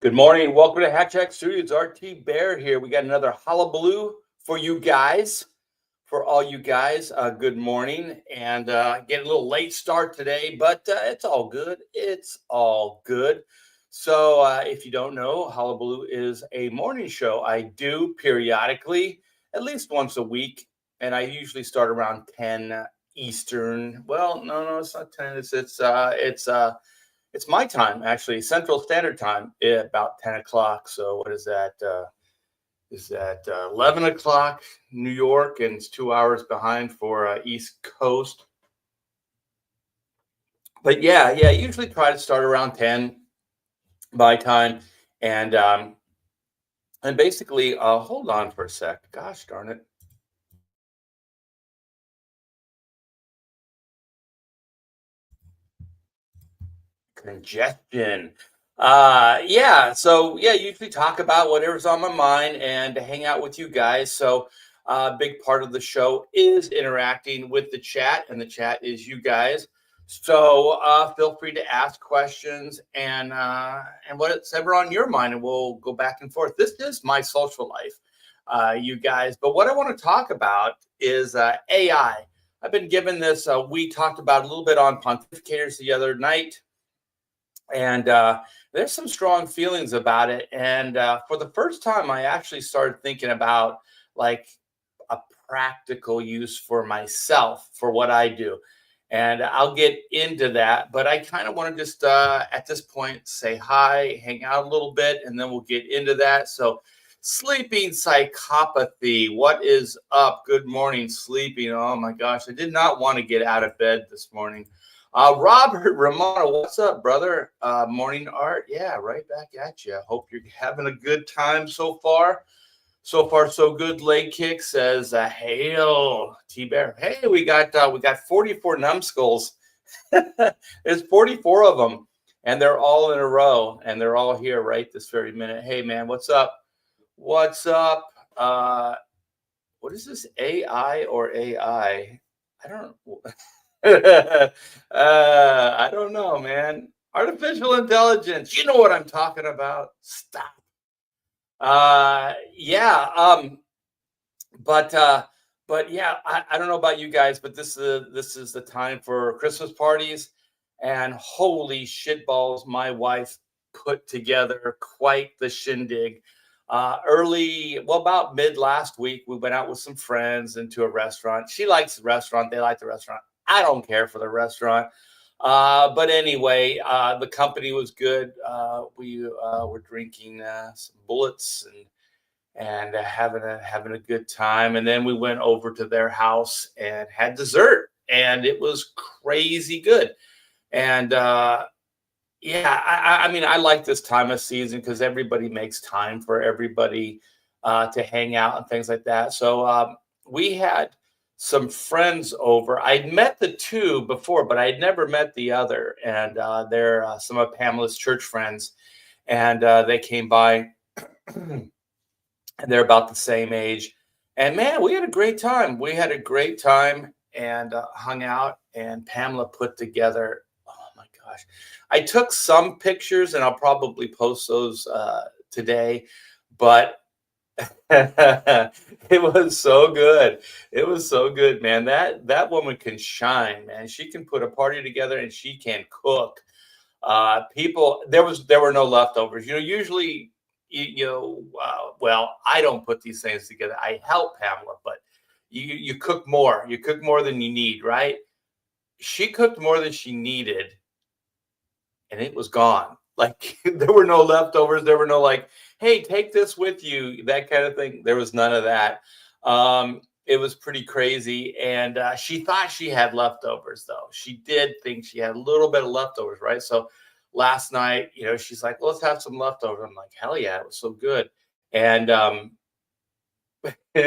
Good morning. Welcome to Hatchack Studios. RT Bear here. We got another Hullaballoo for you guys. For all you guys, good morning. And getting a little late start today, but it's all good. It's all good. So, if you don't know, Hullaballoo is a morning show I do periodically, at least once a week. And I usually start around 10 Eastern. Well, no, it's not 10. It's my time, actually, Central Standard Time, about 10 o'clock. So what is that? Is that 11 o'clock New York, and it's 2 hours behind for East Coast. But yeah, usually try to start around 10 my time. And basically, hold on for a sec. Gosh darn it. Congestion. So usually talk about whatever's on my mind and to hang out with you guys. So a big part of the show is interacting with the chat, and the chat is you guys. So feel free to ask questions and what's ever on your mind, and we'll go back and forth. This is my social life, you guys. But what I want to talk about is AI. I've been given this. We talked about a little bit on pontificators the other night, and there's some strong feelings about it. And for the first time, I actually started thinking about like a practical use for myself for what I do. And I'll get into that, but I kind of want to just at this point say hi, hang out a little bit, and then we'll get into that. So, sleeping psychopathy, what is up? Good morning, sleeping. Oh my gosh, I did not want to get out of bed this morning. Robert Romano, what's up, brother? Morning art. Yeah, right back at you. Hope you're having a good time so far. So far, so good. Leg kick says, "Hail, T Bear." Hey, we got 44 numbskulls. There's 44 of them, and they're all in a row, and they're all here right this very minute. Hey, man, what's up? What's up? What is this? AI or AI? I don't. I don't know, man. Artificial intelligence. You know what I'm talking about. Stop. Yeah. But yeah, I don't know about you guys, but this is the time for Christmas parties, and holy shitballs, my wife put together quite the shindig. About mid last week, we went out with some friends into a restaurant. She likes the restaurant. They like the restaurant. I don't care for the restaurant. But anyway, the company was good. We were drinking some bullets and having a good time. And then we went over to their house and had dessert, and it was crazy good. And yeah, I mean, I like this time of season because everybody makes time for everybody to hang out and things like that. So we had some friends over. I'd met the two before, but I'd never met the other. And they're some of Pamela's church friends, and they came by, and they're about the same age. And man, we had a great time. We had a great time and hung out. And Pamela put together, oh my gosh, I took some pictures, and I'll probably post those today. But it was so good. It was so good, man. That woman can shine, man. She can put a party together, and she can cook. People, there were no leftovers. Usually, well, I don't put these things together. I help Pamela, but you cook more. You cook more than you need, right? She cooked more than she needed, and it was gone. Like there were no leftovers. There were no like, hey, take this with you, that kind of thing. There was none of that. It was pretty crazy. And she thought she had leftovers, though. She did think she had a little bit of leftovers, right? So last night, she's like, well, let's have some leftovers. I'm like, hell yeah, it was so good. And we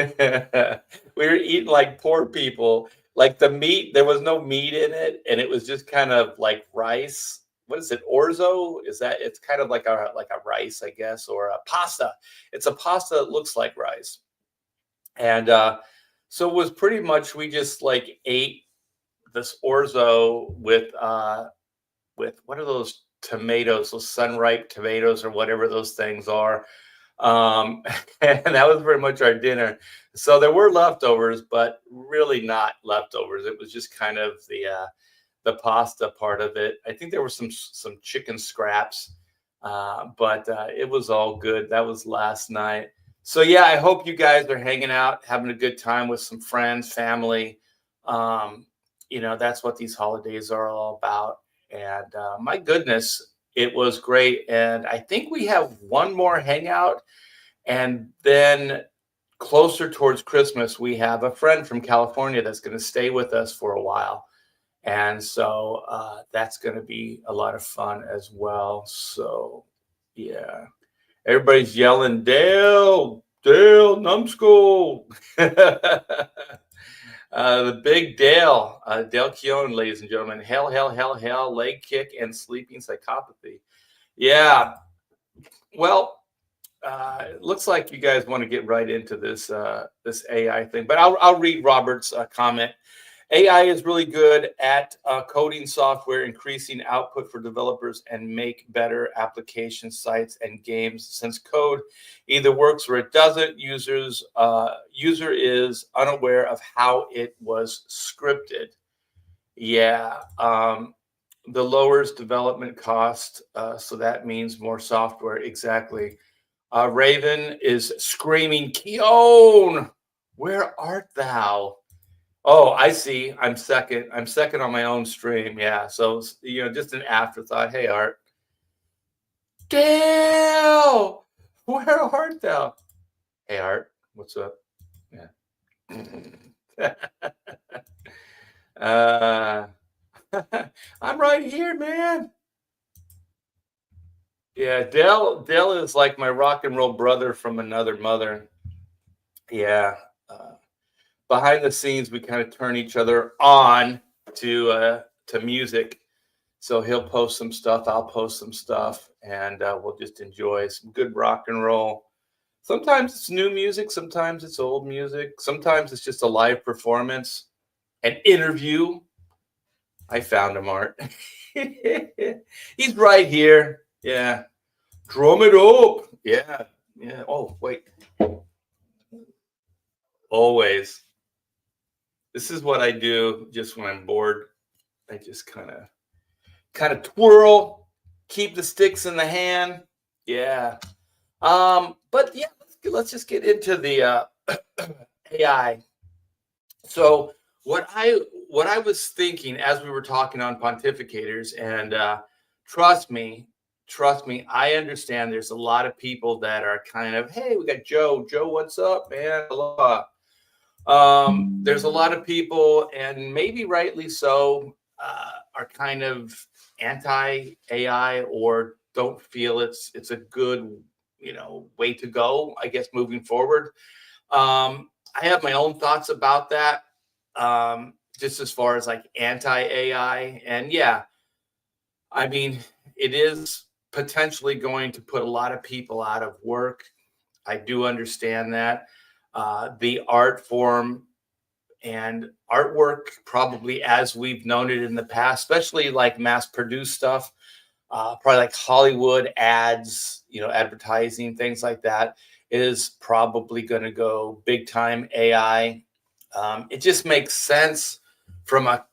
were eating like poor people. Like the meat, there was no meat in it, and it was just kind of like rice. What is it? Orzo? Is that? It's kind of like a rice, I guess, or a pasta. It's a pasta that looks like rice, and so it was pretty much we just like ate this orzo with what are those? tomatoes, those sun-ripe tomatoes or whatever those things are. Um, and that was pretty much our dinner. So there were leftovers, but really not leftovers. It was just kind of the pasta part of it. I think there were some chicken scraps, but it was all good. That was last night. So yeah, I hope you guys are hanging out, having a good time with some friends, family. Um, that's what these holidays are all about. And my goodness, it was great. And I think we have one more hangout, and then closer towards Christmas, we have a friend from California that's going to stay with us for a while. And so that's going to be a lot of fun as well. So, yeah, everybody's yelling, Dale, Dale, numbskull. The big Dale, Dale Keown, ladies and gentlemen. Hell, hell, hell, hell, leg kick, and sleeping psychopathy. Yeah. Well, it looks like you guys want to get right into this AI thing, but I'll read Robert's comment. AI is really good at coding software, increasing output for developers, and make better application sites and games. Since code either works or it doesn't, user is unaware of how it was scripted. Yeah, the lowers development cost, so that means more software. Exactly. Raven is screaming, Keown, where art thou? Oh, I see. I'm second. I'm second on my own stream. Yeah. So, just an afterthought. Hey, Art. Dale, where art thou? Hey, Art. What's up? Yeah. uh, I'm right here, man. Yeah, Dale is like my rock and roll brother from another mother. Yeah. Uh, Behind the scenes, we kind of turn each other on to music. So he'll post some stuff, I'll post some stuff, and we'll just enjoy some good rock and roll. Sometimes it's new music, sometimes it's old music, sometimes it's just a live performance, an interview. I found him, Art. He's right here. Yeah. Drum it up. Yeah. Yeah. Oh, wait. Always. This is what I do just when I'm bored. I just kind of twirl, keep the sticks in the hand. Yeah. But yeah, let's just get into the AI. So what I was thinking as we were talking on pontificators, and trust me, I understand there's a lot of people that are kind of, hey, we got Joe. Joe, what's up, man? Aloha. There's a lot of people, and maybe rightly so, are kind of anti AI or don't feel it's a good way to go. I guess moving forward. I have my own thoughts about that. Just as far as like anti AI, and yeah, I mean it is potentially going to put a lot of people out of work. I do understand that. The art form and artwork, probably as we've known it in the past, especially like mass produced stuff, probably like Hollywood ads, advertising, things like that, is probably going to go big time AI. It just makes sense from a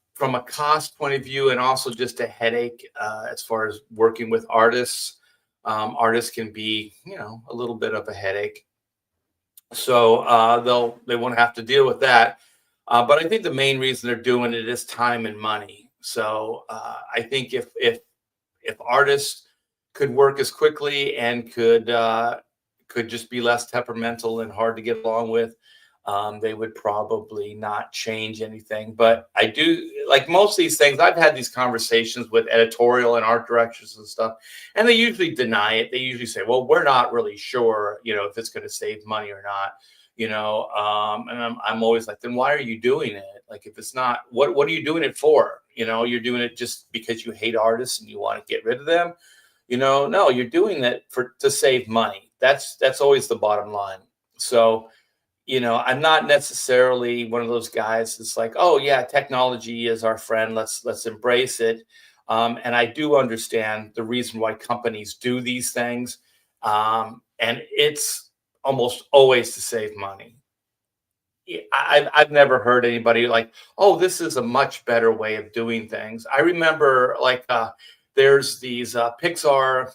cost point of view, and also just a headache as far as working with artists. Artists can be, a little bit of a headache, so they won't have to deal with that. But I think the main reason they're doing it is time and money. So I think if artists could work as quickly and could just be less temperamental and hard to get along with, they would probably not change anything. But I do, like most of these things, I've had these conversations with editorial and art directors and stuff, and they usually deny it. They usually say, well, we're not really sure, if it's going to save money or not. And I'm always like, then why are you doing it? Like, if it's not, what are you doing it for? You're doing it just because you hate artists and you want to get rid of them. No, you're doing that to save money. That's always the bottom line. So, I'm not necessarily one of those guys that's like, oh yeah, technology is our friend. Let's embrace it. And I do understand the reason why companies do these things. And it's almost always to save money. I've never heard anybody like, oh, this is a much better way of doing things. I remember like there's these Pixar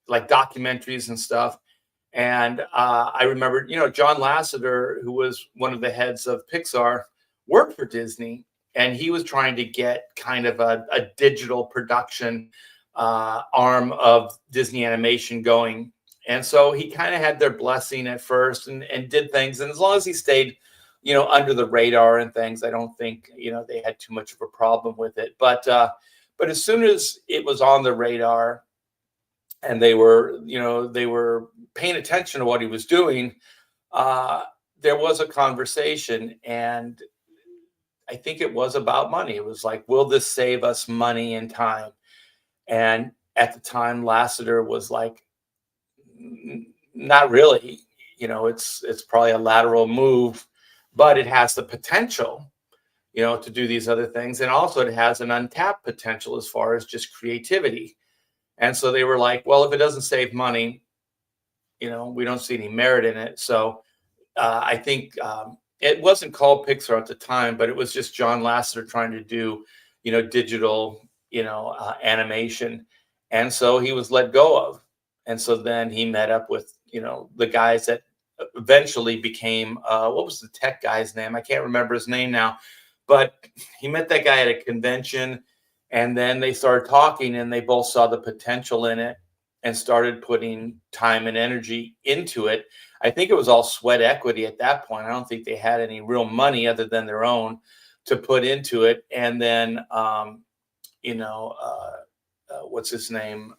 like documentaries and stuff. And I remember, John Lasseter, who was one of the heads of Pixar, worked for Disney, and he was trying to get kind of a digital production arm of Disney animation going. And so he kind of had their blessing at first and did things. And as long as he stayed, under the radar and things, I don't think, they had too much of a problem with it. But as soon as it was on the radar, and they were paying attention to what he was doing, uh, there was a conversation, and I think it was about money. It was like, will this save us money and time? And at the time, Lassiter was like, Not really. It's probably a lateral move, but it has the potential, to do these other things, and also it has an untapped potential as far as just creativity." And so they were like, well, if it doesn't save money, we don't see any merit in it. So I think it wasn't called Pixar at the time, but it was just John Lasseter trying to do, digital, animation. And so he was let go of. And so then he met up with, the guys that eventually became, what was the tech guy's name? I can't remember his name now, but he met that guy at a convention, and then they started talking, and they both saw the potential in it and started putting time and energy into it. I think it was all sweat equity at that point. I don't think they had any real money other than their own to put into it. And then, you know, what's his name?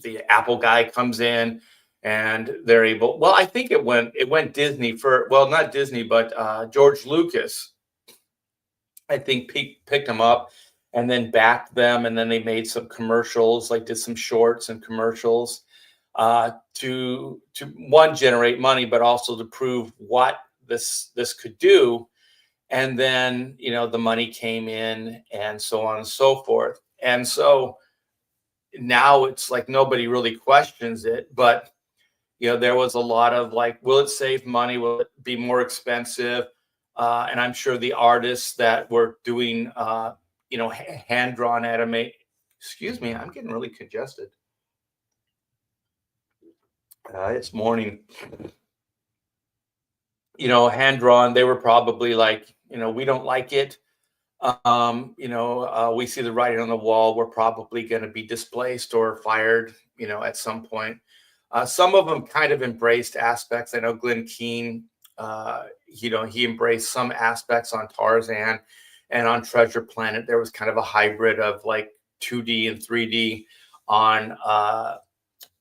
The Apple guy comes in, and they're able. Well, I think it went Disney for. Well, not Disney, but George Lucas, I think, picked them up and then backed them, and then they made some commercials, like did some shorts and commercials to one, generate money, but also to prove what this could do. And then, the money came in, and so on and so forth. And so now it's like nobody really questions it, but there was a lot of like, will it save money? Will it be more expensive? And I'm sure the artists that were doing, hand drawn animate. Excuse me, I'm getting really congested. It's morning. Hand drawn. They were probably like, we don't like it. We see the writing on the wall. We're probably going to be displaced or fired, at some point. Some of them kind of embraced aspects. I know Glenn Keane, he embraced some aspects on Tarzan, and on Treasure Planet. There was kind of a hybrid of like 2D and 3D on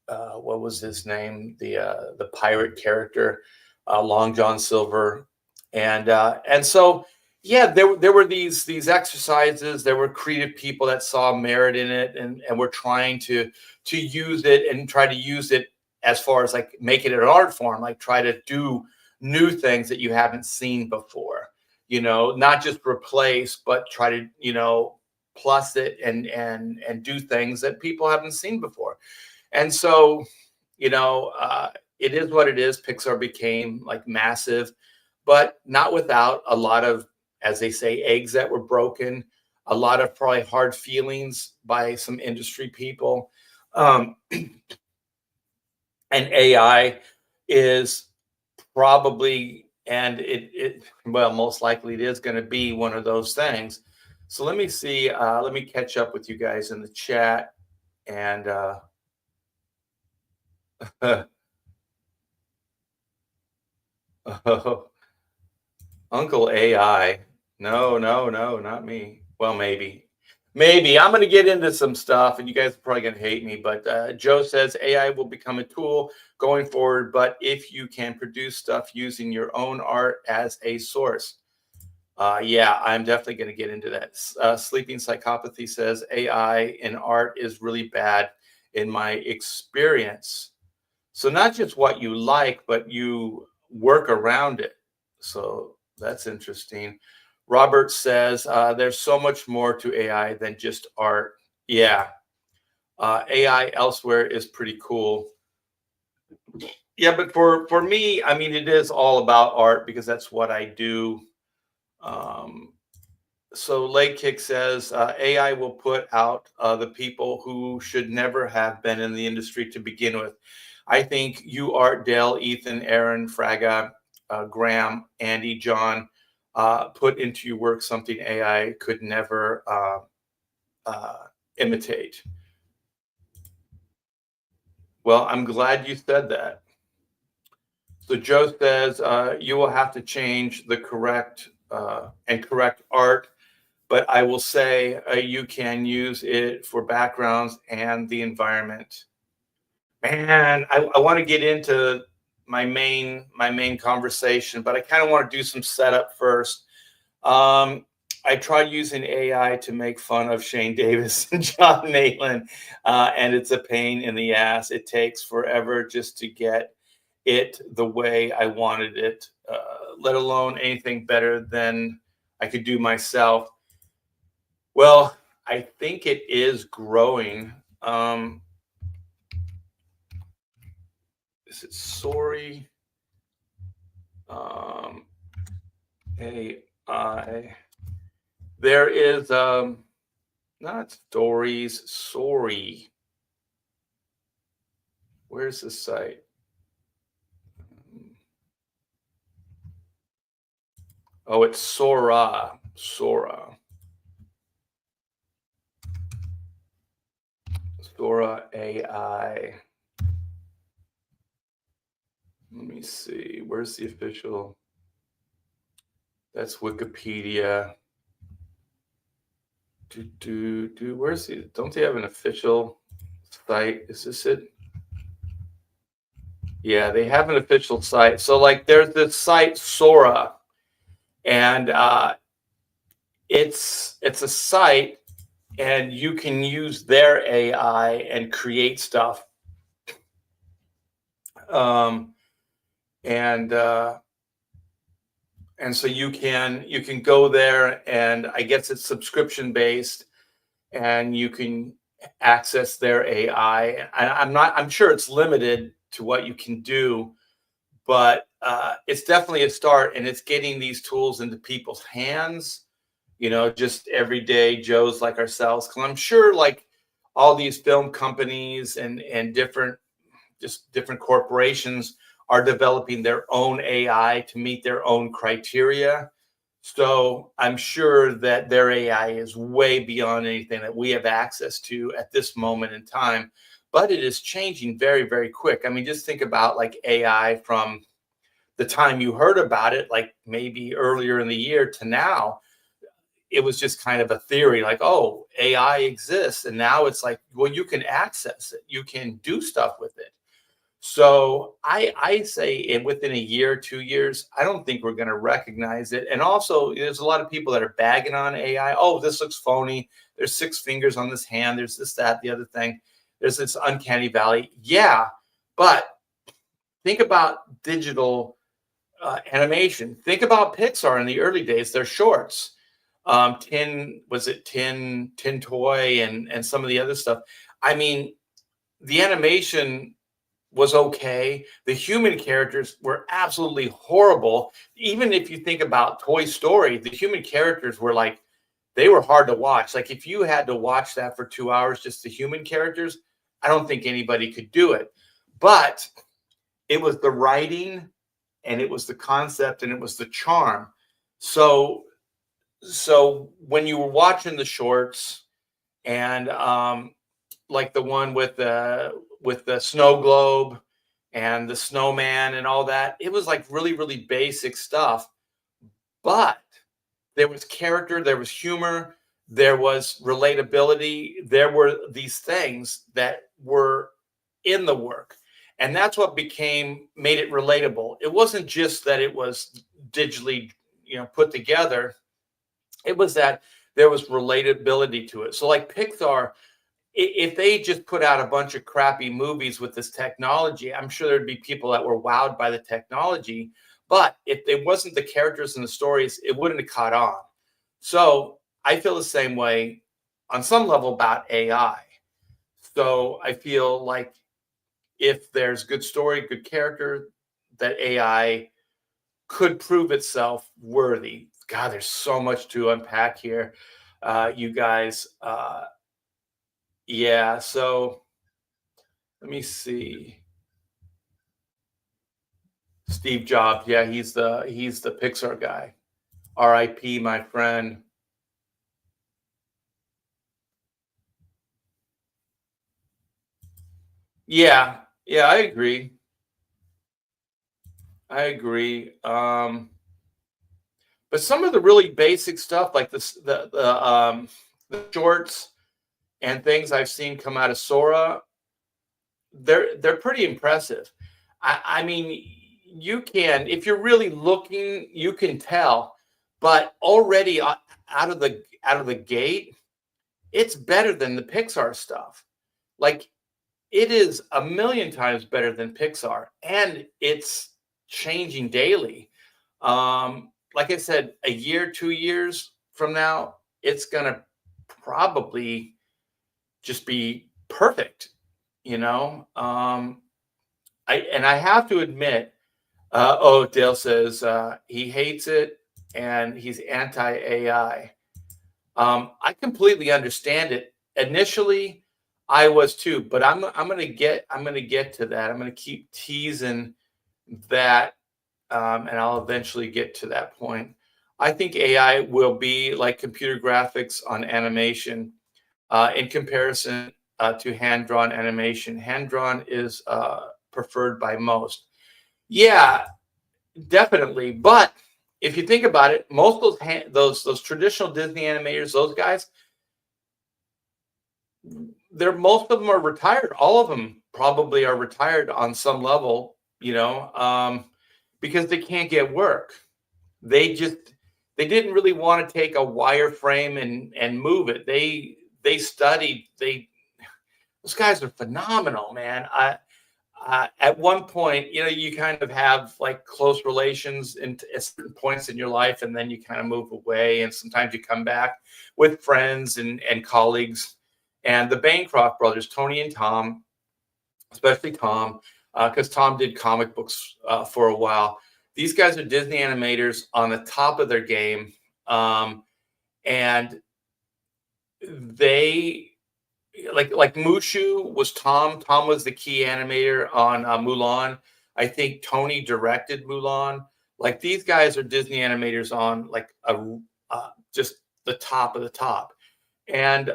what was his name? The pirate character, Long John Silver, and so yeah, there were these exercises. There were creative people that saw merit in it, and were trying to use it and try to use it as far as like make it an art form, like try to do new things that you haven't seen before. Not just replace, but try to plus it and do things that people haven't seen before. And so, it is what it is. Pixar became like massive, but not without a lot of, as they say, eggs that were broken, a lot of probably hard feelings by some industry people. Um, and AI is probably, and well, most likely it is going to be one of those things. So let me see. Let me catch up with you guys in the chat. And Uncle AI. No, no, no, not me. Well, maybe. Maybe. I'm going to get into some stuff, and you guys are probably going to hate me. But Joe says AI will become a tool going forward. But if you can produce stuff using your own art as a source. Yeah, I'm definitely going to get into that. Sleeping Psychopathy says AI in art is really bad in my experience. So not just what you like, but you work around it. So that's interesting. Robert says there's so much more to AI than just art. Yeah. AI elsewhere is pretty cool. Yeah, but for me, I mean, it is all about art because that's what I do. Um, so Leg Kick says AI will put out the people who should never have been in the industry to begin with. I think you, Art, Dale, Ethan, Aaron, Fraga, Graham, Andy, John, put into your work something AI could never imitate. Well, I'm glad you said that. So Joe says you will have to change the correct art, but I will say you can use it for backgrounds and the environment. Man, I want to get into my main conversation, but I kind of want to do some setup first. Um, I tried using AI to make fun of Shane Davis and John Maitland, and it's a pain in the ass. It takes forever just to get it the way I wanted it, let alone anything better than I could do myself. Well, I think it is growing. Is it sorry? Um, AI. There is not stories. Sorry. Where's the site? Oh, it's Sora. Sora. Sora AI. Let me see. Where's the official? That's Wikipedia. Where's the? Don't they have an official site? Is this it? Yeah, they have an official site. So like, there's this site Sora, and it's a site, and you can use their AI and create stuff. Um, and and so you can go there, and I guess it's subscription based, and you can access their AI. I'm sure it's limited to what you can do, but it's definitely a start, and it's getting these tools into people's hands. Just everyday Joes like ourselves. Because I'm sure, like all these film companies and different corporations are developing their own AI to meet their own criteria. So I'm sure that their AI is way beyond anything that we have access to at this moment in time. But it is changing very, very quick. I mean, just think about like AI from the time you heard about it, like maybe earlier in the year to now. It was just kind of a theory, like, oh, AI exists. And now it's like, well, you can access it, you can do stuff with it. So I say within a year, 2 years, I don't think we're going to recognize it. And also, there's a lot of people that are bagging on AI. Oh, this looks phony. There's six fingers on this hand. There's this, that, the other thing. There's this uncanny valley. Yeah, but think about digital animation. Think about Pixar in the early days. Their shorts. Tin Toy and some of the other stuff. I mean, the animation was okay. The human characters were absolutely horrible. Even if you think about Toy Story, the human characters were like, they were hard to watch. Like if you had to watch that for 2 hours, just the human characters, I don't think anybody could do it. But it was the writing, and it was the concept, and it was the charm. So when you were watching the shorts, and like the one with the snow globe and the snowman and all that, it was like really, really basic stuff. But there was character, there was humor, there was relatability, there were these things that were in the work. And that's what made it relatable. It wasn't just that it was digitally, put together. It was that there was relatability to it. So like Pixar, if they just put out a bunch of crappy movies with this technology, I'm sure there'd be people that were wowed by the technology. But if it wasn't the characters and the stories, it wouldn't have caught on. So I feel the same way. on some level about AI. So I feel like if there's good story, good character, that AI could prove itself worthy. God, there's so much to unpack here, you guys. Yeah, so let me see. Steve Jobs, yeah, he's the Pixar guy. R.I.P. my friend. Yeah, yeah, I agree. I agree. But some of the really basic stuff, like this, the shorts and things I've seen come out of Sora, they're pretty impressive. I mean, you can, if you're really looking, you can tell. But already out of the gate, it's better than the Pixar stuff. Like it is a million times better than Pixar, and it's changing daily. Like I said, a year, 2 years from now, it's gonna probably just be perfect, you know. I have to admit, oh, Dale says he hates it and he's anti AI. I completely understand it. Initially, I was too, but I'm gonna get to that. I'm gonna keep teasing that, and I'll eventually get to that point. I think AI will be like computer graphics on animation, in comparison to hand drawn animation. Hand drawn is preferred by most. Yeah, definitely. But if you think about it, most of those traditional Disney animators, those guys, they're most of them are retired. All of them probably are retired on some level, because they can't get work. They just they didn't really want to take a wireframe and move it. They studied. Those guys are phenomenal, man. At one point, you kind of have like close relations at certain points in your life, and then you kind of move away, and sometimes you come back with friends and colleagues. And the Bancroft brothers, Tony and Tom, especially Tom, because Tom did comic books for a while. These guys are Disney animators on the top of their game, and they like Mushu was Tom. Tom was the key animator on Mulan. I think Tony directed Mulan. Like these guys are Disney animators on like just the top of the top, and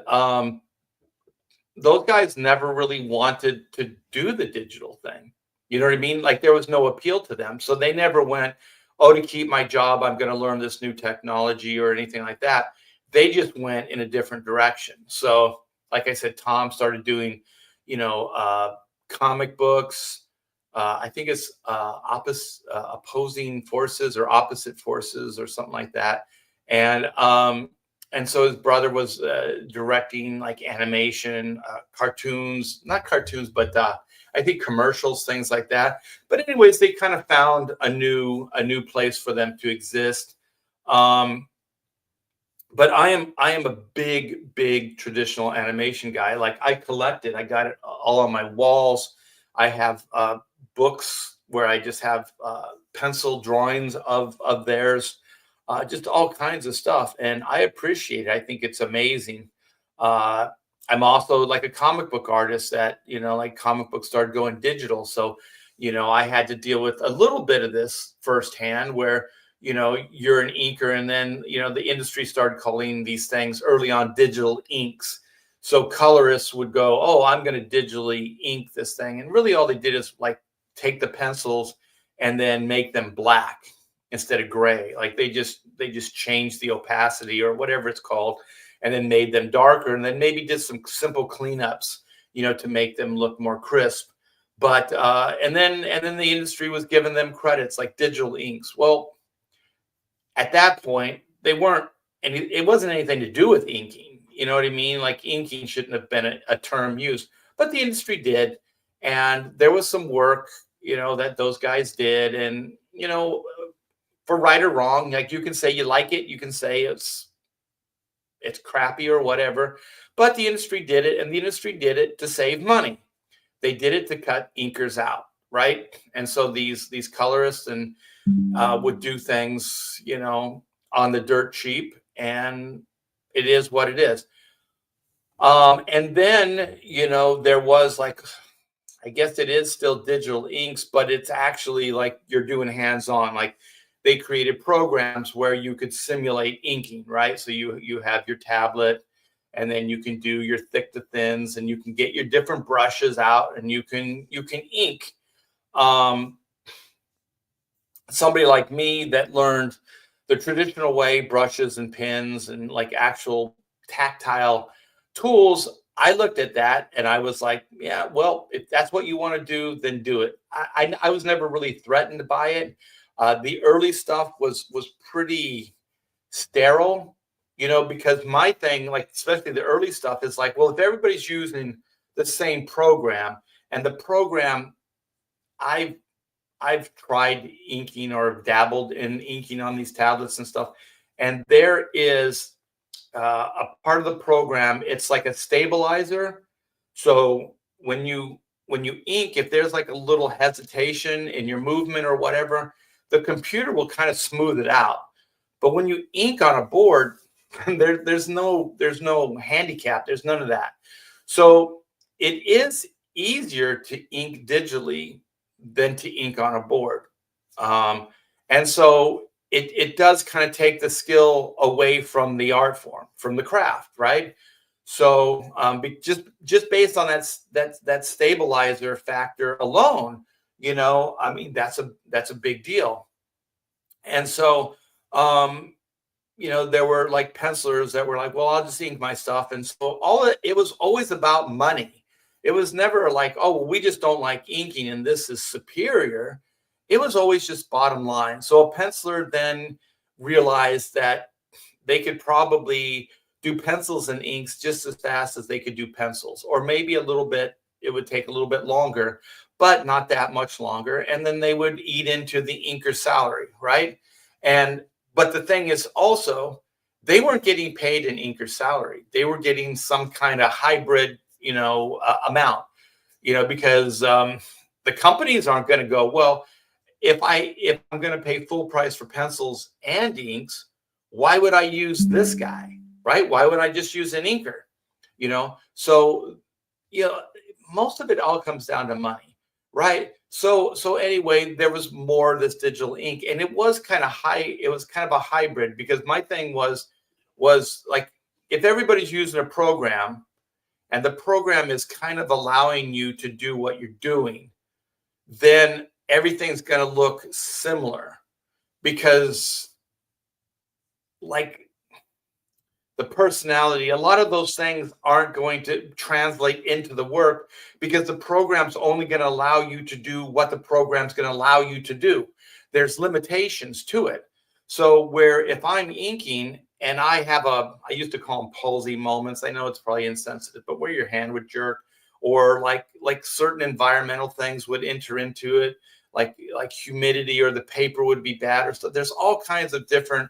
those guys never really wanted to do the digital thing. You know what I mean? Like there was no appeal to them, so they never went, "Oh, to keep my job, I'm going to learn this new technology or anything like that." They just went in a different direction. So like I said, Tom started doing, comic books. I think it's opposing forces or opposite forces or something like that. And so his brother was directing like animation, cartoons, not cartoons, but I think commercials, things like that. But anyways, they kind of found a new place for them to exist. Um, but I am a big traditional animation guy. Like I collect it. I got it all on my walls. I have books where I just have pencil drawings of theirs, just all kinds of stuff, and I appreciate it. I think it's amazing. Uh, I'm also like a comic book artist that like comic books started going digital, so I had to deal with a little bit of this firsthand, where you're an inker, and then the industry started calling these things early on digital inks. So colorists would go, "Oh, I'm going to digitally ink this thing," and really all they did is like take the pencils and then make them black instead of gray. Like they just changed the opacity or whatever it's called, and then made them darker, and then maybe did some simple cleanups, to make them look more crisp. But and then the industry was giving them credits like digital inks. Well, at that point, they weren't, and it wasn't anything to do with inking. You know what I mean? Like inking shouldn't have been a term used, but the industry did, and there was some work, that those guys did, and for right or wrong, like you can say you like it, you can say it's crappy or whatever, But the industry did it, and the industry did it to save money. They did it to cut inkers out, right? And so these colorists and would do things, on the dirt cheap, and it is what it is. And then, there was like, I guess it is still digital inks, but it's actually like you're doing hands-on. Like they created programs where you could simulate inking, right? So you have your tablet, and then you can do your thick to thins, and you can get your different brushes out, and you can ink. Um, Somebody like me that learned the traditional way, brushes and pins and like actual tactile tools, I looked at that and I was like, yeah, well, if that's what you want to do, then do it. I was never really threatened by it. The early stuff was pretty sterile, because my thing, like especially the early stuff, is like, well, if everybody's using the same program, and the program I I've tried inking or dabbled in inking on these tablets and stuff, and there is a part of the program. It's like a stabilizer. So when you ink, if there's like a little hesitation in your movement or whatever, the computer will kind of smooth it out. But when you ink on a board, there's no handicap. There's none of that. So it is easier to ink digitally than to ink on a board. Um, and so it does kind of take the skill away from the art form, from the craft, right? So just based on that stabilizer factor alone, I mean that's a big deal. And so um, there were like pencilers that were like, well, I'll just ink my stuff. And so it was always about money. It was never like, oh, well, we just don't like inking and this is superior. It was always just bottom line. So a penciler then realized that they could probably do pencils and inks just as fast as they could do pencils, or maybe a little bit, it would take a little bit longer, but not that much longer. And then they would eat into the inker salary, right? And but the thing is also, they weren't getting paid an inker salary. They were getting some kind of hybrid, amount, because the companies aren't going to go, well, if I'm going to pay full price for pencils and inks, why would I use this guy, right? Why would I just use an inker? So you know, most of it all comes down to money, right? So anyway, there was more of this digital ink, and it was kind of high. It was kind of a hybrid, because my thing was like, if everybody's using a program and the program is kind of allowing you to do what you're doing, then everything's going to look similar, because like the personality, a lot of those things aren't going to translate into the work, because the program's only going to allow you to do what the program's going to allow you to do. There's limitations to it. So where if I'm inking and I used to call them palsy moments. I know it's probably insensitive, but where your hand would jerk, or like certain environmental things would enter into it, like humidity, or the paper would be bad, or so. There's all kinds of different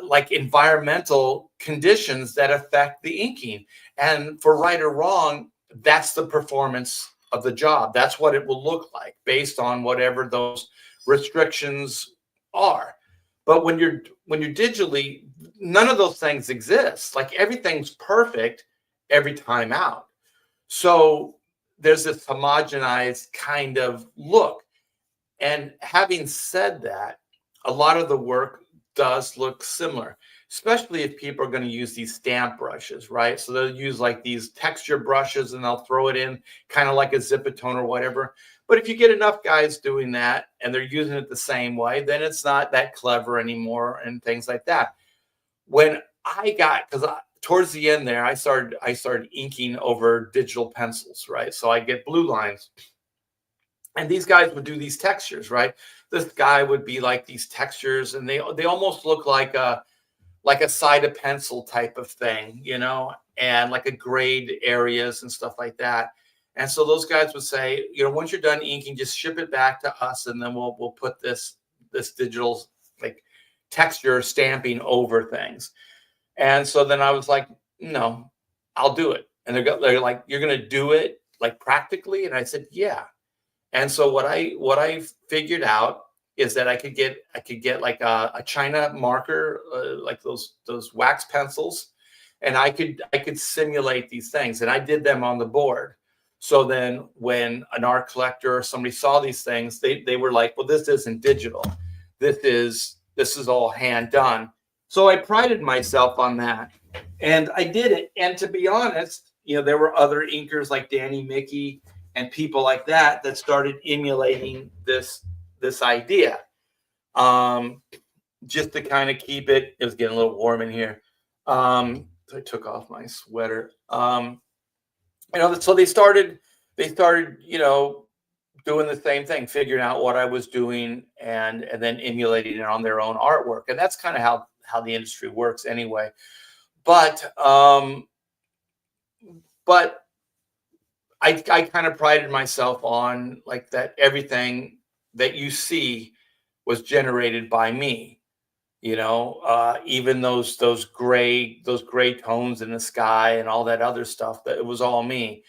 like environmental conditions that affect the inking. And for right or wrong, that's the performance of the job. That's what it will look like based on whatever those restrictions are. But when you're digitally, none of those things exist. Like everything's perfect every time out. So there's this homogenized kind of look. And having said that, a lot of the work does look similar, especially if people are going to use these stamp brushes, right? So they'll use like these texture brushes and they'll throw it in kind of like a Zipatone or whatever. But if you get enough guys doing that and they're using it the same way, then it's not that clever anymore and things like that. When I got, because towards the end there, I started inking over digital pencils, right? So I get blue lines, and these guys would do these textures, right? This guy would be like these textures, and they almost look like a side of pencil type of thing, and like a grade areas and stuff like that. And so those guys would say, once you're done inking, just ship it back to us, and then we'll put this digital like texture stamping over things. And so then I was like, no, I'll do it. And they're like, you're going to do it like practically? And I said, yeah. And so what I figured out is that I could get like a China marker, like those wax pencils, and I could simulate these things, and I did them on the board. So then when an art collector or somebody saw these things, they were like, well, this isn't digital. This is all hand done. So I prided myself on that, and I did it. And to be honest, there were other inkers like Danny Mickey and people like that started emulating this idea. Um, just to kind of keep it. It was getting a little warm in here. So I took off my sweater. So they started, doing the same thing, figuring out what I was doing and then emulating it on their own artwork. And that's kind of how the industry works anyway. But I kind of prided myself on like that everything that you see was generated by me. Even those gray tones in the sky and all that other stuff, that it was all me.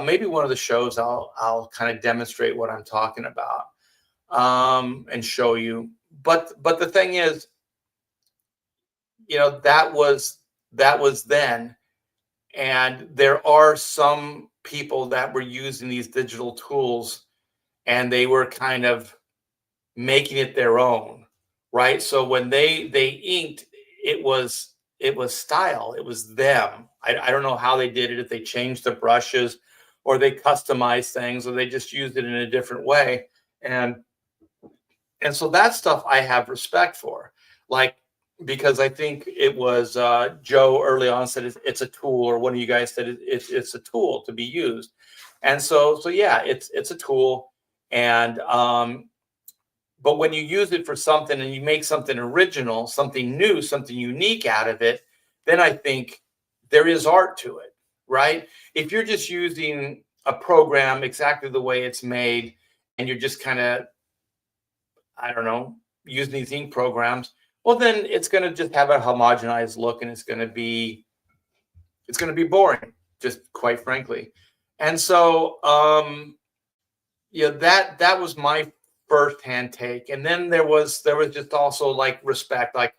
Maybe one of the shows I'll kind of demonstrate what I'm talking about, and show you. But the thing is, that was then, and there are some people that were using these digital tools, and they were kind of making it their own, right? So when they inked, it was style, it was them. I don't know how they did it, if they changed the brushes or they customized things or they just used it in a different way. And and so that stuff I have respect for, like, because I think it was Joe early on said it's a tool, or one of you guys said it's a tool to be used. And so yeah, it's a tool. And but when you use it for something and you make something original, something new, something unique out of it, then I think there is art to it, right? If you're just using a program exactly the way it's made, and you're just kind of, I don't know, using these ink programs, well, then it's going to just have a homogenized look, and it's going to be boring, just quite frankly. And so, yeah, that was my firsthand take. And then there was just also like respect. Like,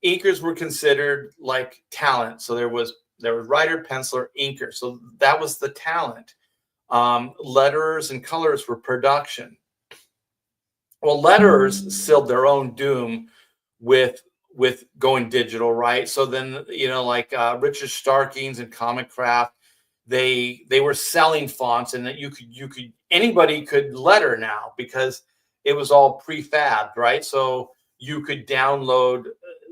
inkers were considered like talent. So there was writer, penciler, inker. So that was the talent. Letterers and colors were production. Well, letterers sealed their own doom with going digital, right? So then, like Richard Starkings and Comic Craft, they were selling fonts, and that you could anybody could letter now, because it was all prefabbed, right? So you could download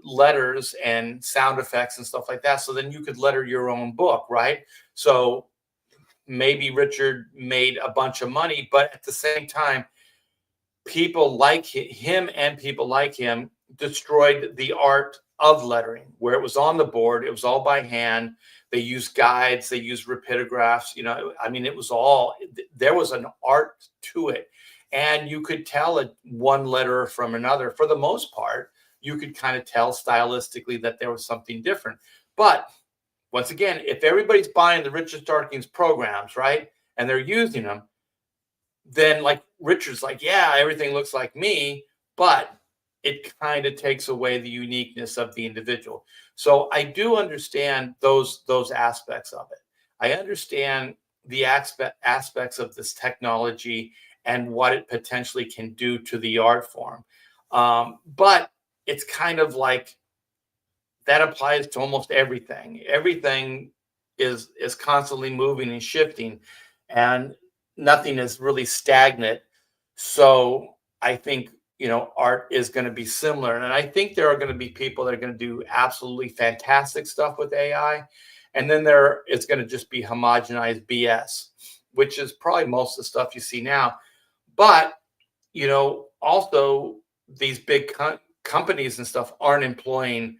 letters and sound effects and stuff like that. So then you could letter your own book, right? So maybe Richard made a bunch of money, but at the same time, people like him and people like him destroyed the art of lettering, where it was on the board, it was all by hand. They used guides, they used rapidographs. I mean, it was all, there was an art to it, and you could tell one letter from another. For the most part, you could kind of tell stylistically that there was something different. But once again, if everybody's buying the Richard Starkings programs, right, and they're using them, then like Richard's like, yeah, everything looks like me, but it kind of takes away the uniqueness of the individual. So I do understand those aspects of it. I understand the aspects of this technology and what it potentially can do to the art form. But it's kind of like that applies to almost everything. Everything is constantly moving and shifting, and nothing is really stagnant. So I think, art is going to be similar, and I think there are going to be people that are going to do absolutely fantastic stuff with AI, and then it's going to just be homogenized BS, which is probably most of the stuff you see now. But also, these big companies and stuff aren't employing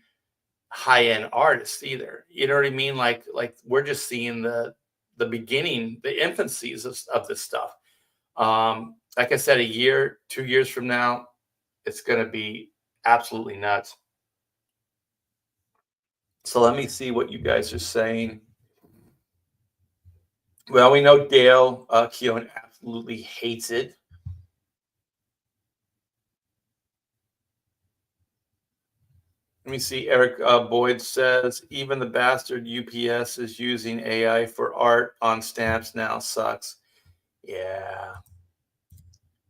high-end artists either. You know what I mean? Like we're just seeing the beginning, the infancies of this stuff. Like I said, a year, 2 years from now, it's going to be absolutely nuts. So let me see what you guys are saying. Well, we know Dale Keown absolutely hates it. Let me see. Eric Boyd says even the bastard UPS is using AI for art on stamps now. Sucks. Yeah,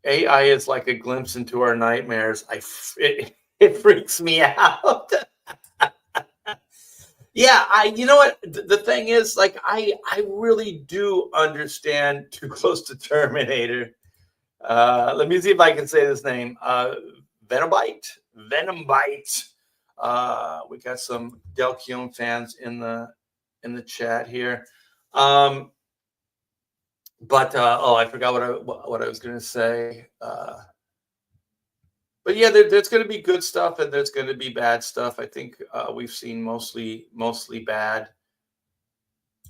AI is like a glimpse into our nightmares. It freaks me out. Yeah, you know what the thing is, like I really do understand Too Close to Terminator. Let me see if I can say this name. Venomite. Venomite. We got some Del Keown fans in the chat here. Um, but oh, I forgot what I was going to say. But yeah, there's going to be good stuff and there's going to be bad stuff. I think we've seen mostly bad.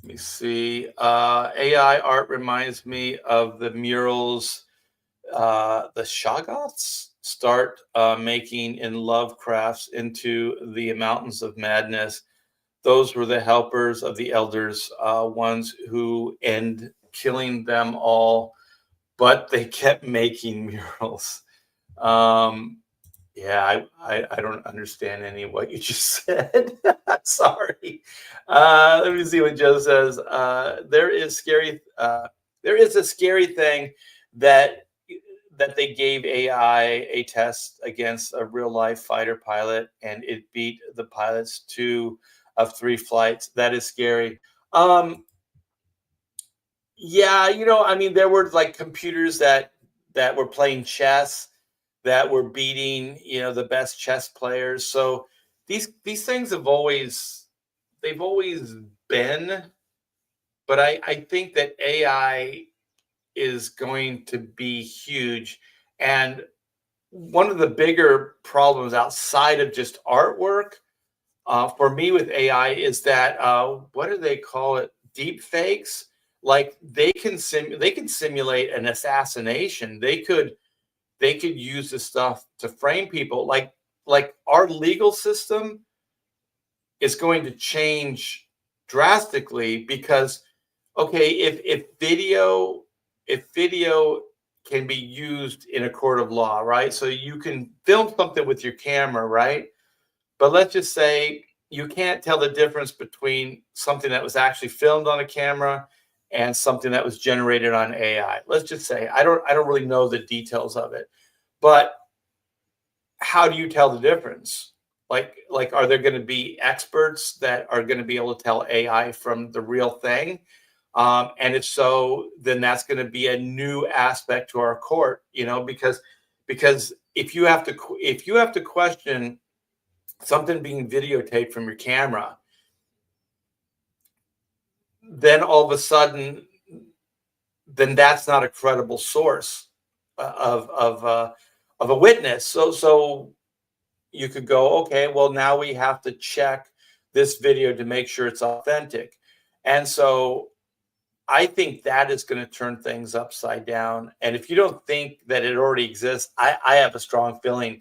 Let me see. AI art reminds me of the murals the Shoggoths start making in Lovecraft's Into the Mountains of Madness. Those were the helpers of the elders, ones who end killing them all, but they kept making murals. Um, yeah, I don't understand any of what you just said. Sorry. Let me see what Joe says. There is a scary thing that they gave AI a test against a real life fighter pilot, and it beat the pilots 2 of 3 flights. That is scary. Um, yeah, I mean, there were like computers that were playing chess that were beating, the best chess players. So these things they've always been, but I think that AI is going to be huge. And one of the bigger problems outside of just artwork for me with AI is that what do they call it? Deep fakes. Like they can simulate an assassination. They could use this stuff to frame people. Like our legal system is going to change drastically because okay, if video can be used in a court of law, right? So you can film something with your camera, right? But let's just say you can't tell the difference between something that was actually filmed on a camera and something that was generated on AI. Let's just say I don't really know the details of it. But how do you tell the difference? Like are there going to be experts that are going to be able to tell AI from the real thing? And if so, then that's going to be a new aspect to our court, because if you have to question something being videotaped from your camera, then all of a sudden, then that's not a credible source of a witness. So you could go, okay, well now we have to check this video to make sure it's authentic, and so I think that is going to turn things upside down. And if you don't think that it already exists, I have a strong feeling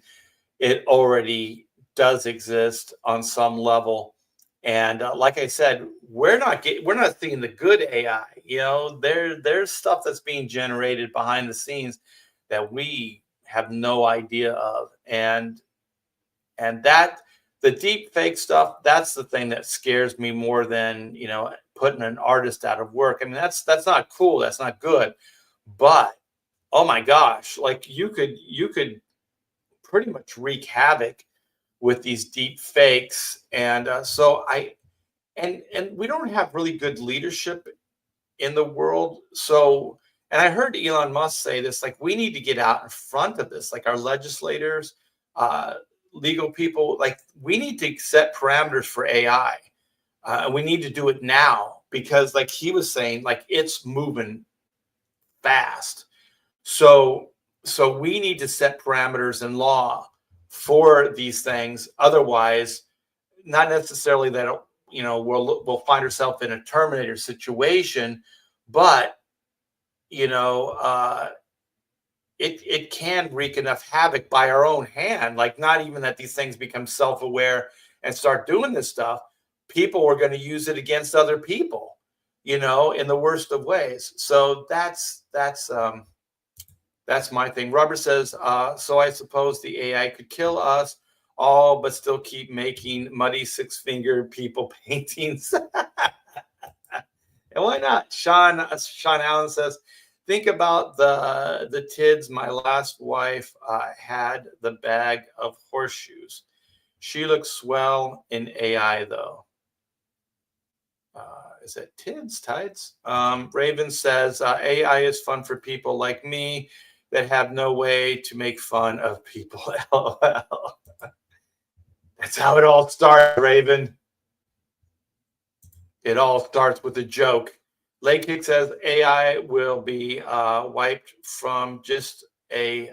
it already does exist on some level. And like I said, we're not seeing the good AI. There's stuff that's being generated behind the scenes that we have no idea of, and that the deep fake stuff, that's the thing that scares me more than putting an artist out of work. I mean, that's not cool, that's not good. But oh my gosh, like you could pretty much wreak havoc with these deep fakes. And so I and we don't have really good leadership in the world. So, and I heard Elon Musk say this, like we need to get out in front of this, like our legislators, uh, legal people, like we need to set parameters for AI. And we need to do it now because, like he was saying, like it's moving fast. So, so we need to set parameters in law for these things. Otherwise, not necessarily that we'll find ourselves in a Terminator situation, but you know, it can wreak enough havoc by our own hand. Like not even that these things become self aware and start doing this stuff. People are going to use it against other people. in the worst of ways. So that's my thing. Robert says, so I suppose the AI could kill us all, but still keep making muddy six-finger people paintings. And why not? Sean Allen says, think about the tids. My last wife had the bag of horseshoes. She looks swell in AI though. Is it tids, tides? Raven says, AI is fun for people like me that have no way to make fun of people. LOL. That's how it all starts, Raven. It all starts with a joke. Lake Kick says AI will be wiped from just a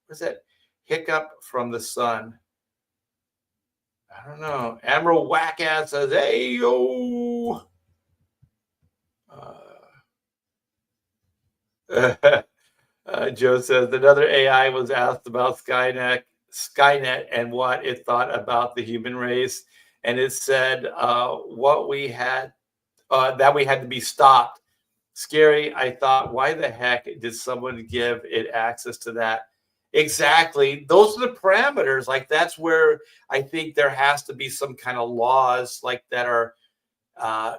what's that hiccup from the sun. I don't know. Admiral Wackass says, "Hey yo." Joe says another AI was asked about Skynet and what it thought about the human race, and it said what we had that we had to be stopped. Scary. I thought, why the heck did someone give it access to that? Exactly. Those are the parameters. Like that's where I think there has to be some kind of laws like that are uh,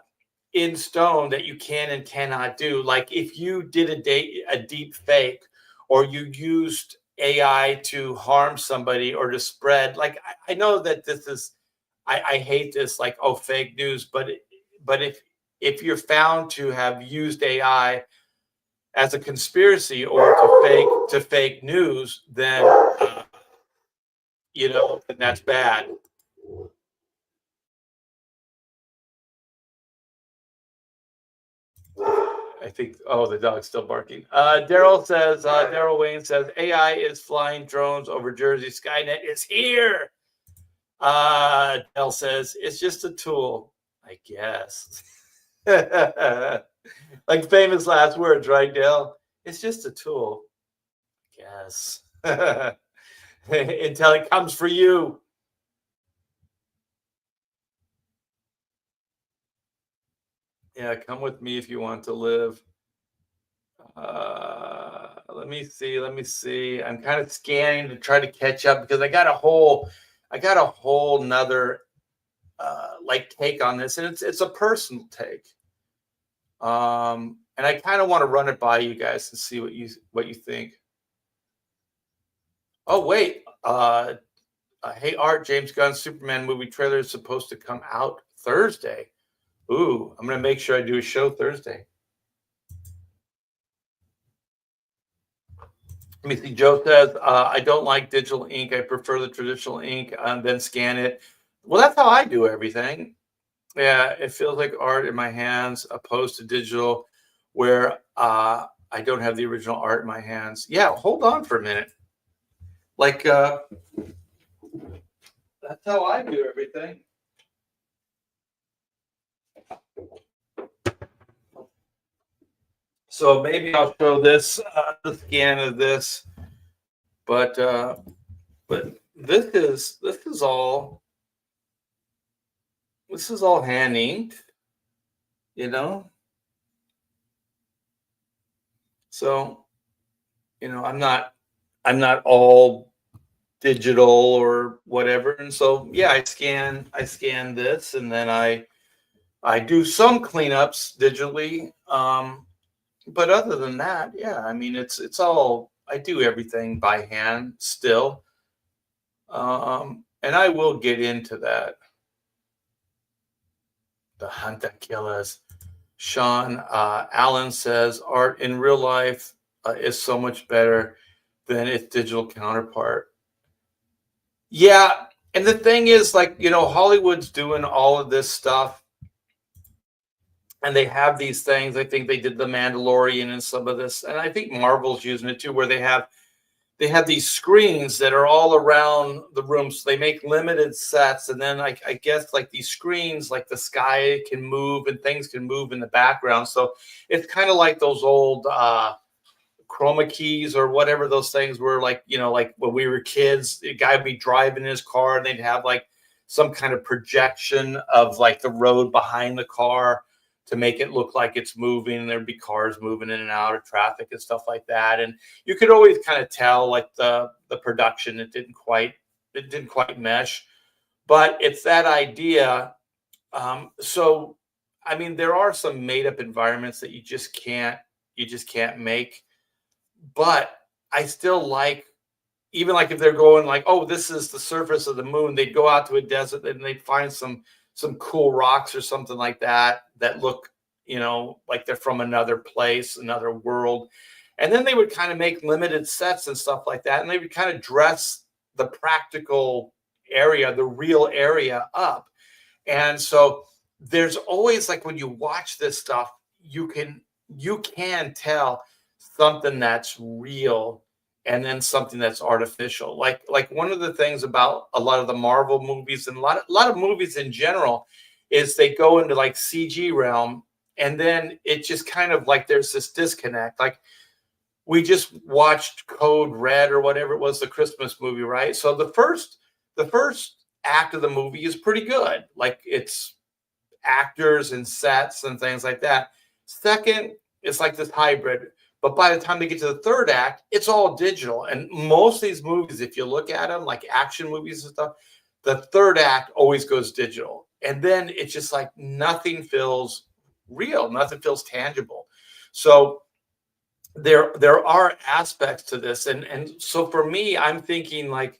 in stone that you can and cannot do. Like if you did a deep fake or you used AI to harm somebody or to spread, like I know that this is, I hate this, like, oh, fake news, but if you're found to have used AI as a conspiracy or to fake news, then then that's bad. I think, oh, the dog's still barking. Daryl Wayne says, AI is flying drones over Jersey. Skynet is here. Dell says, it's just a tool, I guess. Like famous last words, right, Dell? It's just a tool, I guess. Until it comes for you. Yeah, come with me if you want to live. Let me see. I'm kind of scanning to try to catch up because I got a whole nother like take on this, and it's a personal take. And I kind of want to run it by you guys and see what you think. Oh wait, hey Art, James Gunn Superman movie trailer is supposed to come out Thursday. Ooh, I'm gonna make sure I do a show Thursday. Let me see. Joe says, I don't like digital ink. I prefer the traditional ink and then scan it. Well, that's how I do everything. Yeah, it feels like art in my hands opposed to digital where I don't have the original art in my hands. Yeah, hold on for a minute. Like, that's how I do everything. So maybe I'll show this, the scan of this, but this is all hand inked, you know. So I'm not all digital or whatever, and so yeah, I scan this, and then I do some cleanups digitally. But other than that, yeah, I mean it's all I do everything by hand still. And I will get into that. The hunt that kill us. Sean Allen says art in real life is so much better than its digital counterpart. Yeah, and the thing is, like, Hollywood's doing all of this stuff, and they have these things. I think they did The Mandalorian and some of this, and I think Marvel's using it too, where they have these screens that are all around the room. So they make limited sets, and then I guess like these screens, like the sky can move and things can move in the background. So it's kind of like those old chroma keys or whatever those things were, like like when we were kids, the guy would be driving his car and they'd have like some kind of projection of like the road behind the car to make it look like it's moving, and there'd be cars moving in and out of traffic and stuff like that. And you could always kind of tell like the production, it didn't quite mesh. But it's that idea. So I mean, there are some made up environments that you just can't make. But I still like, even like if they're going like, oh, this is the surface of the moon, they'd go out to a desert and they'd find some cool rocks or something like that that look, like they're from another place, another world. And then they would kind of make limited sets and stuff like that. And they would kind of dress the practical area, the real area up. And so there's always like when you watch this stuff, you can tell something that's real and then something that's artificial. Like one of the things about a lot of the Marvel movies and a lot of movies in general is they go into like CG realm, and then it just kind of like there's this disconnect. Like we just watched Code Red or whatever it was, the Christmas movie, right? So the first act of the movie is pretty good. Like it's actors and sets and things like that. Second, it's like this hybrid. But by the time they get to the third act, it's all digital. And most of these movies, if you look at them, like action movies and stuff, the third act always goes digital. And then it's just like nothing feels real, nothing feels tangible. So there are aspects to this. And so for me, I'm thinking like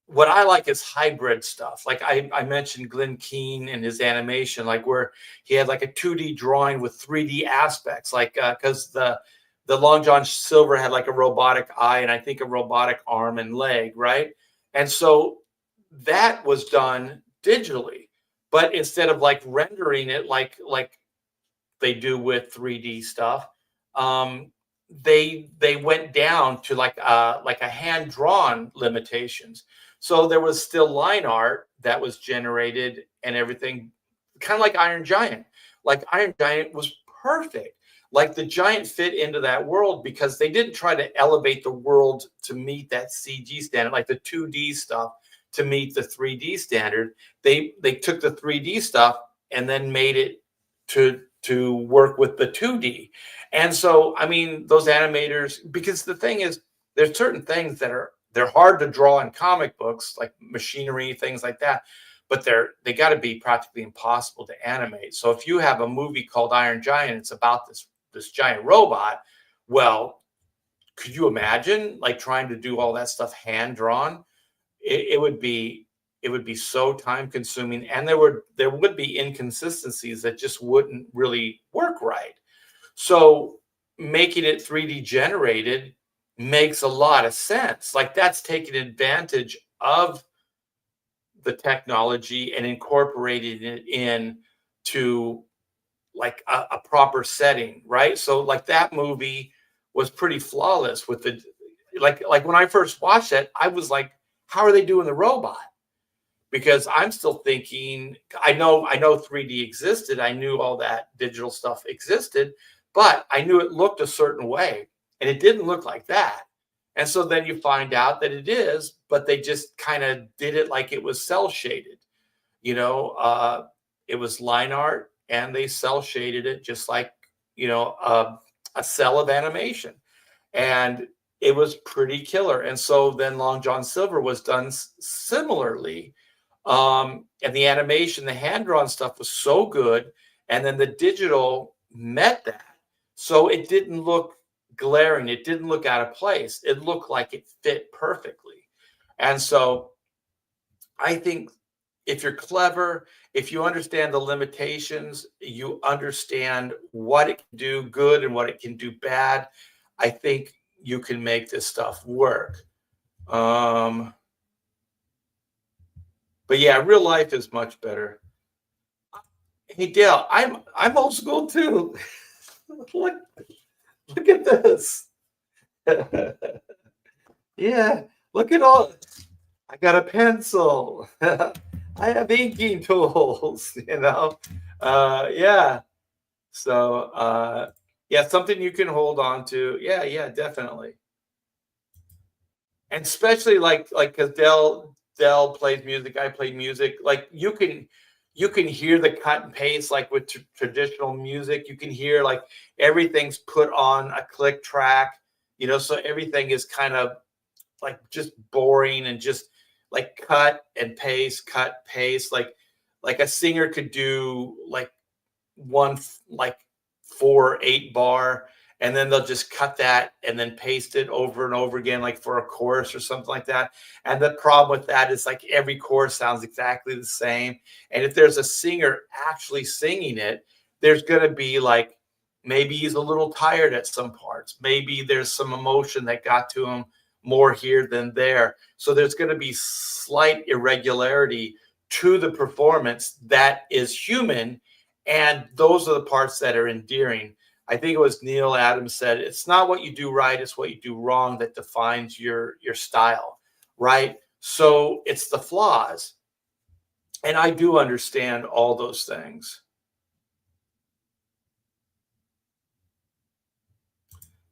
what I like is hybrid stuff. Like I mentioned Glenn Keane and his animation, like where he had like a 2D drawing with 3D aspects, like because the Long John Silver had like a robotic eye and I think a robotic arm and leg, right? And so that was done digitally, but instead of like rendering it like they do with 3D stuff, um, they went down to like a hand drawn limitations. So there was still line art that was generated and everything, kind of like Iron Giant. Like Iron Giant was perfect. Like the giant fit into that world because they didn't try to elevate the world to meet that CG standard, like the 2D stuff to meet the 3D standard. They took the 3D stuff and then made it to work with the 2D. And so, I mean, those animators, because the thing is, there's certain things that they're hard to draw in comic books, like machinery, things like that, but they got to be practically impossible to animate. So if you have a movie called Iron Giant, it's about this giant robot. Well, could you imagine like trying to do all that stuff hand drawn? It would be so time consuming, and there would be inconsistencies that just wouldn't really work right. So making it 3D generated makes a lot of sense. Like that's taking advantage of the technology and incorporating it in to like a proper setting, right? So like that movie was pretty flawless with the like when I first watched it, I was like, how are they doing the robot? Because I'm still thinking, I know 3D existed. I knew all that digital stuff existed, but I knew it looked a certain way and it didn't look like that. And so then you find out that it is, but they just kind of did it like it was cell shaded. You know, it was line art and they cell shaded it just like, a cell of animation. And it was pretty killer. And so then Long John Silver was done similarly, and the animation, the hand drawn stuff was so good, and then the digital met that, so it didn't look glaring, it didn't look out of place, it looked like it fit perfectly. And so I think if you're clever, if you understand the limitations, you understand what it can do good and what it can do bad, I think you can make this stuff work. um but yeah, real life is much better. Hey Dale, I'm old school too. look look at this. Yeah, look at all. I got a pencil. I have inking tools. Yeah. So yeah, something you can hold on to. Yeah, yeah, definitely. And especially like because Dell plays music, I play music. Like you can hear the cut and paste like with traditional music. You can hear like everything's put on a click track, so everything is kind of like just boring and just like cut paste, like a singer could do like like 4 8 bar, and then they'll just cut that and then paste it over and over again, like for a chorus or something like that. And the problem with that is like every chorus sounds exactly the same. And if there's a singer actually singing it, there's going to be like, maybe he's a little tired at some parts, maybe there's some emotion that got to him more here than there, so there's going to be slight irregularity to the performance that is human, and those are the parts that are endearing. I think it was Neil Adams said, "It's not what you do right; it's what you do wrong that defines your style." Right? So it's the flaws, and I do understand all those things.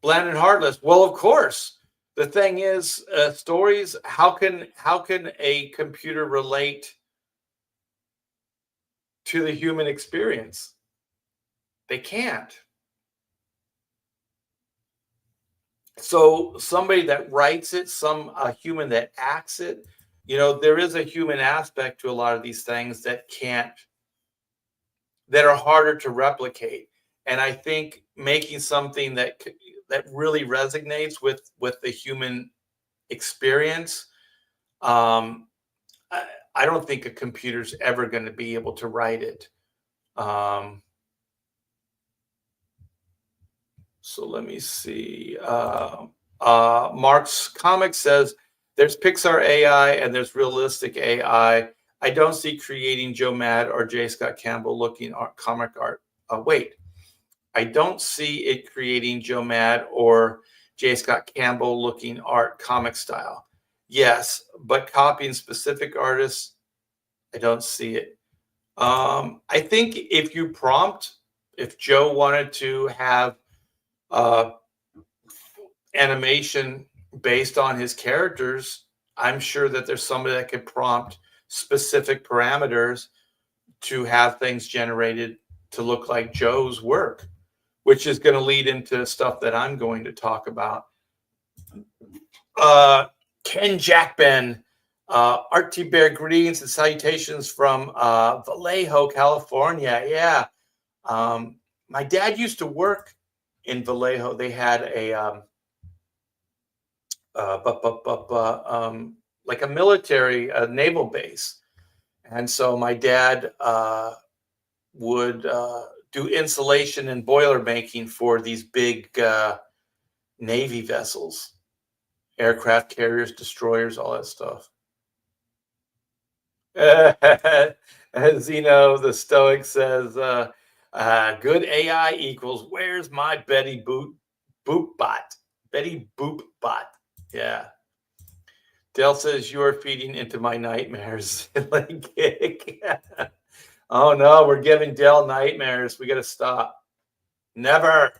Bland and heartless. Well, of course. The thing is, stories. How can a computer relate to the human experience? They can't. So somebody that writes it, a human that acts it, there is a human aspect to a lot of these things that are harder to replicate. And I think making something that really resonates with the human experience, um, I don't think a computer's ever going to be able to write it. Um, So let me see. Mark's Comic says there's Pixar AI and there's realistic AI. I don't see creating Joe Mad or J. Scott Campbell looking comic art. Wait, I don't see it creating Joe Mad or J. Scott Campbell looking art comic style. Yes, but copying specific artists, I don't see it. I think if Joe wanted to have uh, animation based on his characters, I'm sure that there's somebody that could prompt specific parameters to have things generated to look like Joe's work, which is going to lead into stuff that I'm going to talk about. Ken Jackben, Art Bear greetings and salutations from Vallejo, California. Yeah. My dad used to work in Vallejo. They had like a military, naval base. And so my dad would do insulation and boiler making for these big Navy vessels, aircraft carriers, destroyers, all that stuff. Zeno, the Stoic, says, good AI equals, where's my Boop bot? Betty Boop bot. Yeah. Dale says, you are feeding into my nightmares. Like, oh no, we're giving Dale nightmares. We got to stop. Never.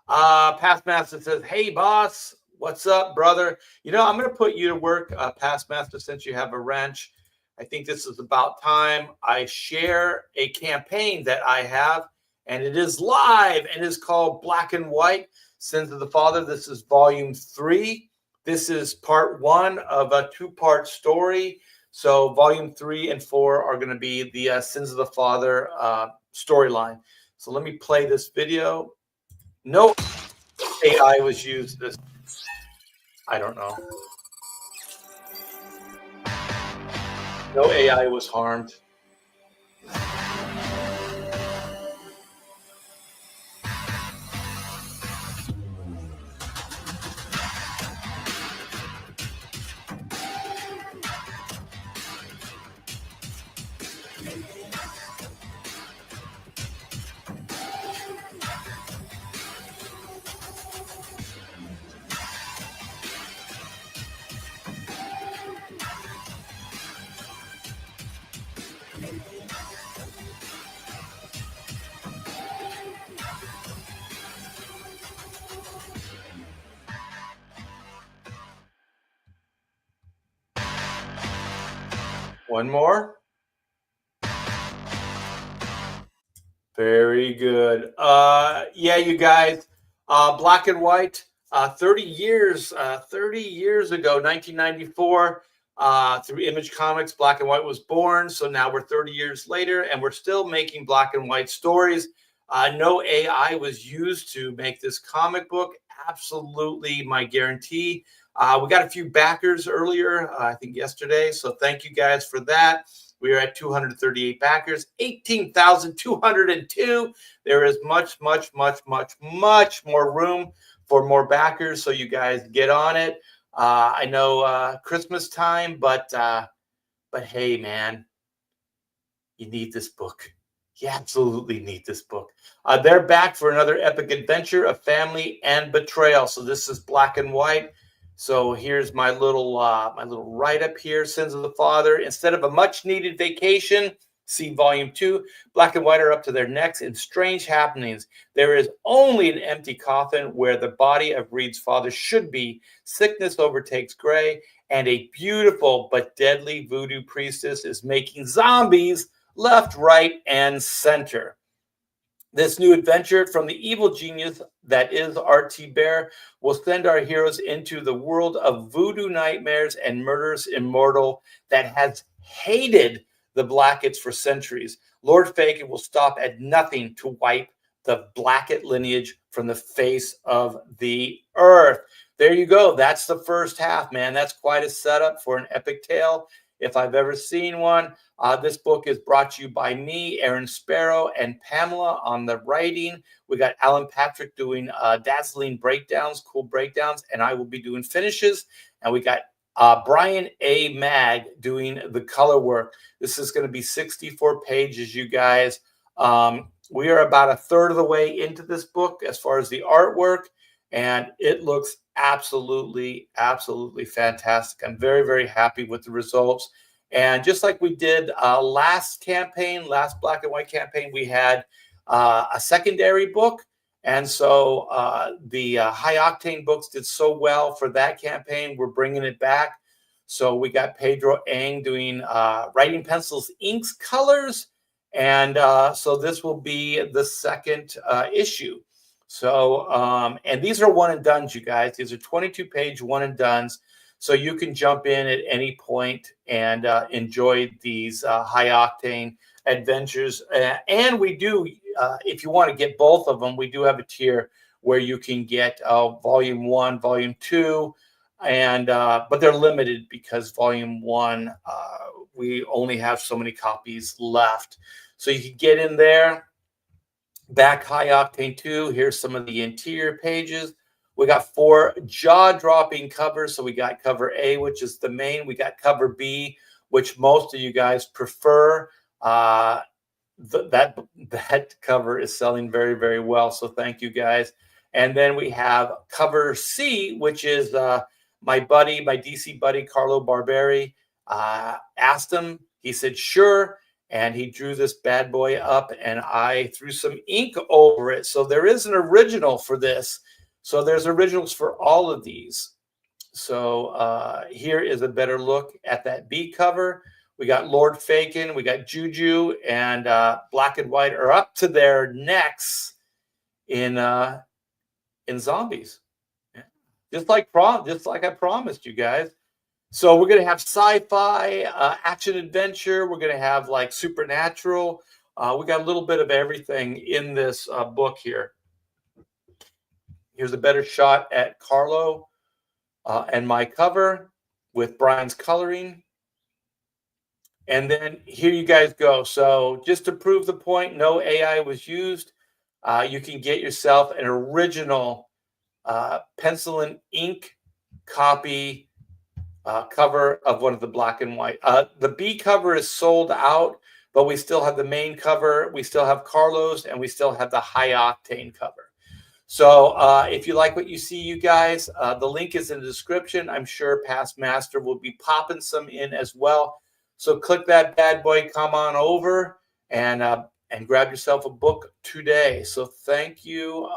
Pastmaster says, hey, boss, what's up, brother? I'm going to put you to work, Pastmaster, since you have a wrench. I think this is about time I share a campaign that I have, and it is live and is called Black and White, Sins of the Father. This is volume 3. This is part 1 of a 2-part story. So volume 3 and 4 are going to be the Sins of the Father storyline. So let me play this video. No AI was used. I don't know. No AI was harmed. One more. Very good. Yeah, you guys, black and white, 30 years ago, 1994, through Image Comics, black and white was born. So now we're 30 years later and we're still making black and white stories. No AI was used to make this comic book. Absolutely my guarantee. We got a few backers earlier, I think yesterday. So thank you guys for that. We are at 238 backers, 18,202. There is much, much, much, much, much more room for more backers. So you guys get on it. I know Christmas time, but hey, man, you need this book. You absolutely need this book. They're back for another epic adventure of family and betrayal. So this is black and white. So here's my little write up here. Sins of the Father. Instead of a much needed vacation, see volume 2. Black and white are up to their necks in strange happenings. There is only an empty coffin where the body of Reed's father should be. Sickness overtakes Gray, and a beautiful but deadly voodoo priestess is making zombies left, right, and center. This new adventure from the evil genius that is R.T. Bear will send our heroes into the world of voodoo nightmares and murders immortal that has hated the Blacketts for centuries. Lord Fagin will stop at nothing to wipe the Blackett lineage from the face of the earth. There you go. That's the first half, man. That's quite a setup for an epic tale if I've ever seen one. This book is brought to you by me, Aaron Sparrow, and Pamela on the writing. We got Alan Patrick doing dazzling breakdowns, cool breakdowns, and I will be doing finishes. And we got Brian A. Mag doing the color work. This is going to be 64 pages, you guys. We are about a third of the way into this book as far as the artwork, and it looks absolutely, absolutely fantastic. I'm very, very happy with the results. And just like we did last black and white campaign, we had a secondary book. And so the high octane books did so well for that campaign. We're bringing it back. So we got Pedro Ang doing writing pencils, inks, colors. And so this will be the second issue. So, and these are one and dones, you guys. These are 22-page one and dones. So you can jump in at any point and enjoy these high octane adventures. And we do, if you want to get both of them, we do have a tier where you can get volume 1, volume 2, and but they're limited because volume 1, we only have so many copies left. So you can get in there. Back high octane 2. Here's some of the interior pages. We got 4 jaw-dropping covers. So we got cover A, which is the main. We got cover B, which most of you guys prefer. That cover is selling very, very well. So thank you guys. And then we have cover C, which is my buddy, my DC buddy, Carlo Barberi. Asked him. He said, sure. And he drew this bad boy up, and I threw some ink over it. So there is an original for this. So there's originals for all of these. So here is a better look at that B cover. We got Lord Fagin, we got Juju, and black and white are up to their necks in zombies. Yeah. Just like I promised you guys. So we're going to have sci-fi, action adventure. We're going to have like supernatural. We got a little bit of everything in this book here. Here's a better shot at Carlo and my cover with Brian's coloring. And then here you guys go. So just to prove the point, no AI was used. You can get yourself an original pencil and ink copy cover of one of the black and white. The B cover is sold out, but we still have the main cover. We still have Carlos, and we still have the high octane cover. So if you like what you see, you guys, the link is in the description. I'm sure Past Master will be popping some in as well. So click that bad boy, come on over, and grab yourself a book today. So thank you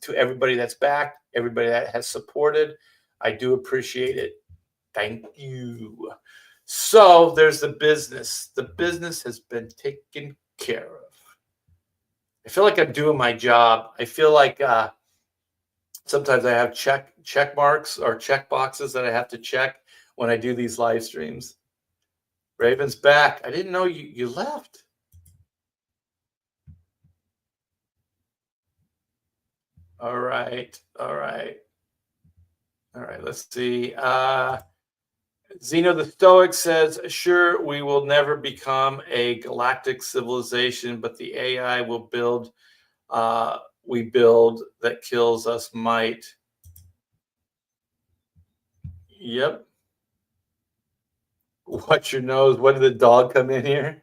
to everybody that's back, everybody that has supported. I do appreciate it. Thank you. So there's the business. The business has been taken care of. I feel like I'm doing my job. I feel like sometimes I have check marks or check boxes that I have to check when I do these live streams. Raven's back. I didn't know you left. All right. All right. All right. Let's see. Zeno the Stoic says, sure, we will never become a galactic civilization, but the AI will build, we build that kills us might. Yep. Watch your nose. When did the dog come in here?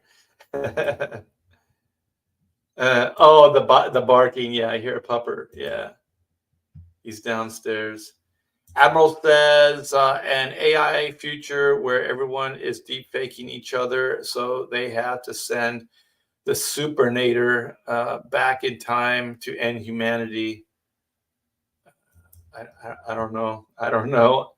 Oh, the barking. Yeah, I hear a pupper. Yeah, he's downstairs. Admiral says an AI future where everyone is deep faking each other, so they have to send the supernator back in time to end humanity. I don't know. I don't know.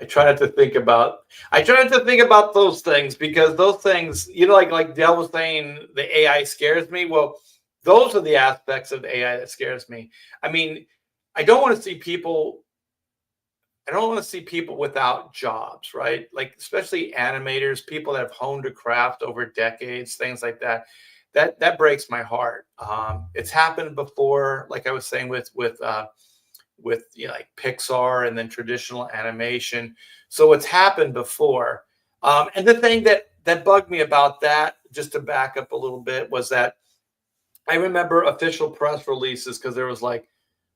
I try not to think about. I try not to think about those things because those things, like Dell was saying, the AI scares me. Well, those are the aspects of the AI that scares me. I mean, I don't want to see people. I don't want to see people without jobs, right? Like especially animators, people that have honed a craft over decades, things like that. That breaks my heart. It's happened before, like I was saying with like Pixar and then traditional animation. So it's happened before. And the thing that bugged me about that, just to back up a little bit, was that I remember official press releases because there was like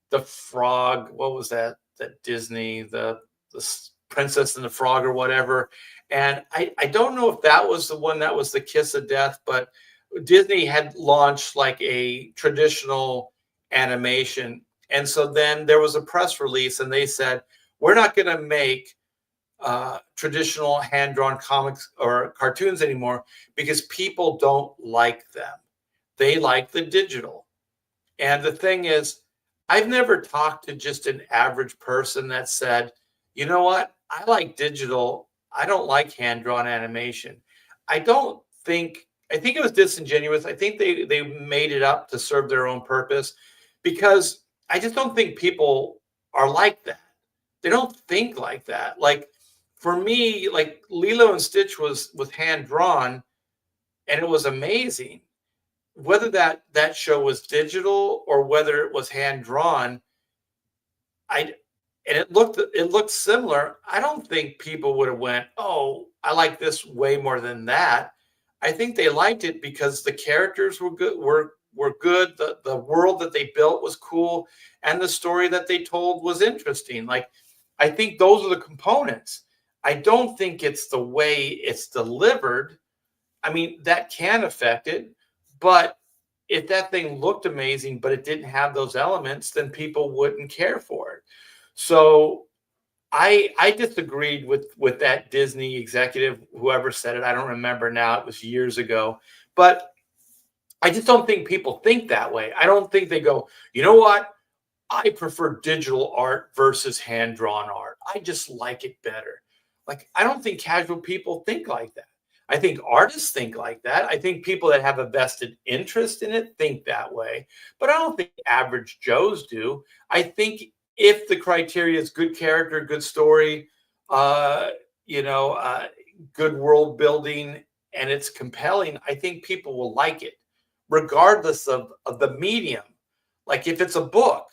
the frog. What was that? That Disney, the Princess and the Frog or whatever. And I don't know if that was the one that was the kiss of death, but Disney had launched like a traditional animation. And so then there was a press release and they said, we're not going to make traditional hand drawn comics or cartoons anymore because people don't like them. They like the digital. And the thing is, I've never talked to just an average person that said, you know what? I like digital. I don't like hand drawn animation. I don't think, I think it was disingenuous. I think they made it up to serve their own purpose because I just don't think people are like that. They don't think like that. Like for me, like Lilo and Stitch was hand drawn and it was amazing. Whether that show was digital or whether it was hand drawn, I and it looked similar. I don't think people would have went, "Oh, I like this way more than that." I think they liked it because the characters were good, the world that they built was cool, and the story that they told was interesting. Like I think those are the components. I don't think it's the way it's delivered. I mean, that can affect it, but if that thing looked amazing, but it didn't have those elements, then people wouldn't care for it. So I disagreed with that Disney executive, whoever said it. I don't remember now. It was years ago, but I just don't think people think that way. I don't think they go, you know what? I prefer digital art versus hand drawn art. I just like it better. Like, I don't think casual people think like that. I think artists think like that. I think people that have a vested interest in it think that way. But I don't think average Joes do. I think if the criteria is good character, good story, uh, you know, uh, good world building, and it's compelling, I think people will like it, regardless of the medium. Like if it's a book,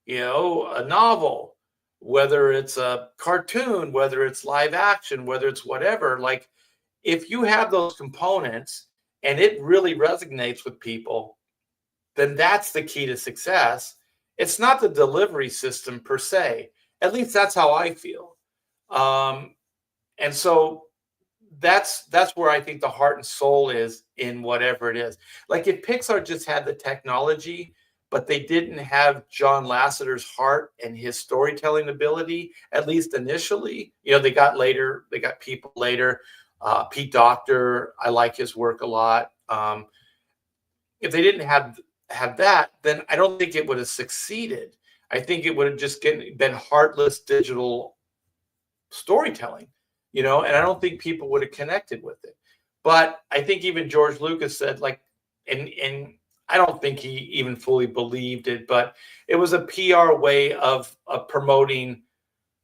a novel, whether it's a cartoon, whether it's live action, whether it's whatever, like if you have those components and it really resonates with people, then that's the key to success. It's not the delivery system per se. At least that's how I feel. Um, and so that's where I think the heart and soul is in whatever it is. Like if Pixar just had the technology, but they didn't have John Lasseter's heart and his storytelling ability, at least initially. They got people later. Pete Docter, I like his work a lot. If they didn't have that, then I don't think it would have succeeded. I think it would have just been heartless digital storytelling, and I don't think people would have connected with it. But I think even George Lucas said, like, and I don't think he even fully believed it, but it was a PR way of promoting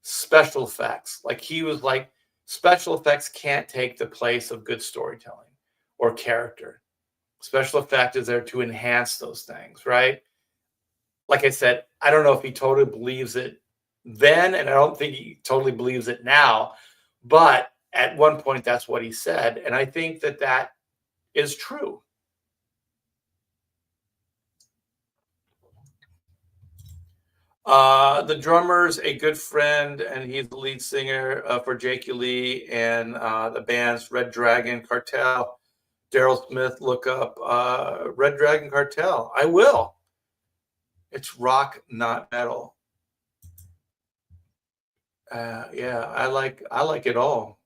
special effects. Like he was like, special effects can't take the place of good storytelling or character. Special effect is there to enhance those things, right? Like I said, I don't know if he totally believes it then, and I don't think he totally believes it now, but at one point that's what he said, and I think that that is true. The drummer's a good friend, and he's the lead singer for Jake Lee and the band's Red Dragon Cartel. Daryl Smith, look up Red Dragon Cartel. I will. It's rock, not metal. Yeah, I like it all.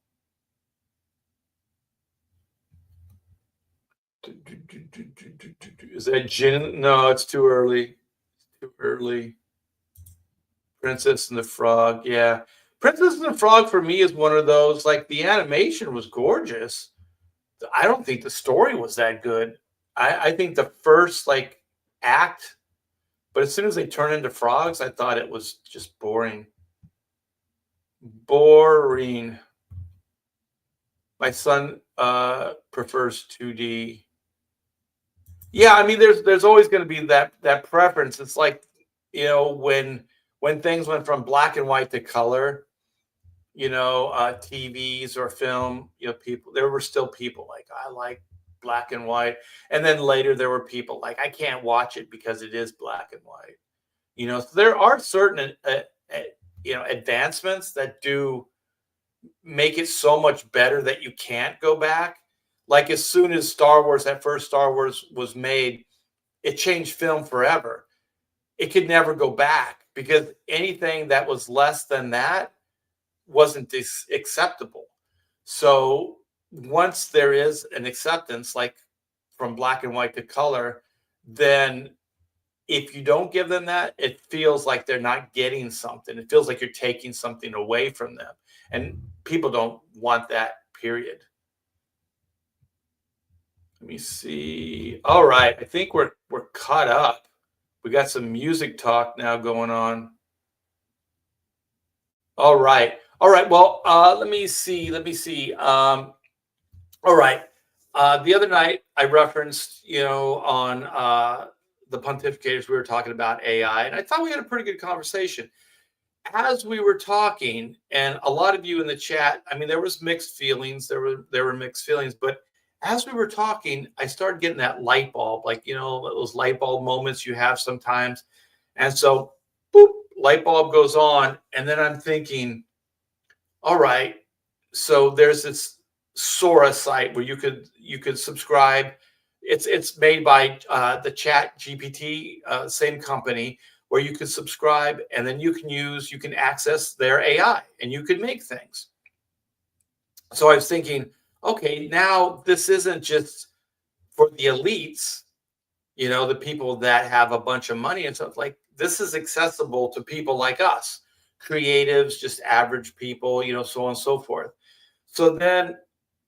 Is that Jin? No, it's too early. Too early. Princess and the Frog. Yeah. Princess and the Frog for me is one of those, like the animation was gorgeous. I don't think the story was that good. I think the first like act, but as soon as they turn into frogs, I thought it was just boring. Boring. My son prefers 2D. Yeah, I mean, there's always going to be that preference. It's like, when things went from black and white to color, TVs or film, people, there were still people like, I like black and white. And then later there were people like, I can't watch it because it is black and white. So there are certain, advancements that do make it so much better that you can't go back. Like as soon as that first Star Wars was made, it changed film forever. It could never go back because anything that was less than that wasn't acceptable. So once there is an acceptance, like from black and white to color, then if you don't give them that, it feels like they're not getting something. It feels like you're taking something away from them. And people don't want that, period. Let me see. All right. I think we're caught up. We got some music talk now going on. All right. All right. Well, let me see. Let me see. All right. The other night I referenced, on the pontificators, we were talking about AI, and I thought we had a pretty good conversation. As we were talking, and a lot of you in the chat, I mean, there was mixed feelings. There were mixed feelings, but as we were talking, I started getting that light bulb, like those light bulb moments you have sometimes. And so, boop, light bulb goes on, and then I'm thinking, all right, so there's this Sora site where you could subscribe. It's made by the Chat GPT, same company, where you could subscribe and then you can access their AI and you could make things. So I was thinking, okay, now this isn't just for the elites, the people that have a bunch of money and stuff. Like this is accessible to people like us, creatives, just average people, so on and so forth. So then,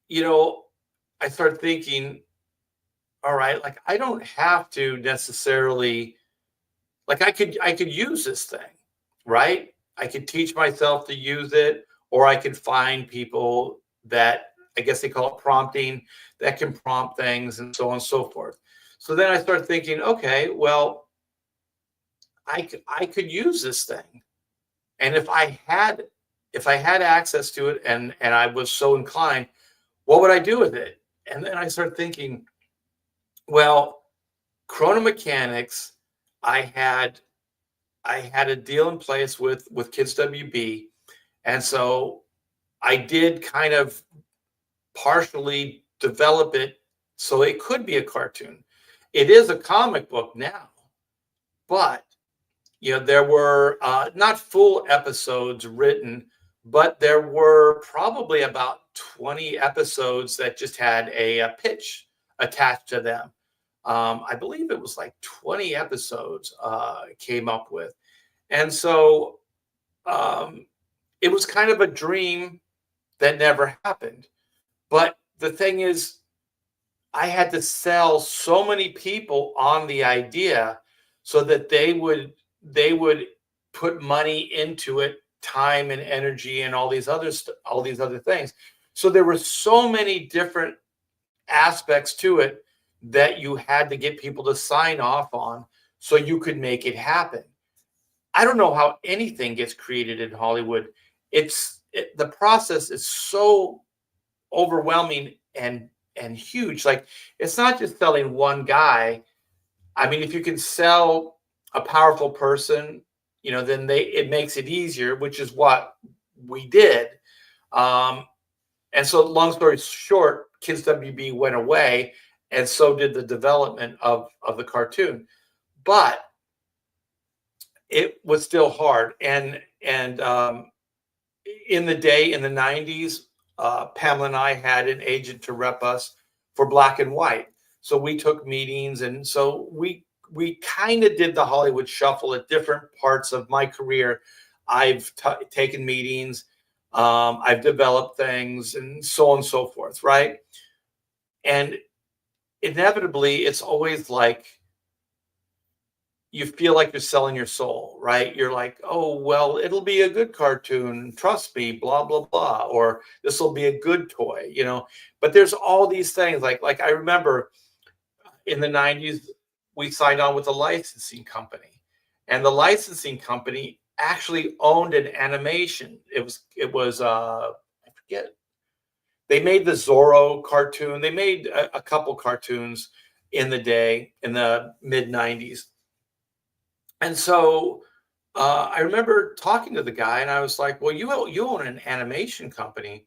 you know, I started thinking, all right, like I don't have to necessarily, like I could use this thing, right? I could teach myself to use it, or I could find people that, I guess they call it prompting, that can prompt things and so on and so forth. So then I started thinking, okay, well, I could use this thing. And if I had access to it and I was so inclined, what would I do with it? And then I started thinking, well, Chrono Mechanics, I had I had a deal in place with Kids WB, and so I did kind of partially develop it so it could be a cartoon. It is a comic book now, but there were not full episodes written, but there were probably about 20 episodes that just had a pitch attached to them. I believe it was like 20 episodes came up with. And so um, it was kind of a dream that never happened. But the thing is, I had to sell so many people on the idea so that they would put money into it, time and energy and all these other things. So there were so many different aspects to it that you had to get people to sign off on so you could make it happen. I don't know how anything gets created in Hollywood. The process is so overwhelming and huge. Like, it's not just selling one guy. I mean, if you can sell a powerful person, then they it makes it easier, which is what we did. Um, and so, long story short, Kids WB went away, and so did the development of the cartoon. But it was still hard. And in the day, in the 90s, Pamela and I had an agent to rep us for black and white. So we took meetings, and so we kind of did the Hollywood shuffle at different parts of my career. I've taken meetings, I've developed things, and so on and so forth, right? And inevitably, it's always like you feel like you're selling your soul, right? You're like, oh, well, it'll be a good cartoon. Trust me, blah, blah, blah. Or this will be a good toy. But there's all these things. Like I remember in the 90s, we signed on with a licensing company. And the licensing company actually owned an animation. It was I forget. They made the Zorro cartoon. They made a couple cartoons in the day, in the mid 90s. And so I remember talking to the guy, and I was like, "Well, you own an animation company.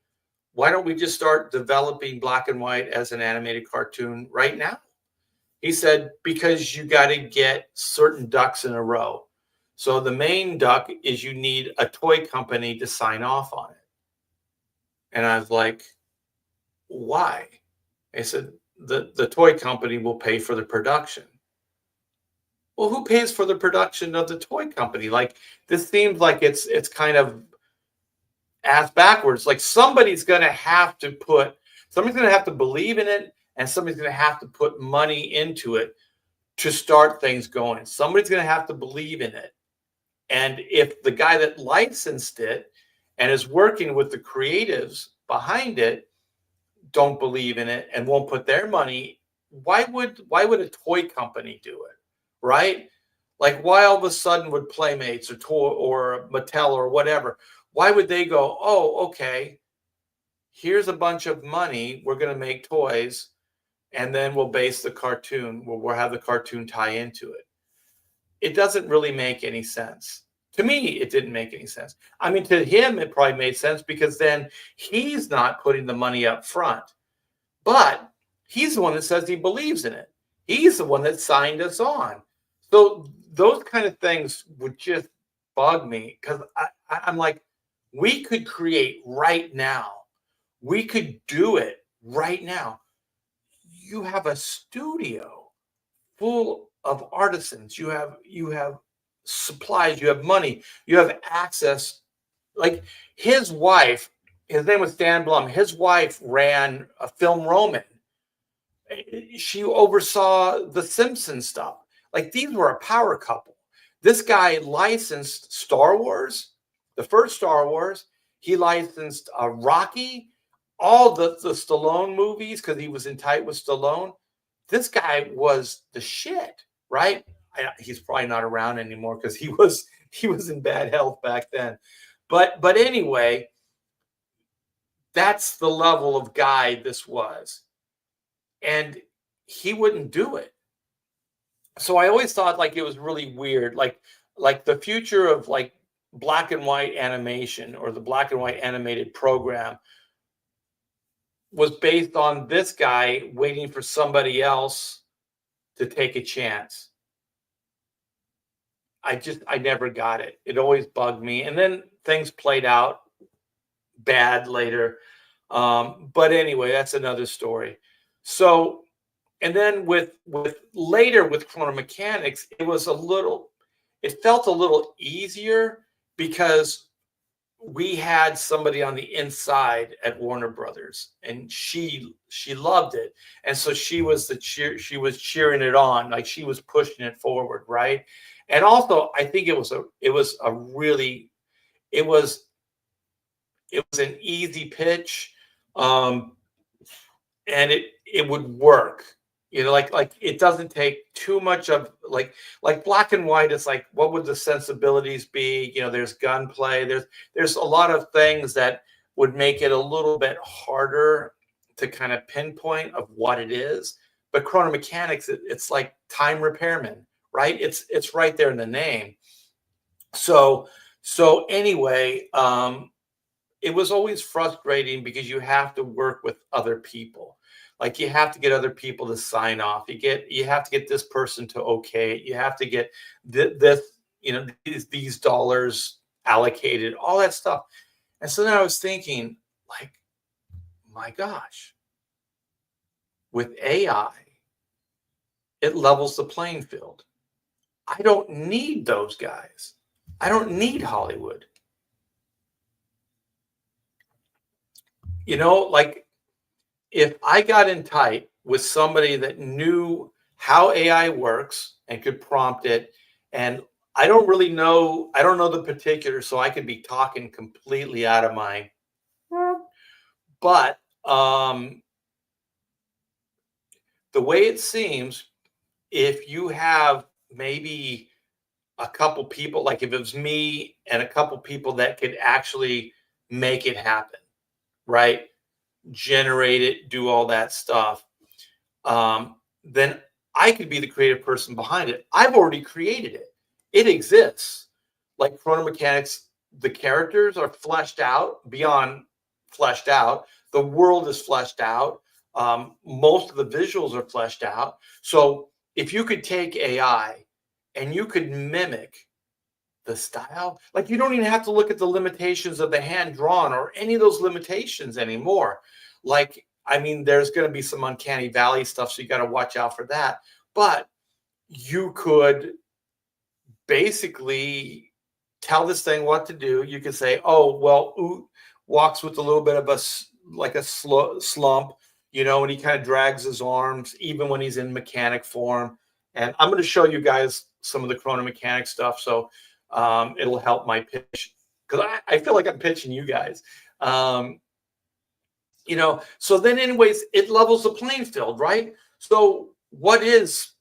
Why don't we just start developing black and white as an animated cartoon right now?" He said, "Because you got to get certain ducks in a row. So the main duck is you need a toy company to sign off on it." And I was like, "Why?" He said, "The toy company will pay for the production." Well, who pays for the production of the toy company? Like, this seems like it's kind of ass backwards. Like, somebody's gonna have to believe in it, and somebody's gonna have to put money into it to start things going. Somebody's gonna have to believe in it. And if the guy that licensed it and is working with the creatives behind it don't believe in it and won't put their money, why would a toy company do it? Right? Like, why all of a sudden would Playmates or Toy or Mattel or whatever? Why would they go, "Oh, okay, here's a bunch of money. We're going to make toys, and then we'll base the cartoon. We'll have the cartoon tie into it." It doesn't really make any sense. To me, it didn't make any sense. I mean, to him, it probably made sense because then he's not putting the money up front. But he's the one that says he believes in it. He's the one that signed us on. So those kind of things would just bug me because I'm like, we could create right now. We could do it right now. You have a studio full of artisans. You have supplies. You have money. You have access. Like, his wife, his name was Dan Blum. His wife ran a Film Roman. She oversaw the Simpsons stuff. Like, these were a power couple. This guy licensed Star Wars, the first Star Wars. He licensed Rocky, all the Stallone movies because he was in tight with Stallone. This guy was the shit, right? He's probably not around anymore because he was in bad health back then. But anyway, that's the level of guy this was. And he wouldn't do it. So I always thought like it was really weird. Like the future of like black and white animation or the black and white animated program was based on this guy waiting for somebody else to take a chance. I never got it. It always bugged me. And then things played out bad later. But anyway, that's another story. So, and then with later with Chrono Mechanics, it felt a little easier because we had somebody on the inside at Warner Brothers, and she loved it, and so she was cheering it on, like she was pushing it forward, right? And also, I think it was a really it was it was an easy pitch, um, and it would work. You know, like it doesn't take too much of like black and white. It's like, what would the sensibilities be? You know, there's gunplay. There's a lot of things that would make it a little bit harder to kind of pinpoint of what it is. But chrono mechanics, it's like time repairman, right? It's right there in the name. So so anyway, it was always frustrating because you have to work with other people. Like you have to get other people to sign off. You have to get this person to okay it. You have to get this, you know, these dollars allocated, all that stuff. And so then I was thinking, like, my gosh, with AI, it levels the playing field. I don't need those guys. I don't need Hollywood. You know, like if I got in tight with somebody that knew how AI works and could prompt it, and I don't know the particulars, so I could be talking completely out of my, but the way it seems, if you have maybe a couple people, like if it was me and a couple people that could actually make it happen, right? Generate it, do all that stuff, then I could be the creative person behind it. I've already created it. It exists. Like Chrono Mechanics, the characters are fleshed out beyond fleshed out. The world is fleshed out. Most of the visuals are fleshed out. So if you could take AI and you could mimic the style, like you don't even have to look at the limitations of the hand drawn or any of those limitations anymore. Like, I mean, there's going to be some uncanny valley stuff, so you got to watch out for that. But you could basically tell this thing what to do. You could say, oh, well, Oot walks with a little bit of like a slump, you know, and he kind of drags his arms even when he's in mechanic form. And I'm going to show you guys some of the chrono mechanic stuff. So it'll help my pitch because I feel like I'm pitching you guys. You know, so then anyways, it levels the playing field, right? So what is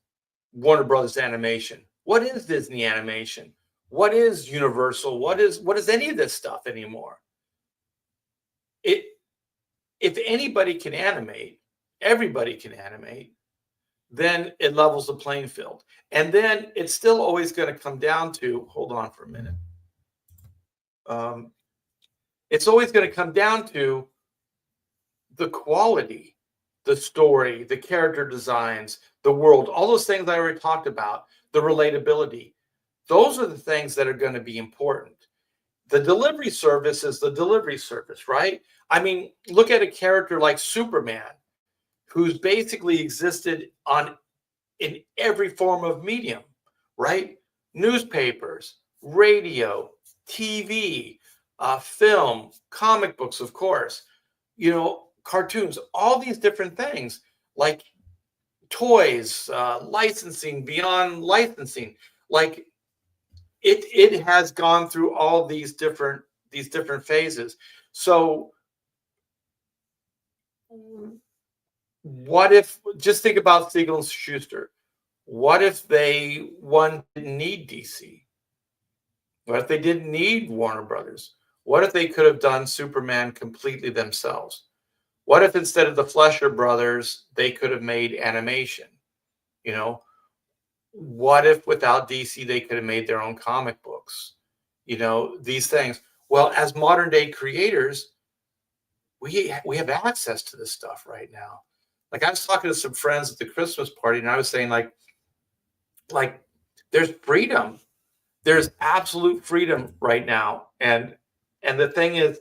Warner Brothers Animation? What is Disney Animation? What is Universal? What is any of this stuff anymore? It if anybody can animate, everybody can animate, then it levels the playing field. And then it's still always going to come down to, hold on for a minute. It's always going to come down to the quality, the story, the character designs, the world, all those things I already talked about, the relatability. Those are the things that are going to be important. The delivery service is the delivery service, right? I mean, look at a character like Superman, who's basically existed on in every form of medium, right? Newspapers, radio, TV, film, comic books, of course, you know, cartoons, all these different things like toys, licensing, beyond licensing. Like it has gone through all these different phases. So what if, just think about Siegel and Schuster. What if they one didn't need DC? What if they didn't need Warner Brothers? What if they could have done Superman completely themselves? What if instead of the Fleischer brothers, they could have made animation? You know, what if without DC they could have made their own comic books? You know, these things. Well, as modern day creators, we have access to this stuff right now. Like I was talking to some friends at the Christmas party, and I was saying like there's freedom. There's absolute freedom right now. And the thing is,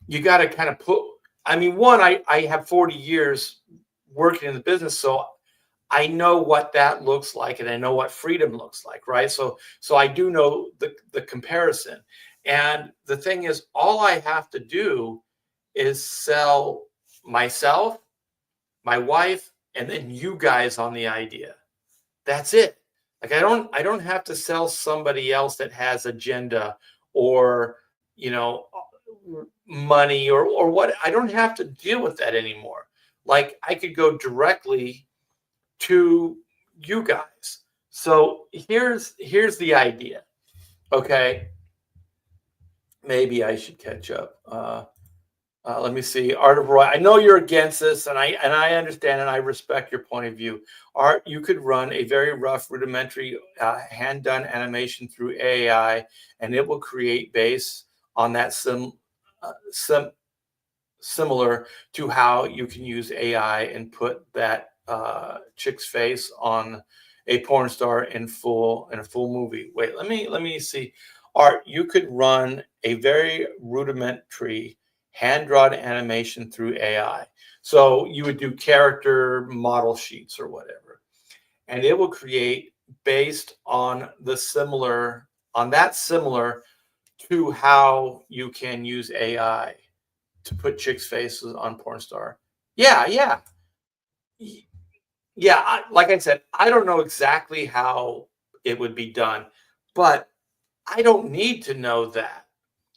you got to kind of put, I mean, one, I have 40 years working in the business, so I know what that looks like, and I know what freedom looks like, right? So I do know the comparison. And the thing is, all I have to do is sell myself, my wife, and then you guys on the idea. That's it. Like I don't have to sell somebody else that has agenda or, you know, money or what. I don't have to deal with that anymore. Like I could go directly to you guys. So here's the idea. Okay, maybe I should catch up. Let me see. Art of Roy. I know you're against this, and I understand and I respect your point of view. Art, you could run a very rough, rudimentary, hand done animation through AI, and it will create based on that sim similar to how you can use AI and put that chick's face on a porn star in a full movie. Wait, let me see. Art, you could run a very rudimentary hand drawn animation through AI. So you would do character model sheets or whatever, and it will create based on that similar to how you can use AI to put chicks' faces on porn star. Yeah, yeah, yeah. Like I said, I don't know exactly how it would be done, but I don't need to know that.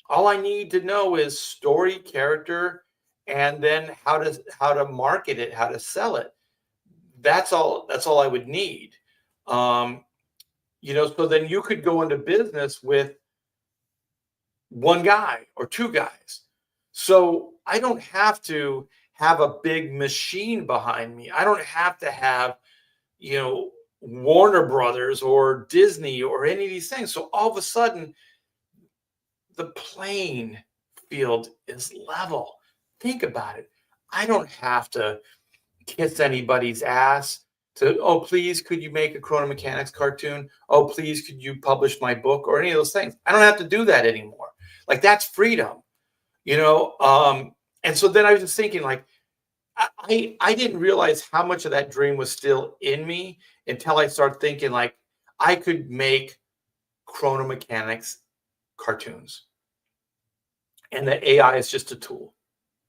All I need to know is story, character, and then how to market it, how to sell it. That's all. That's all I would need. Um, so then you could go into business with one guy or two guys. So I don't have to have a big machine behind me. I don't have to have, you know, Warner Brothers or Disney or any of these things. So all of a sudden, the playing field is level. Think about it. I don't have to kiss anybody's ass to, oh, please, could you make a Chrono Mechanics cartoon? Oh, please, could you publish my book or any of those things? I don't have to do that anymore. Like that's freedom, you know? And so then I was just thinking, like, I didn't realize how much of that dream was still in me until I started thinking, like, I could make Chrono Mechanics cartoons and that AI is just a tool,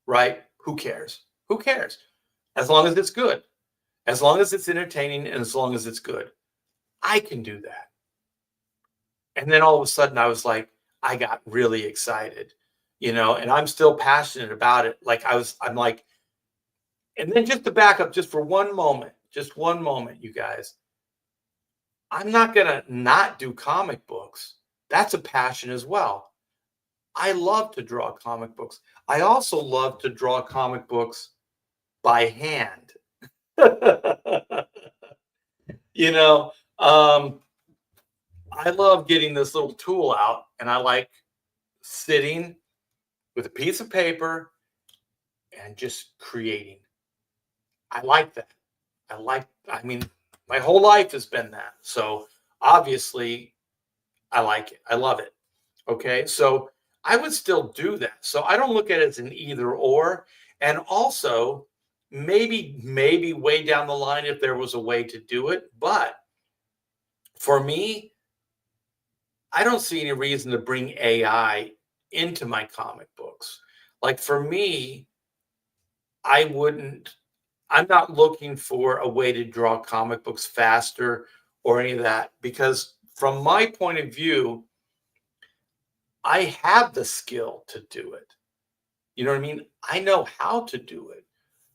right? Who cares? Who cares? As long as it's good, as long as it's entertaining, and as long as it's good, I can do that. And then all of a sudden, I was like, I got really excited, and I'm still passionate about it. I'm like, and then just to back up just for just one moment, you guys, I'm not going to not do comic books. That's a passion as well. I love to draw comic books. I also love to draw comic books by hand. you know, um, I love getting this little tool out and I like sitting with a piece of paper and just creating. I like that. I mean, my whole life has been that. So obviously, I like it. I love it. Okay. So I would still do that. So I don't look at it as an either or. And also, maybe way down the line, if there was a way to do it. But for me, I don't see any reason to bring AI into my comic books. Like for me, I wouldn't, I'm not looking for a way to draw comic books faster or any of that because from my point of view, I have the skill to do it. You know what I mean? I know how to do it.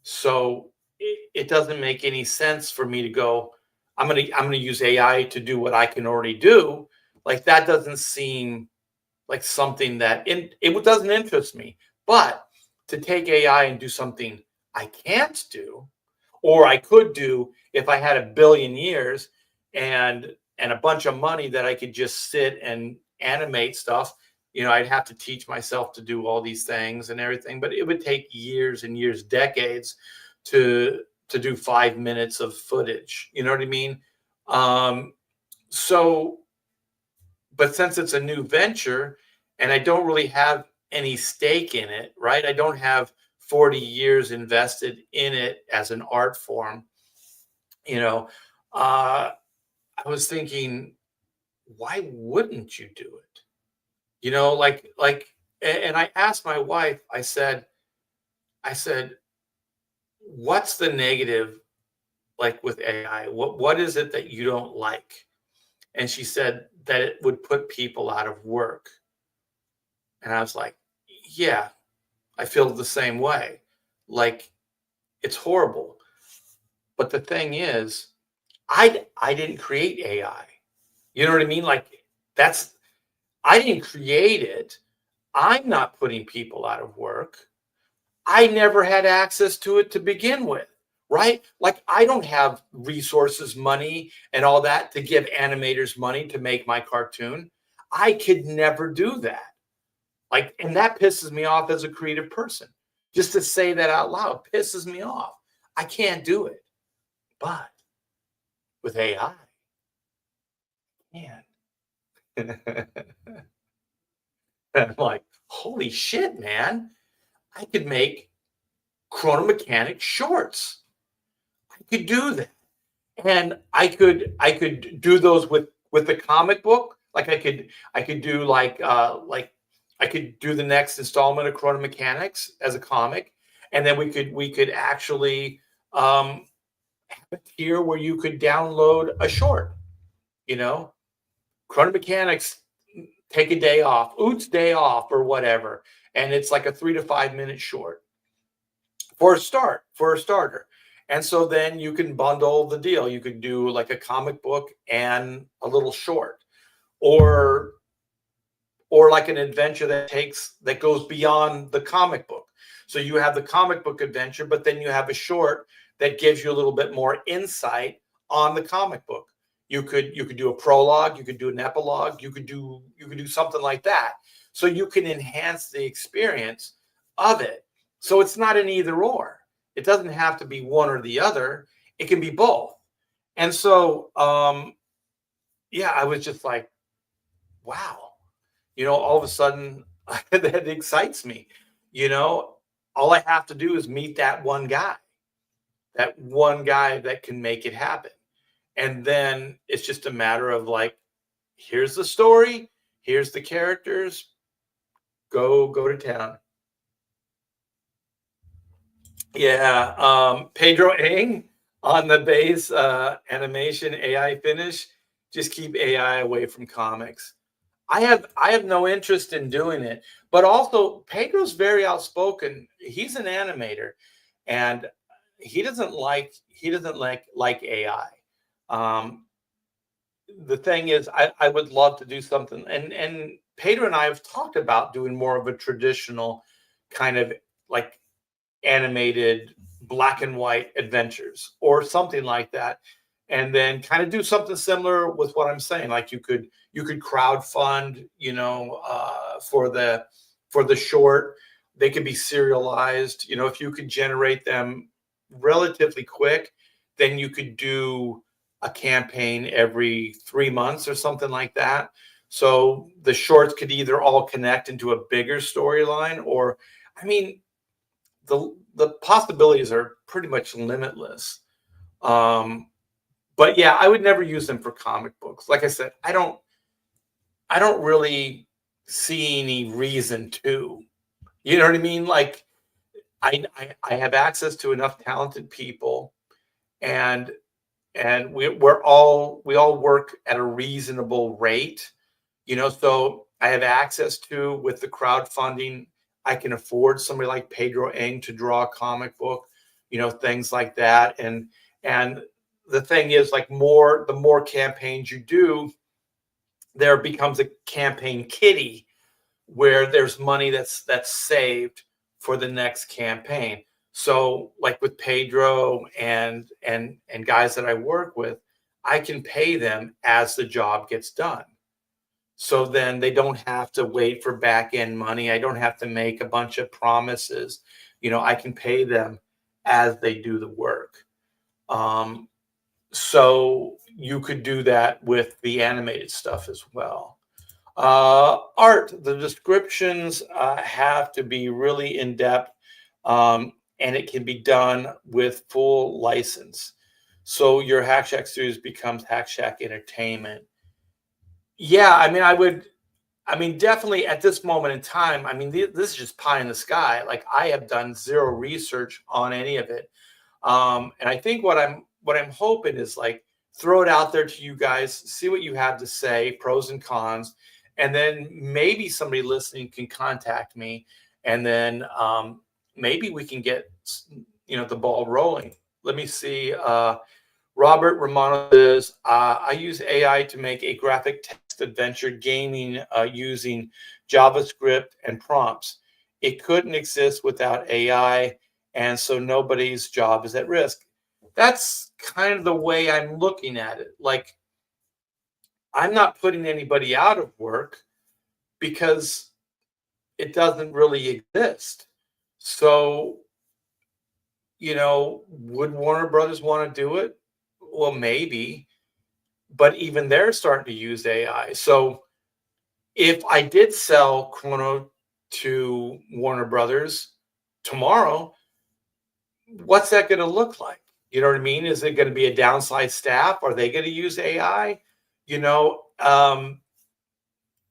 So it doesn't make any sense for me to go, I'm gonna use AI to do what I can already do. Like that doesn't seem like something it doesn't interest me. But to take AI and do something I can't do, or I could do if I had a billion years and a bunch of money that I could just sit and animate stuff. I'd have to teach myself to do all these things and everything, but it would take years and years, decades to do 5 minutes of footage. You know what I mean? Um, so but since it's a new venture and I don't really have any stake in it, right? I don't have 40 years invested in it as an art form, you know. I was thinking, why wouldn't you do it? And I asked my wife, I said, what's the negative like with AI? What is it that you don't like? And she said that it would put people out of work. And I was like, yeah, I feel the same way. Like, it's horrible. But the thing is, I didn't create AI. You know what I mean? Like, that's I didn't create it. I'm not putting people out of work. I never had access to it to begin with, right? Like, I don't have resources, money, and all that to give animators money to make my cartoon. I could never do that. Like, and that pisses me off as a creative person. Just to say that out loud pisses me off. I can't do it. But with AI, man. I'm like, holy shit, man. I could make chrono mechanic shorts. I could do that. And I could do those with the comic book. Like, I could do like I could do the next installment of Chrono Mechanics as a comic, and then we could actually um, have a tier where you could download a short. You know, Chrono Mechanics, take a day off, Oots day off or whatever, and it's like a 3 to 5 minute short for a starter. And so then you can bundle the deal. You could do like a comic book and a little short, or like an adventure that goes beyond the comic book. So you have the comic book adventure, but then you have a short that gives you a little bit more insight on the comic book. You could do a prologue, you could do an epilogue, you could do something like that. So you can enhance the experience of it. So it's not an either or. It doesn't have to be one or the other. It can be both. And so yeah, I was just like, wow, all of a sudden that excites me. You know, all I have to do is meet that one guy that can make it happen. And then it's just a matter of like, here's the story, here's the characters, go to town. Yeah, Pedro Ing on the base animation AI finish. Just keep AI away from comics. I have no interest in doing it, but also Pedro's very outspoken. He's an animator, and he doesn't like AI. Um, the thing is, I would love to do something, and Pedro and I have talked about doing more of a traditional kind of like animated black and white adventures or something like that, and then kind of do something similar with what I'm saying. Like, you could crowd fund, for the short. They could be serialized. If you could generate them relatively quick, then you could do a campaign every 3 months or something like that. So the shorts could either all connect into a bigger storyline, or, I mean, the possibilities are pretty much limitless. Um, but yeah, I would never use them for comic books. Like I said, I don't really see any reason to. You know what I mean? Like, I have access to enough talented people, and we all work at a reasonable rate. So I have access to, with the crowdfunding, I can afford somebody like Pedro Eng to draw a comic book, things like that. And the thing is, like, the more campaigns you do, there becomes a campaign kitty where there's money that's saved for the next campaign. So, like with Pedro and guys that I work with, I can pay them as the job gets done. So then they don't have to wait for back end money. I don't have to make a bunch of promises. I can pay them as they do the work. Um, so you could do that with the animated stuff as well. Art, the descriptions have to be really in depth, and it can be done with full license. So your Hack Shack series becomes Hack Shack Entertainment. Yeah, I mean, I mean, definitely at this moment in time, I mean, this is just pie in the sky. Like I have done zero research on any of it. And I think what I'm hoping is like throw it out there to you guys, see what you have to say, pros and cons, and then maybe somebody listening can contact me, and then maybe we can get the ball rolling. Let me see. Robert Romano says, I use AI to make a graphic text adventure gaming using JavaScript and prompts. It couldn't exist without AI, and so nobody's job is at risk. That's kind of the way I'm looking at it. Like, I'm not putting anybody out of work because it doesn't really exist. So, would Warner Brothers want to do it? Well, maybe, but even they're starting to use AI. So if I did sell Chrono to Warner Brothers tomorrow, what's that going to look like? You know what I mean? Is it going to be a downside staff? Are they going to use AI? You know, um,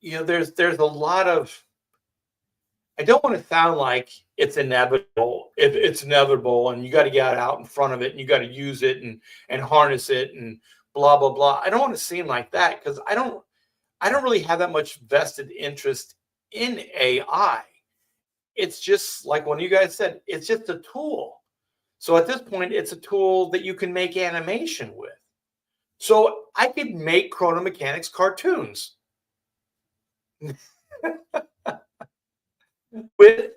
there's a lot of. I don't want to sound like it's inevitable. If it's inevitable, and you got to get out in front of it, and you got to use it and harness it, and blah blah blah. I don't want to seem like that because I don't really have that much vested interest in AI. It's just like when you guys said, it's just a tool. So at this point, it's a tool that you can make animation with. So I could make Chrono Mechanics cartoons with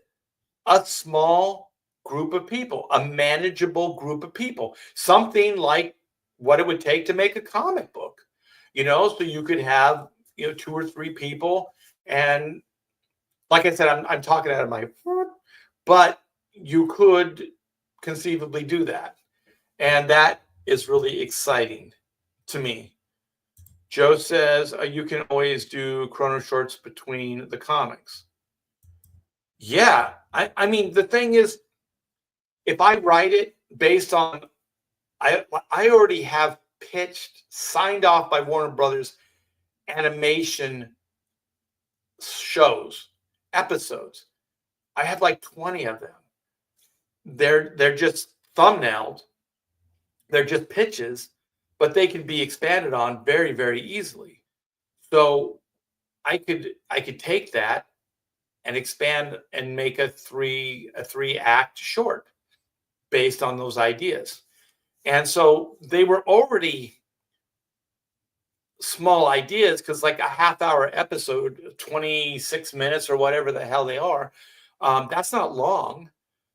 a small group of people, a manageable group of people, something like what it would take to make a comic book, so you could have, two or three people. And like I said, I'm talking out of my, but you could conceivably do that. And that is really exciting to me. Joe says you can always do chrono shorts between the comics. Yeah. I mean, the thing is, if I write it based on, I already have pitched, signed off by Warner Brothers animation shows, episodes. I have like 20 of them. They're just thumbnailed. They're just pitches, but they can be expanded on very, very easily. So I could take that and expand and make a three act short based on those ideas. And so they were already small ideas because like a half-hour episode, 26 minutes or whatever the hell they are, that's not long.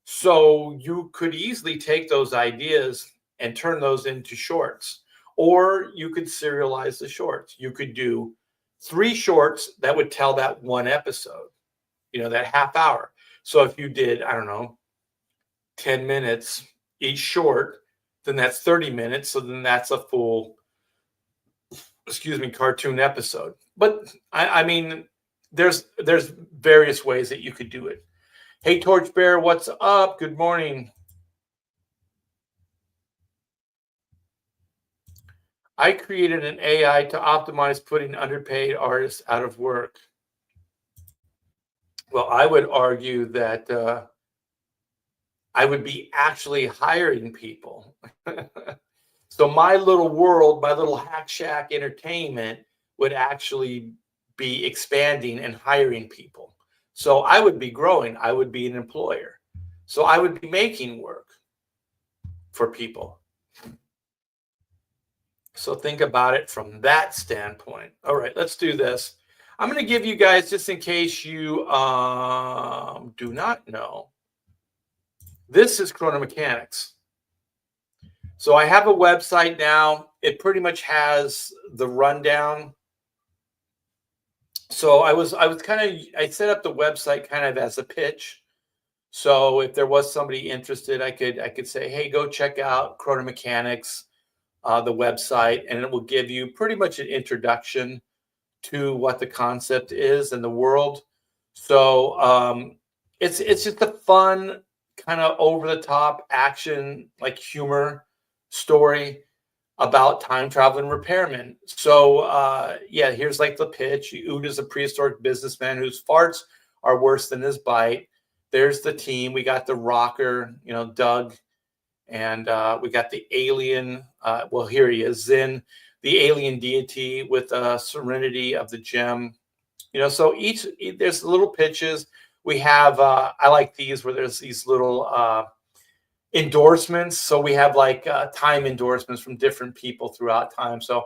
So you could easily take those ideas and turn those into shorts, or you could serialize the shorts. You could do three shorts that would tell that one episode, that half hour. So if you did, I don't know, 10 minutes each short, then that's 30 minutes. So then that's a full, cartoon episode. But I mean, there's various ways that you could do it. Hey, Torchbearer, what's up? Good morning. I created an AI to optimize putting underpaid artists out of work. Well, I would argue that I would be actually hiring people. So my little world, my little Hack Shack entertainment would actually be expanding and hiring people. So I would be growing. I would be an employer. So I would be making work for people. So think about it from that standpoint. All right, let's do this. I'm going to give you guys, just in case you do not know, this is Chrono Mechanics. So I have a website now. It pretty much has the rundown. So I set up the website kind of as a pitch. So if there was somebody interested, I could say, hey, go check out Chrono Mechanics, the website, and it will give you pretty much an introduction to what the concept is and the world. So it's just a fun kind of over the top action, like humor story. about time traveling repairmen. So yeah, here's like the pitch. Oot is a prehistoric businessman whose farts are worse than his bite. There's the team. We got the rocker, Doug, and we got the alien. Well, here he is, Zin, the alien deity with serenity of the gem. So there's little pitches. We have I like these where there's these little endorsements. So we have like time endorsements from different people throughout time. So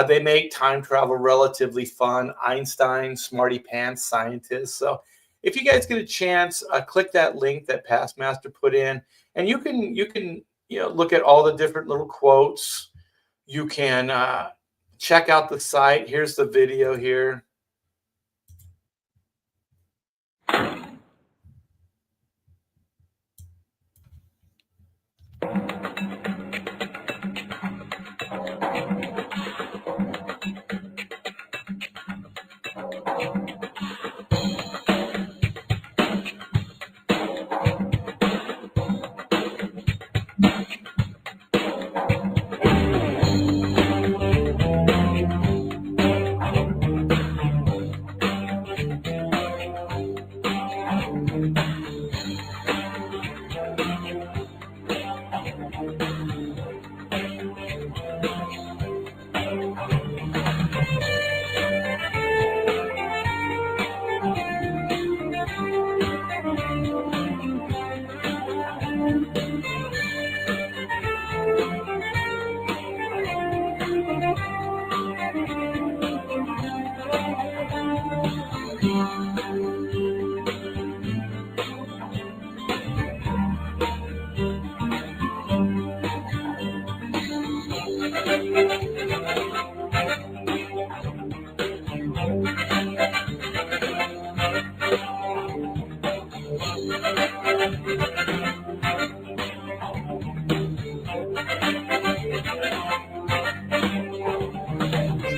they make time travel relatively fun. Einstein, smarty pants scientist. So if you guys get a chance, click that link that Pastmaster put in, and you can look at all the different little quotes. You can check out the site. Here's the video here.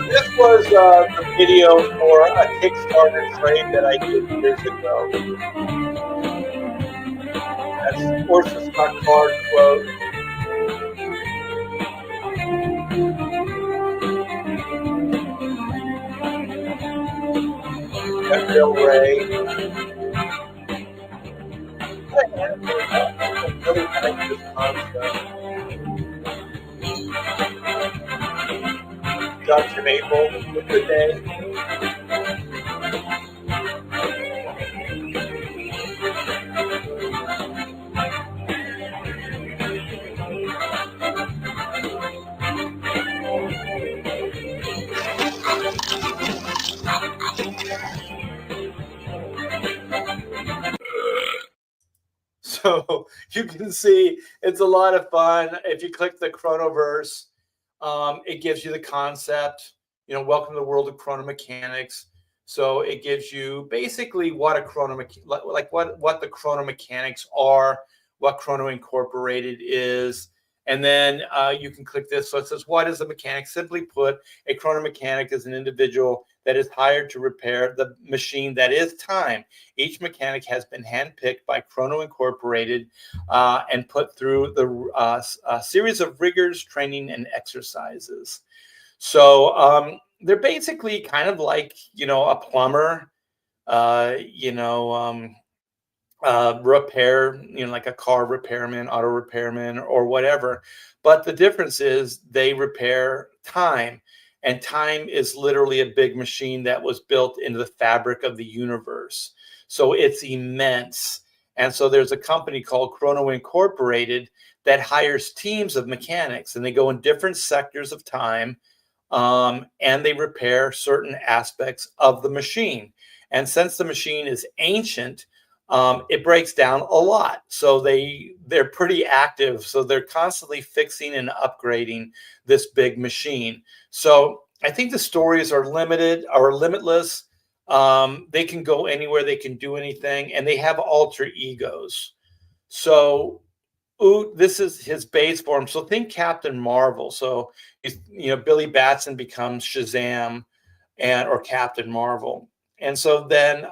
This was the video for a Kickstarter trade that I did years ago. That's, of course, the stock card quote. That Bill Ray. I really like this concept. Dutch and April, good day. So you can see it's a lot of fun. If you click the Chronoverse, it gives you the concept. Welcome to the world of chronomechanics. So it gives you basically what a what the chronomechanics are, what Chrono Incorporated is. And then you can click this. So it says, what is a mechanic? Simply put, a chronomechanic is an individual that is hired to repair the machine that is time. Each mechanic has been handpicked by Chrono Incorporated and put through a series of rigors, training, and exercises. So they're basically kind of like, a plumber, repair, like a car repairman, auto repairman, or whatever. But the difference is they repair time. And time is literally a big machine that was built into the fabric of the universe. So it's immense. And so there's a company called Chrono Incorporated that hires teams of mechanics, and they go in different sectors of time, and they repair certain aspects of the machine. And since the machine is ancient, it breaks down a lot. So they're pretty active. So they're constantly fixing and upgrading this big machine. So I think the stories are limitless. They can go anywhere. They can do anything. And they have alter egos. So this is his base form. So think Captain Marvel. So Billy Batson becomes Shazam or Captain Marvel. And so then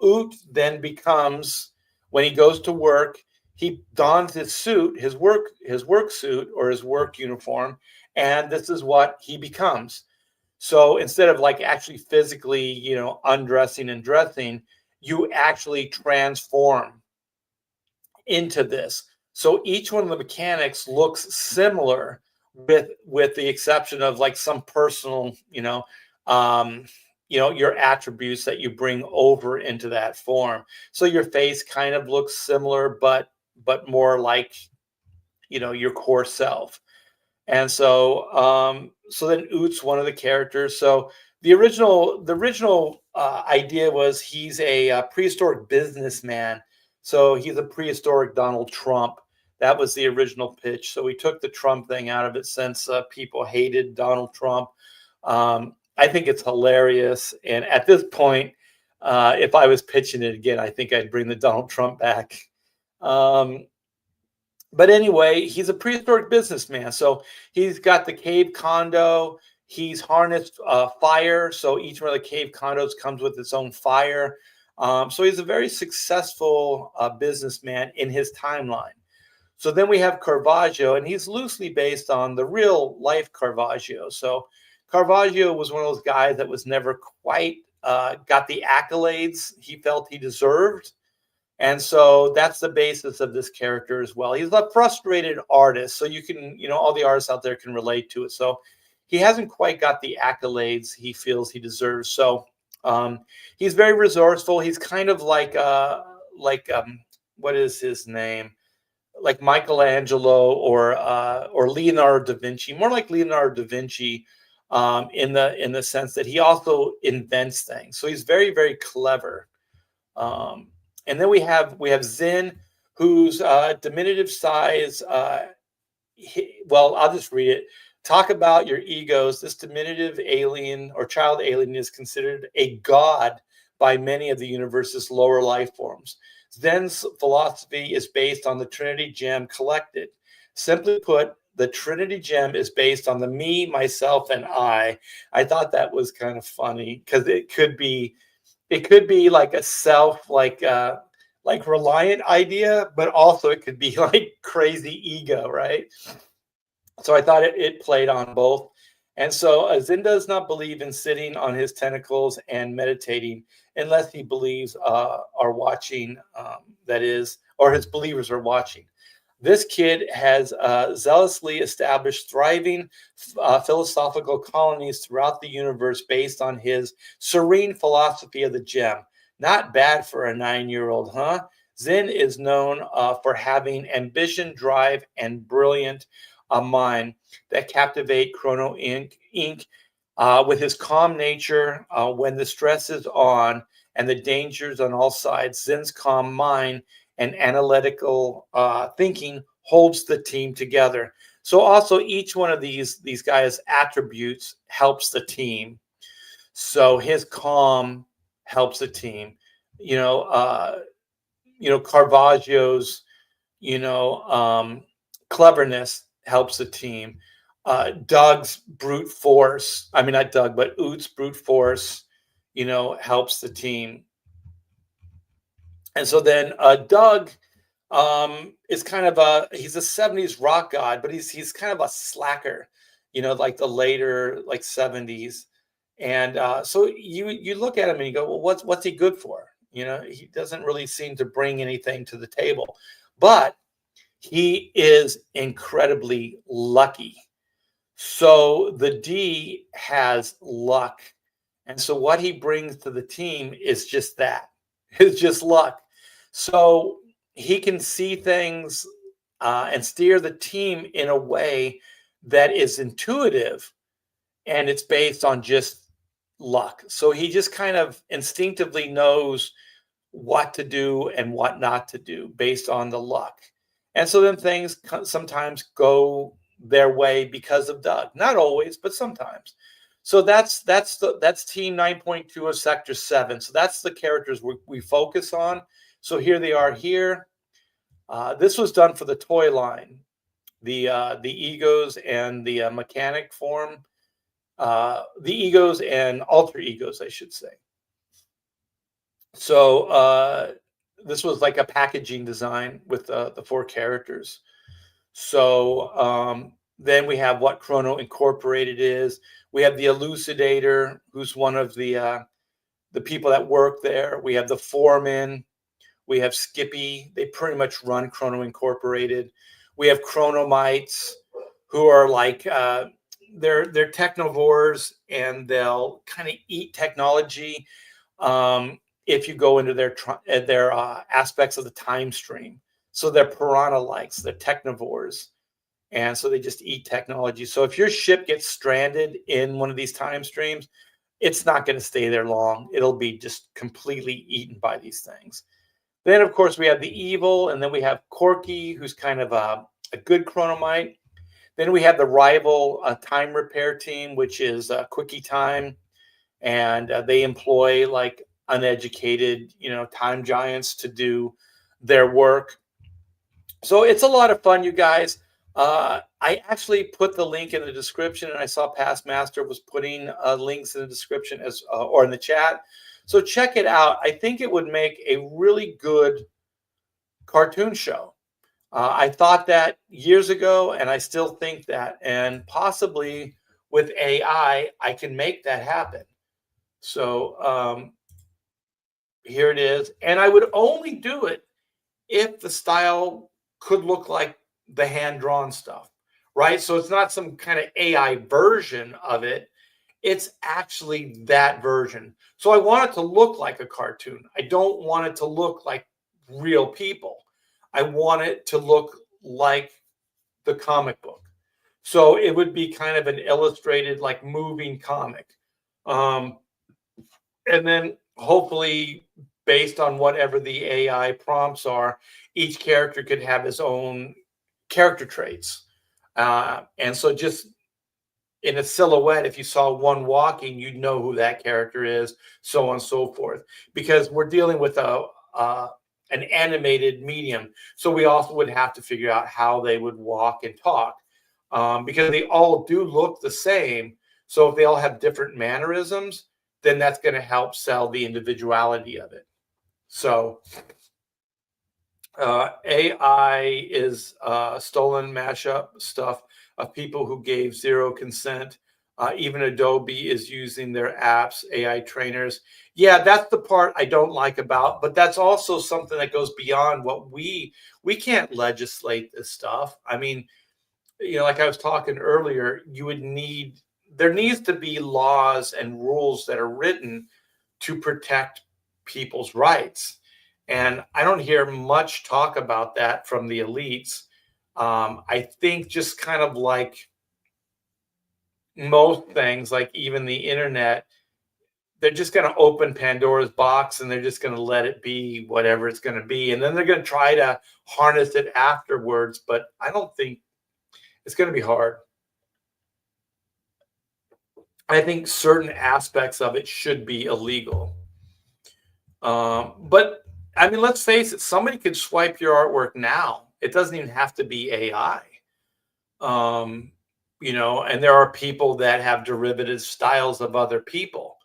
Oot then becomes, when he goes to work, he dons his suit, his work suit or his work uniform, and this is what he becomes. So instead of like actually physically, undressing and dressing, you actually transform into this. So each one of the mechanics looks similar, with the exception of like some personal, um, your attributes that you bring over into that form. So your face kind of looks similar, but more like, your core self. And so then Oot's one of the characters. So the original idea was he's a prehistoric businessman. So he's a prehistoric Donald Trump. That was the original pitch. So we took the Trump thing out of it since people hated Donald Trump. I think it's hilarious. And at this point, if I was pitching it again, I think I'd bring the Donald Trump back. Um, but anyway, he's a prehistoric businessman. So he's got the cave condo. He's harnessed fire. So each one of the cave condos comes with its own fire. So he's a very successful businessman in his timeline. So then we have Caravaggio, and he's loosely based on the real life Caravaggio. So Caravaggio was one of those guys that was never quite got the accolades he felt he deserved. And so that's the basis of this character as well. He's a frustrated artist. So you can, all the artists out there can relate to it. So he hasn't quite got the accolades he feels he deserves. So he's very resourceful. He's kind of like what is his name? Like Michelangelo or Leonardo da Vinci, more like Leonardo da Vinci, in the sense that he also invents things. So he's very, very clever. Um, and then we have Zin, whose diminutive size. Well, I'll just read it. Talk about your egos. This diminutive alien or child alien is considered a god by many of the universe's lower life forms. Zen's philosophy is based on the Trinity gem collected. Simply put, the Trinity gem is based on the me, myself, and I. I thought that was kind of funny because it could be like a self like reliant idea, but also it could be like crazy ego, right? So I thought it played on both. And so Zin does not believe in sitting on his tentacles and meditating unless he believes are watching, that is, or his believers are watching. This kid has zealously established thriving philosophical colonies throughout the universe based on his serene philosophy of the gem. Not bad for a 9-year-old, huh? Zen is known for having ambition, drive, and brilliant mind that captivate Chrono Inc. With his calm nature when the stress is on and the dangers on all sides. Zen's calm mind and analytical thinking holds the team together. So also each one of these guys' attributes helps the team. So his calm helps the team. You know, uh, Caravaggio's, cleverness helps the team. Doug's brute force, I mean, not Doug, but Oot's brute force, helps the team. And so then Doug is kind of he's a 70s rock god, but he's kind of a slacker, like the later like 70s. And so you look at him and you go, well, what's he good for? He doesn't really seem to bring anything to the table, but he is incredibly lucky. So the D has luck. And so what he brings to the team is just that. It's just luck. So he can see things and steer the team in a way that is intuitive, and it's based on just luck. So he just kind of instinctively knows what to do and what not to do based on the luck. And so then things sometimes go their way because of Doug. Not always, but sometimes. So that's team 9.2 of Sector 7. So that's the characters we focus on. So here they are here. This was done for the toy line, the egos and the mechanic form, the egos and alter egos, I should say. So this was like a packaging design with the 4 characters. So Then we have what Chrono Incorporated is. We have the Elucidator, who's one of the people that work there. We have the foreman. We have Skippy. They pretty much run Chrono Incorporated. We have Chronomites, who are like they're technovores, and they'll kind of eat technology if you go into their aspects of the time stream. So they're piranha likes, they're technovores, and so they just eat technology. So if your ship gets stranded in one of these time streams, it's not going to stay there long. It'll be just completely eaten by these things. Then, of course, we have the evil, and then we have Corky, who's kind of a good chronomite. Then we have the rival time repair team, which is Quickie Time, and they employ like uneducated, time giants to do their work. So it's a lot of fun, you guys. I actually put the link in the description, and I saw Past Master was putting links in the description or in the chat. So check it out. I think it would make a really good cartoon show. I thought that years ago, and I still think that. And possibly with AI, I can make that happen. So here it is. And I would only do it if the style could look like the hand-drawn stuff, right? So it's not some kind of AI version of it. It's actually that version. So I want it to look like a cartoon. I don't want it to look like real people. I want it to look like the comic book. So it would be kind of an illustrated, like moving comic. And then hopefully, based on whatever the AI prompts are, each character could have his own character traits. And so just in a silhouette, if you saw one walking, you'd know who that character is, so on and so forth. Because we're dealing with an animated medium, so we also would have to figure out how they would walk and talk, because they all do look the same. So if they all have different mannerisms, then that's going to help sell the individuality of it. So AI is stolen mashup stuff of people who gave zero consent. Even Adobe is using their apps, AI trainers. Yeah, that's the part I don't like about, but that's also something that goes beyond what we can't legislate this stuff. I mean, like I was talking earlier, there needs to be laws and rules that are written to protect people's rights. And I don't hear much talk about that from the elites. I think just kind of like most things, like even the internet, they're just going to open Pandora's box, and they're just going to let it be whatever it's going to be. And then they're going to try to harness it afterwards. But I don't think it's going to be hard. I think certain aspects of it should be illegal. But I mean, let's face it, somebody could swipe your artwork now. It doesn't even have to be AI. And there are people that have derivative styles of other people.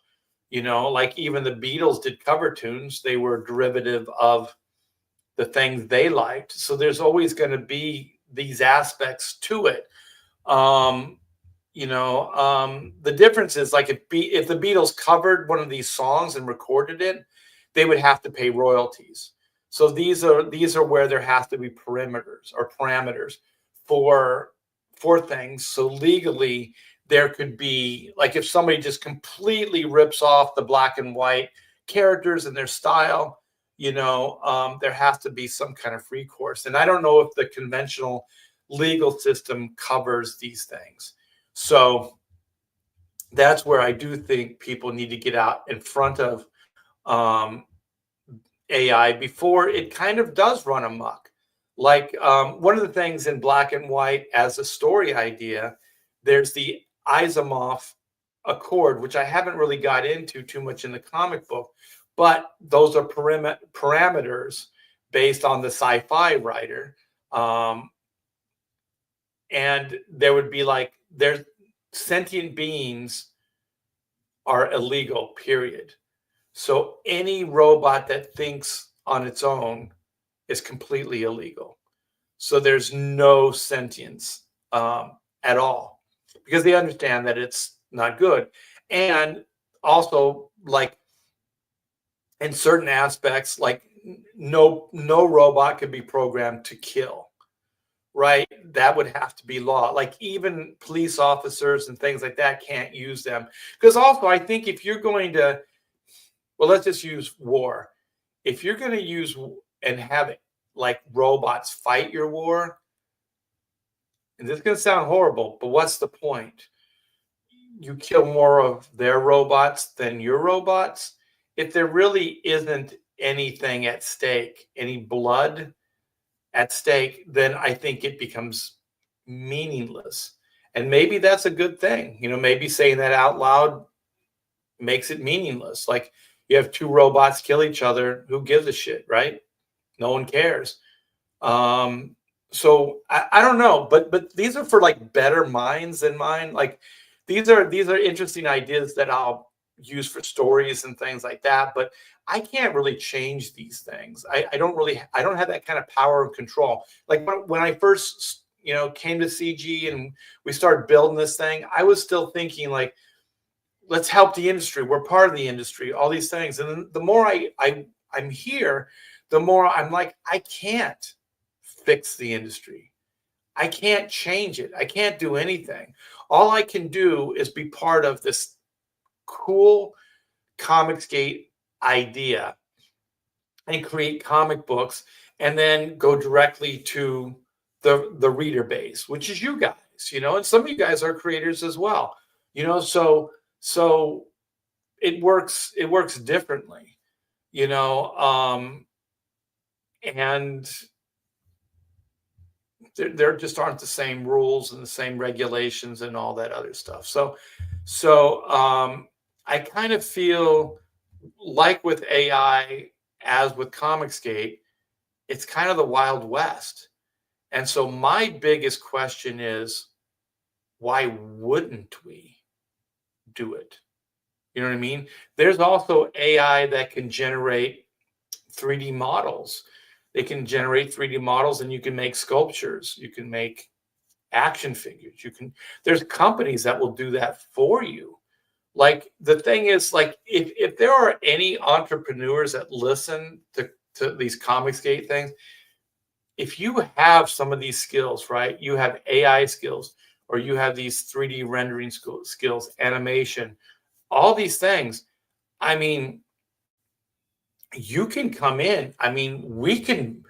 Like even the Beatles did cover tunes. They were derivative of the things they liked. So there's always going to be these aspects to it. The difference is, like, if the Beatles covered one of these songs and recorded it, they would have to pay royalties. So these are where there has to be parameters for things. So legally, there could be, like, if somebody just completely rips off the black and white characters and their style, there has to be some kind of recourse. And I don't know if the conventional legal system covers these things. So that's where I do think people need to get out in front of AI before it kind of does run amok. Like one of the things in black and white as a story idea, there's the Asimov Accord, which I haven't really got into too much in the comic book, but those are parameters based on the sci-fi writer. And there would be like, there's sentient beings are illegal, period. So any robot that thinks on its own is completely illegal. So there's no sentience at all because they understand that it's not good. And also, like in certain aspects, like no robot could be programmed to kill, right? That would have to be law. Like even police officers and things like that can't use them. Because also, I think if you're going to, well, let's just use war. If you're going to use and have like robots fight your war, and this is going to sound horrible, but what's the point? You kill more of their robots than your robots. If there really isn't anything at stake, any blood at stake, then I think it becomes meaningless. And maybe that's a good thing. Maybe saying that out loud makes it meaningless. Like you have two robots kill each other. Who gives a shit, right? No one cares. Um, so I don't know, but these are for like better minds than mine. Like these are interesting ideas that I'll use for stories and things like that. But I can't really change these things. I don't have that kind of power and control. Like when I first came to CG and we started building this thing, I was still thinking like, let's help the industry. We're part of the industry, all these things. And then the more I'm here, the more I'm like, I can't fix the industry. I can't change it. I can't do anything. All I can do is be part of this cool Comicsgate idea and create comic books and then go directly to the reader base, which is you guys, and some of you guys are creators as well. So it works differently, and there just aren't the same rules and the same regulations and all that other stuff. So I kind of feel like with AI, as with Comicsgate, it's kind of the Wild West. And so my biggest question is, why wouldn't we do it? You know what I mean? There's also AI that can generate 3D models. They can generate 3D models and you can make sculptures. You can make action figures. There's companies that will do that for you. Like the thing is, like if there are any entrepreneurs that listen to these Comicsgate things, if you have some of these skills, right? You have AI skills, or you have these 3D rendering skills, animation, all these things. I mean, you can come in. I mean, we can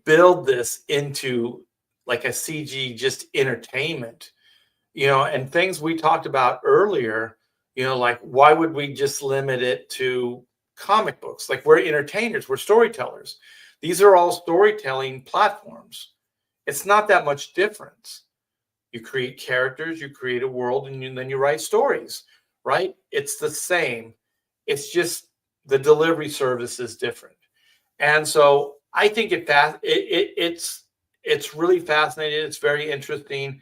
build this into like a CG just entertainment, and things we talked about earlier, like why would we just limit it to comic books? Like we're entertainers, we're storytellers. These are all storytelling platforms. It's not that much difference. You create characters, you create a world, and then you write stories, right? It's the same. It's just the delivery service is different. And so I think it's really fascinating. It's very interesting.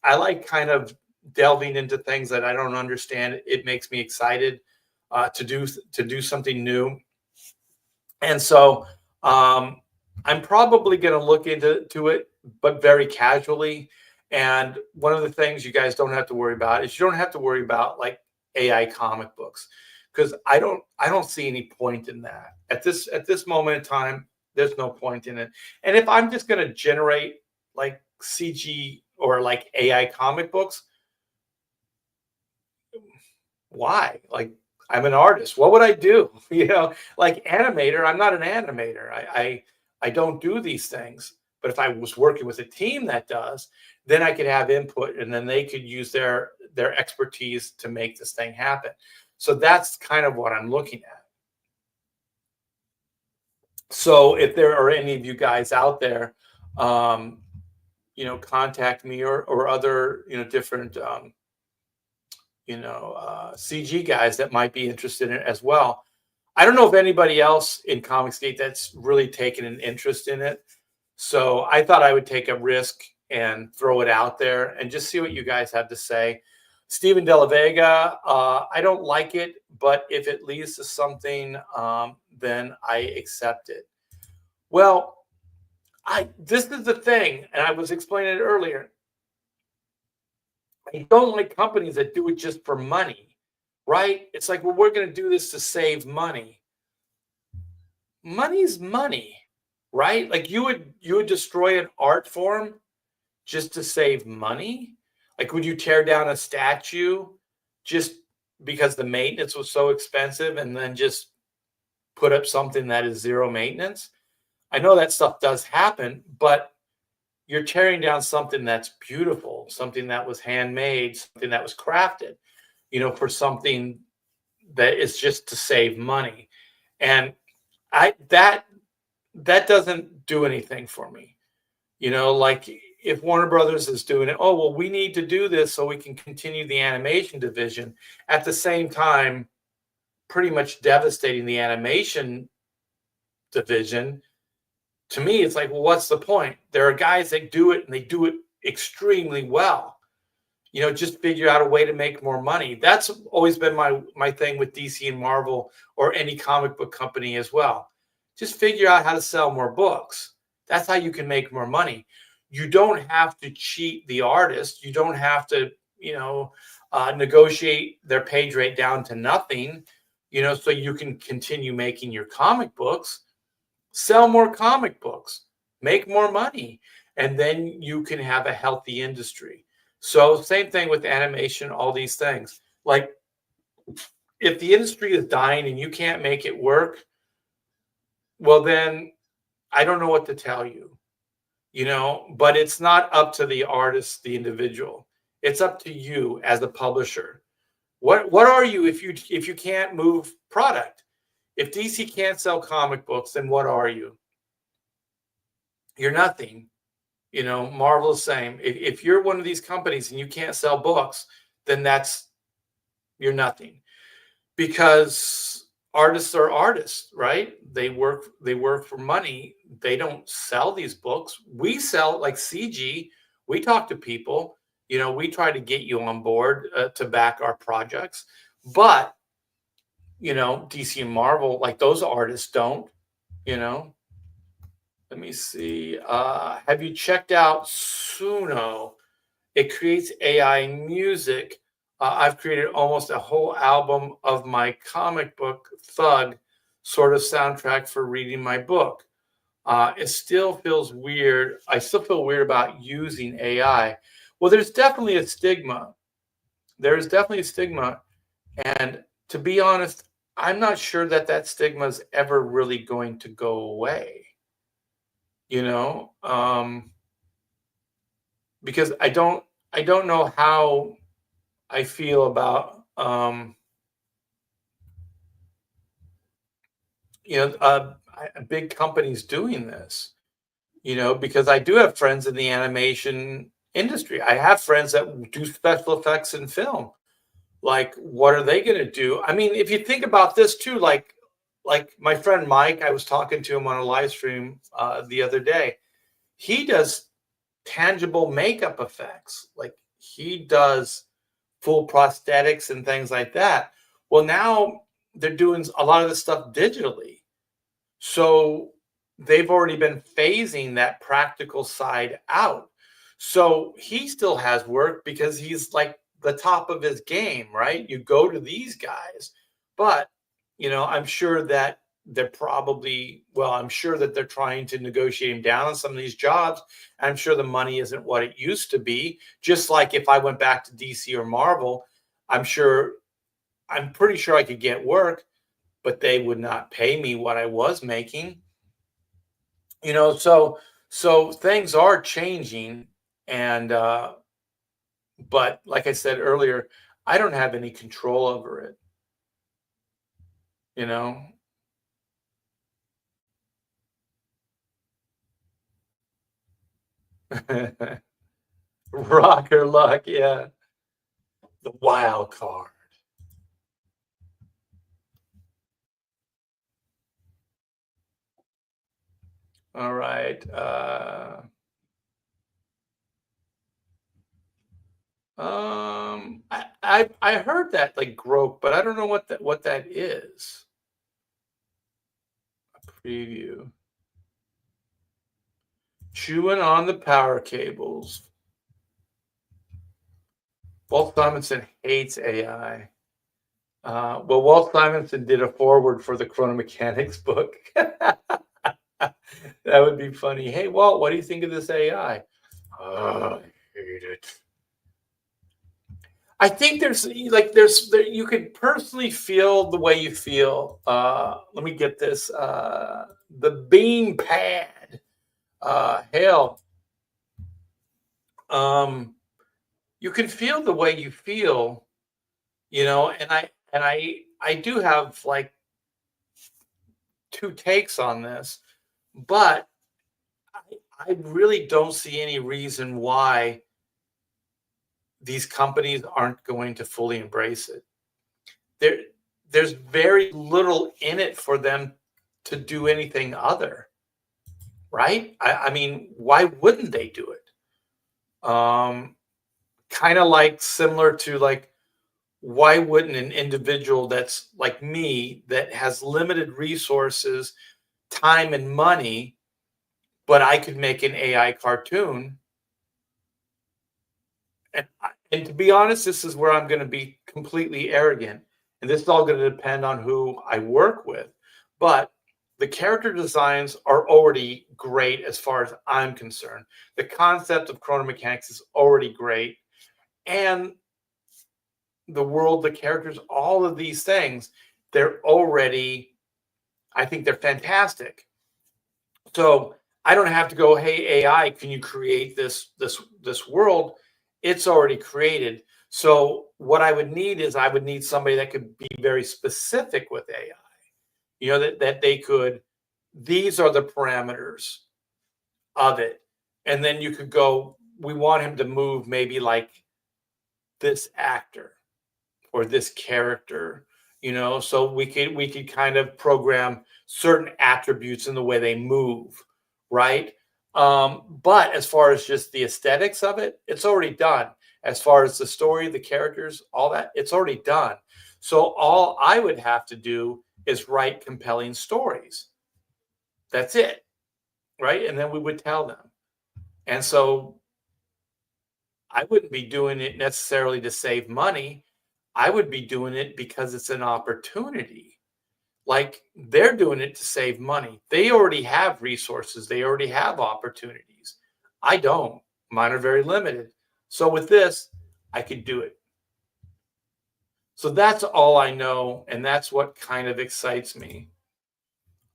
I like kind of delving into things that I don't understand. It makes me excited to do something new. And so I'm probably going to look into it, but very casually. And one of the things you guys don't have to worry about is you don't have to worry about like AI comic books, because I don't see any point in that at this moment in time. There's no point in it. And if I'm just going to generate like CG or like AI comic books, why? Like I'm an artist. What would I do? Like animator. I'm not an animator. I don't do these things. But if I was working with a team that does, then I could have input, and then they could use their expertise to make this thing happen. So that's kind of what I'm looking at. So if there are any of you guys out there, um, contact me, or other, different, CG guys that might be interested in it as well. I don't know if anybody else in Comicsgate that's really taken an interest in it. So I thought I would take a risk and throw it out there and just see what you guys have to say. Stephen De La Vega, I don't like it, but if it leads to something, then I accept it. Well, this is the thing, and I was explaining it earlier. I don't like companies that do it just for money, right? It's like, well, we're going to do this to save money. Money's money, right? Like you would destroy an art form just to save money? Like, would you tear down a statue just because the maintenance was so expensive and then just put up something that is zero maintenance? I know that stuff does happen, but you're tearing down something that's beautiful, something that was handmade, something that was crafted, for something that is just to save money. And I that doesn't do anything for me. Like if Warner Brothers is doing it, oh, well, we need to do this so we can continue the animation division. At the same time, pretty much devastating the animation division. To me, it's like, well, what's the point? There are guys that do it and they do it extremely well. Just figure out a way to make more money. That's always been my thing with DC and Marvel or any comic book company as well. Just figure out how to sell more books. That's how you can make more money. You don't have to cheat the artist. You don't have to, negotiate their page rate down to nothing, so you can continue making your comic books, sell more comic books, make more money, and then you can have a healthy industry. So same thing with animation, all these things. Like if the industry is dying and you can't make it work, well then I don't know what to tell you, but it's not up to the artist, the individual. It's up to you as a publisher. What are you if you can't move product? If DC can't sell comic books, then what are you? You're nothing. Marvel is saying if you're one of these companies and you can't sell books, then you're nothing. Because artists are artists, right? They work for money. They don't sell these books. We sell, like CG. We talk to people. We try to get you on board to back our projects. But DC and Marvel, like those artists don't. You know. Let me see. Have you checked out Suno? It creates AI music. I've created almost a whole album of my comic book Thug sort of soundtrack for reading my book. It still feels weird. I still feel weird about using AI. Well, there's definitely a stigma. There is definitely a stigma. And to be honest, I'm not sure that stigma is ever really going to go away. You know, because I don't know how I feel about big companies doing this. Because I do have friends in the animation industry. I have friends that do special effects in film. Like, what are they going to do? I mean, if you think about this too, like my friend Mike, I was talking to him on a live stream the other day. He does tangible makeup effects. Like he does full prosthetics and things like that. Well, now they're doing a lot of this stuff digitally. So they've already been phasing that practical side out. So he still has work because he's like the top of his game, right? You go to these guys, but I'm sure that I'm sure that they're trying to negotiate him down on some of these jobs. I'm sure the money isn't what it used to be. Just like if I went back to DC or Marvel, I'm pretty sure I could get work, but they would not pay me what I was making. So things are changing, and but like I said earlier, I don't have any control over it. You know, rocker luck, yeah, the wild card. All right. I heard that like grope, but I don't know what that is. Preview. Chewing on the power cables. Walt Simonson hates AI. Well, Walt Simonson did a foreword for the Chrono Mechanics book. That would be funny. Hey, Walt, what do you think of this AI? Oh, I hate it. I think there, you could personally feel the way you feel. Let me get this. The bean pad. Hell, um, you can feel the way you feel, and I do have like two takes on this, but I really don't see any reason why these companies aren't going to fully embrace it. There, there's very little in it for them to do anything other, right? I mean, why wouldn't they do it? Kind of like similar to like, why wouldn't an individual that's like me that has limited resources, time, and money, but I could make an AI cartoon? And to be honest, this is where I'm going to be completely arrogant. And this is all going to depend on who I work with. But the character designs are already great as far as I'm concerned. The concept of chrono mechanics is already great. And the world, the characters, all of these things, they're already, I think they're fantastic. So I don't have to go, hey, AI, can you create this world? It's already created. So what I would need is I would need somebody that could be very specific with AI. That they could, these are the parameters of it. And then you could go, we want him to move maybe like this actor or this character, so we could kind of program certain attributes in the way they move, right? But as far as just the aesthetics of it, it's already done. As far as the story, the characters, all that, it's already done. So all I would have to do is write compelling stories. That's it, right? And then we would tell them. And so I wouldn't be doing it necessarily to save money. I would be doing it because it's an opportunity. Like they're doing it to save money. They already have resources, they already have opportunities. I don't. Mine are very limited. So with this, I could do it. So that's all I know. And that's what kind of excites me.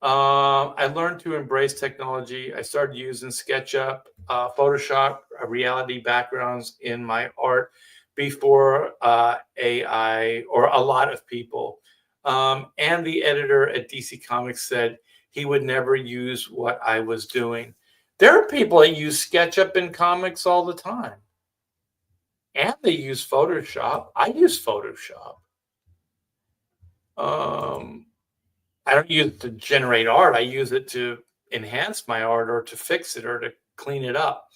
I learned to embrace technology. I started using SketchUp, Photoshop, reality backgrounds in my art before AI or a lot of people. And the editor at DC Comics said he would never use what I was doing. There are people that use SketchUp in comics all the time, and they use Photoshop. I use Photoshop. Um, I don't use it to generate art. I use it to enhance my art or to fix it or to clean it up.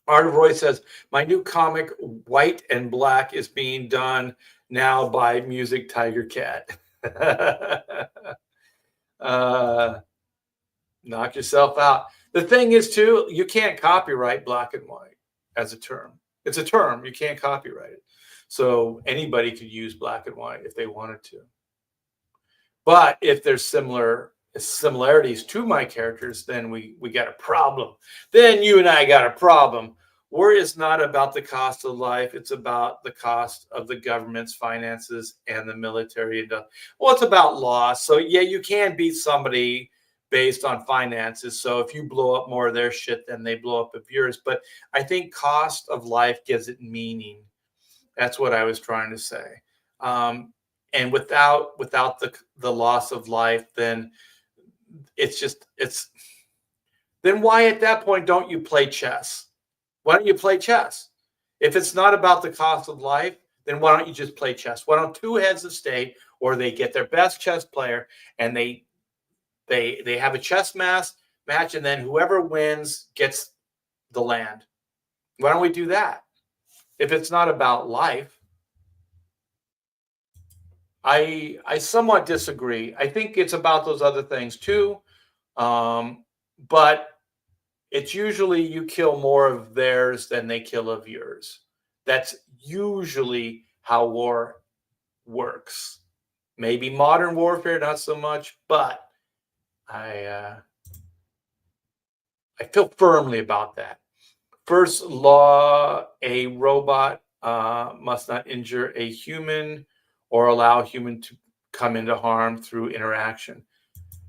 Art of Roy says, my new comic, White and Black, is being done now by Music Tiger Cat. uh, Knock yourself out. The thing is, too, you can't copyright black and white as a term. It's a term. You can't copyright it. So anybody could use black and white if they wanted to. But if there's similarities to my characters, then we got a problem. Then you and I got a problem. War is not about the cost of life. It's about the cost of the government's finances and the military. Well, it's about loss. So yeah, you can beat somebody based on finances. So if you blow up more of their shit, then they blow up of yours. But I think cost of life gives it meaning. That's what I was trying to say. And without the loss of life, then it's then why at that point don't you play chess? Why don't you play chess? If it's not about the cost of life, then why don't you just play chess? Why don't two heads of state, or they get their best chess player and they have a chess match, and then whoever wins gets the land? Why don't we do that? If it's not about life. I somewhat disagree. I think it's about those other things too, but it's usually you kill more of theirs than they kill of yours. That's usually how war works. Maybe modern warfare, not so much, but I uh, I feel firmly about that. First law: a robot must not injure a human or allow a human to come into harm through interaction.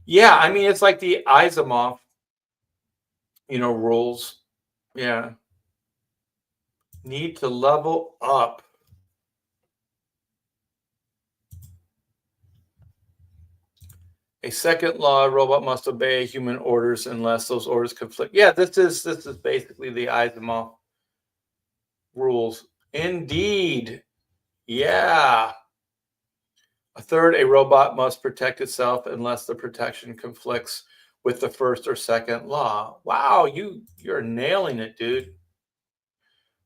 Yeah, I mean it's like the Asimov, rules. Yeah, need to level up. A second law: a robot must obey human orders unless those orders conflict. Yeah, this is basically the Asimov rules. Indeed. Yeah. A third: a robot must protect itself unless the protection conflicts with the first or second law. Wow, you're nailing it, dude.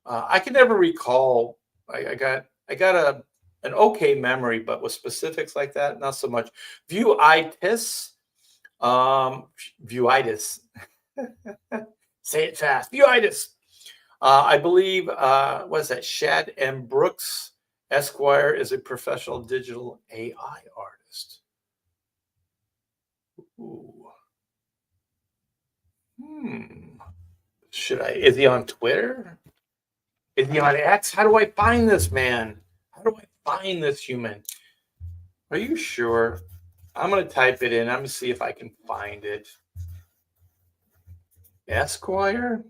I can never recall. I got an okay memory, but with specifics like that, not so much. Vuitis, um, vuitis. Say it fast. Vuitis. I believe, what is that? Shad M. Brooks, Esquire, is a professional digital AI artist. Ooh. Hmm. Is he on Twitter? Is he on X? How do I find this man? How do I find this human? Are you sure? I'm going to type it in. I'm going to see if I can find it. Esquire?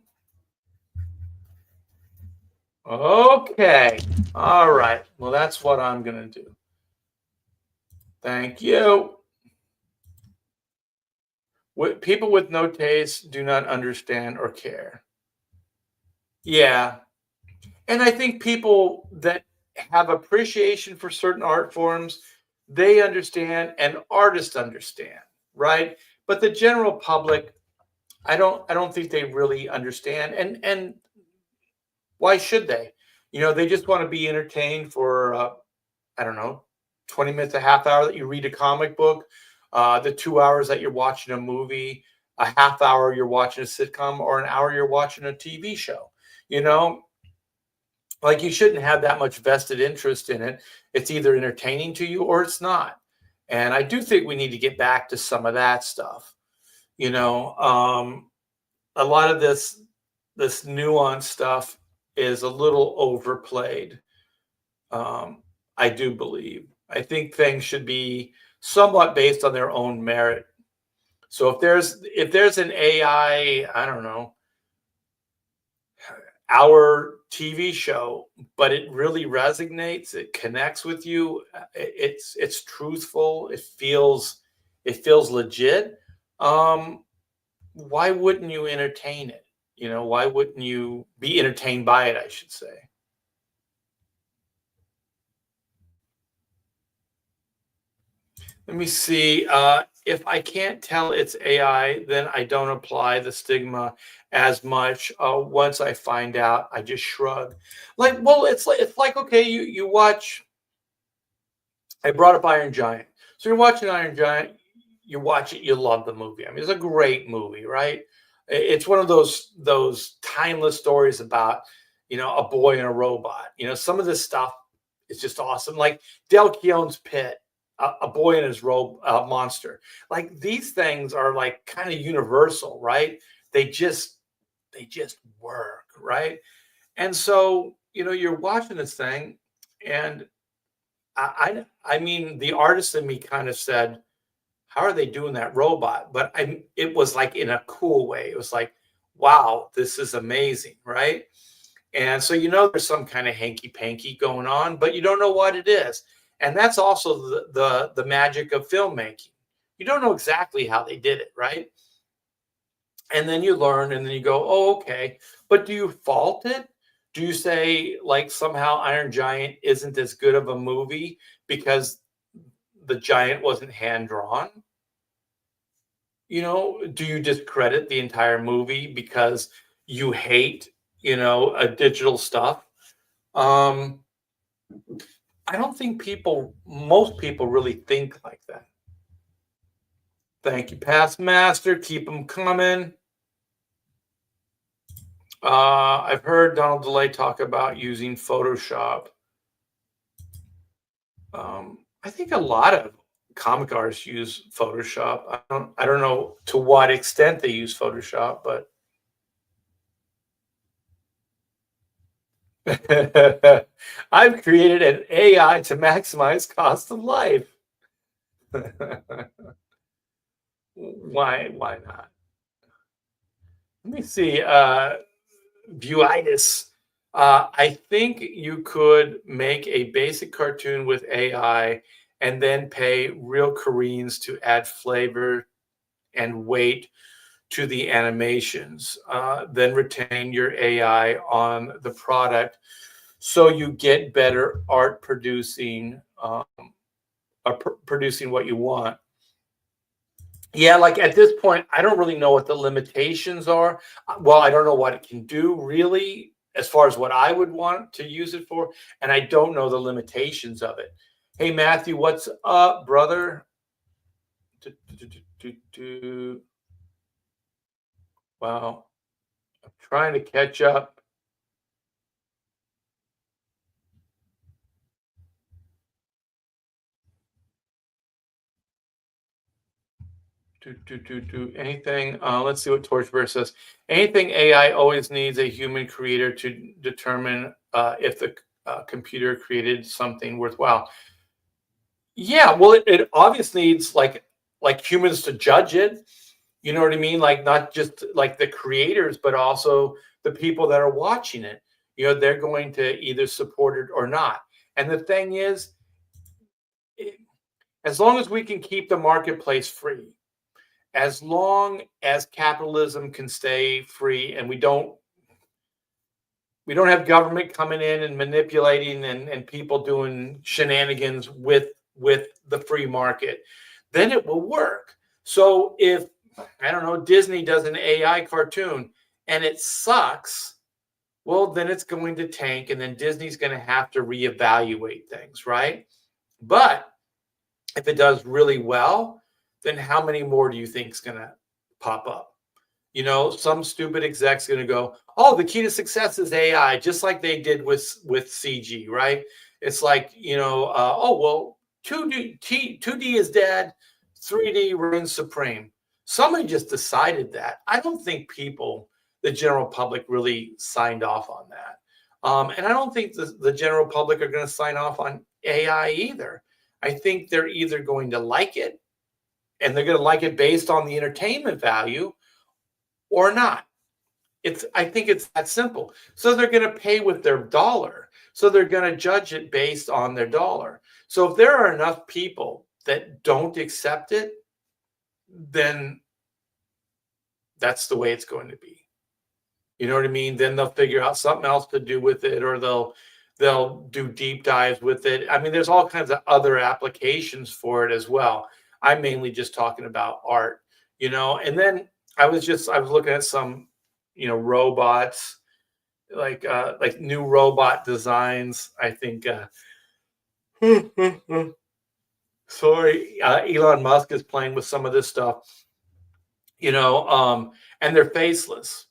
Okay. All right. Well, that's what I'm going to do. Thank you. People with no taste do not understand or care. Yeah. And I think people that have appreciation for certain art forms, they understand and artists understand, right? But the general public, I don't think they really understand. And why should they? They just want to be entertained for I don't know, 20 minutes, a half hour that you read a comic book, the 2 hours that you're watching a movie, a half hour you're watching a sitcom, or an hour you're watching a TV show. You know, like you shouldn't have that much vested interest in it. It's either entertaining to you or it's not. And I do think we need to get back to some of that stuff. You know, a lot of this nuanced stuff is a little overplayed. Um, I do believe. I think things should be somewhat based on their own merit. So if there's an AI, I don't know, our TV show, but it really resonates, it connects with you, it's truthful, it feels legit. Um, why wouldn't you entertain it? Why wouldn't you be entertained by it, I should say. Let me see. If I can't tell it's AI, then I don't apply the stigma as much. Once I find out, I just shrug. Like, well, it's like okay, you watch. I brought up Iron Giant, so you're watching Iron Giant. You watch it, you love the movie. I mean, it's a great movie, right? It's one of those timeless stories about a boy and a robot. Some of this stuff is just awesome. Like Del Keown's Pit, a boy and his monster. Like these things are like kind of universal, right? They just they just work, right? And so you're watching this thing, and I mean, the artist in me kind of said, how are they doing that robot? But it was like in a cool way. It was like, wow, this is amazing, right? And so there's some kind of hanky panky going on, but you don't know what it is. And that's also the magic of filmmaking. You don't know exactly how they did it, right? And then you learn, and then you go, oh, okay. But do you fault it? Do you say like somehow Iron Giant isn't as good of a movie because the giant wasn't hand drawn? Do you discredit the entire movie because you hate, a digital stuff? Um, I don't think most people really think like that. Thank you, past master. Keep them coming. I've heard Donald DeLay talk about using Photoshop. I think a lot of comic artists use Photoshop. I don't know to what extent they use Photoshop, but I've created an AI to maximize cost of life. Why not? Let me see. Vuitis. I think you could make a basic cartoon with AI and then pay real Koreans to add flavor and weight to the animations. Then retain your AI on the product so you get better art producing, producing what you want. Yeah, like at this point, I don't really know what the limitations are. Well, I don't know what it can do really, as far as what I would want to use it for, and I don't know the limitations of it. Hey, Matthew, what's up, brother? Do, do, do, do, do. Wow, I'm trying to catch up. Anything? Let's see what Torchbear says. Anything AI always needs a human creator to determine if the computer created something worthwhile. Yeah, well, it obviously needs like humans to judge it. You know what I mean? Like not just like the creators, but also the people that are watching it. You know, they're going to either support it or not. And the thing is, it, as long as we can keep the marketplace free, as long as capitalism can stay free, and we don't have government coming in and manipulating and people doing shenanigans with the free market, then it will work. So if I don't know, Disney does an AI cartoon and it sucks, well, then it's going to tank, and then Disney's going to have to reevaluate things, right? But if it does really well, then how many more do you think is going to pop up? You know, some stupid exec's going to go, "Oh, the key to success is AI," just like they did with CG, right? It's like, oh well, 2D is dead, 3D reigns supreme. Somebody just decided that. I don't think people, the general public, really signed off on that. And I don't think the general public are going to sign off on AI either. I think they're either going to like it, and they're going to like it based on the entertainment value, or not. I think it's that simple. So they're going to pay with their dollar. So they're going to judge it based on their dollar. So if there are enough people that don't accept it, then that's the way it's going to be. You know what I mean? Then they'll figure out something else to do with it, or they'll do deep dives with it. I mean, there's all kinds of other applications for it as well. I'm mainly just talking about art, and then I was looking at some, robots, like new robot designs. I think sorry, Elon Musk is playing with some of this stuff, and they're faceless.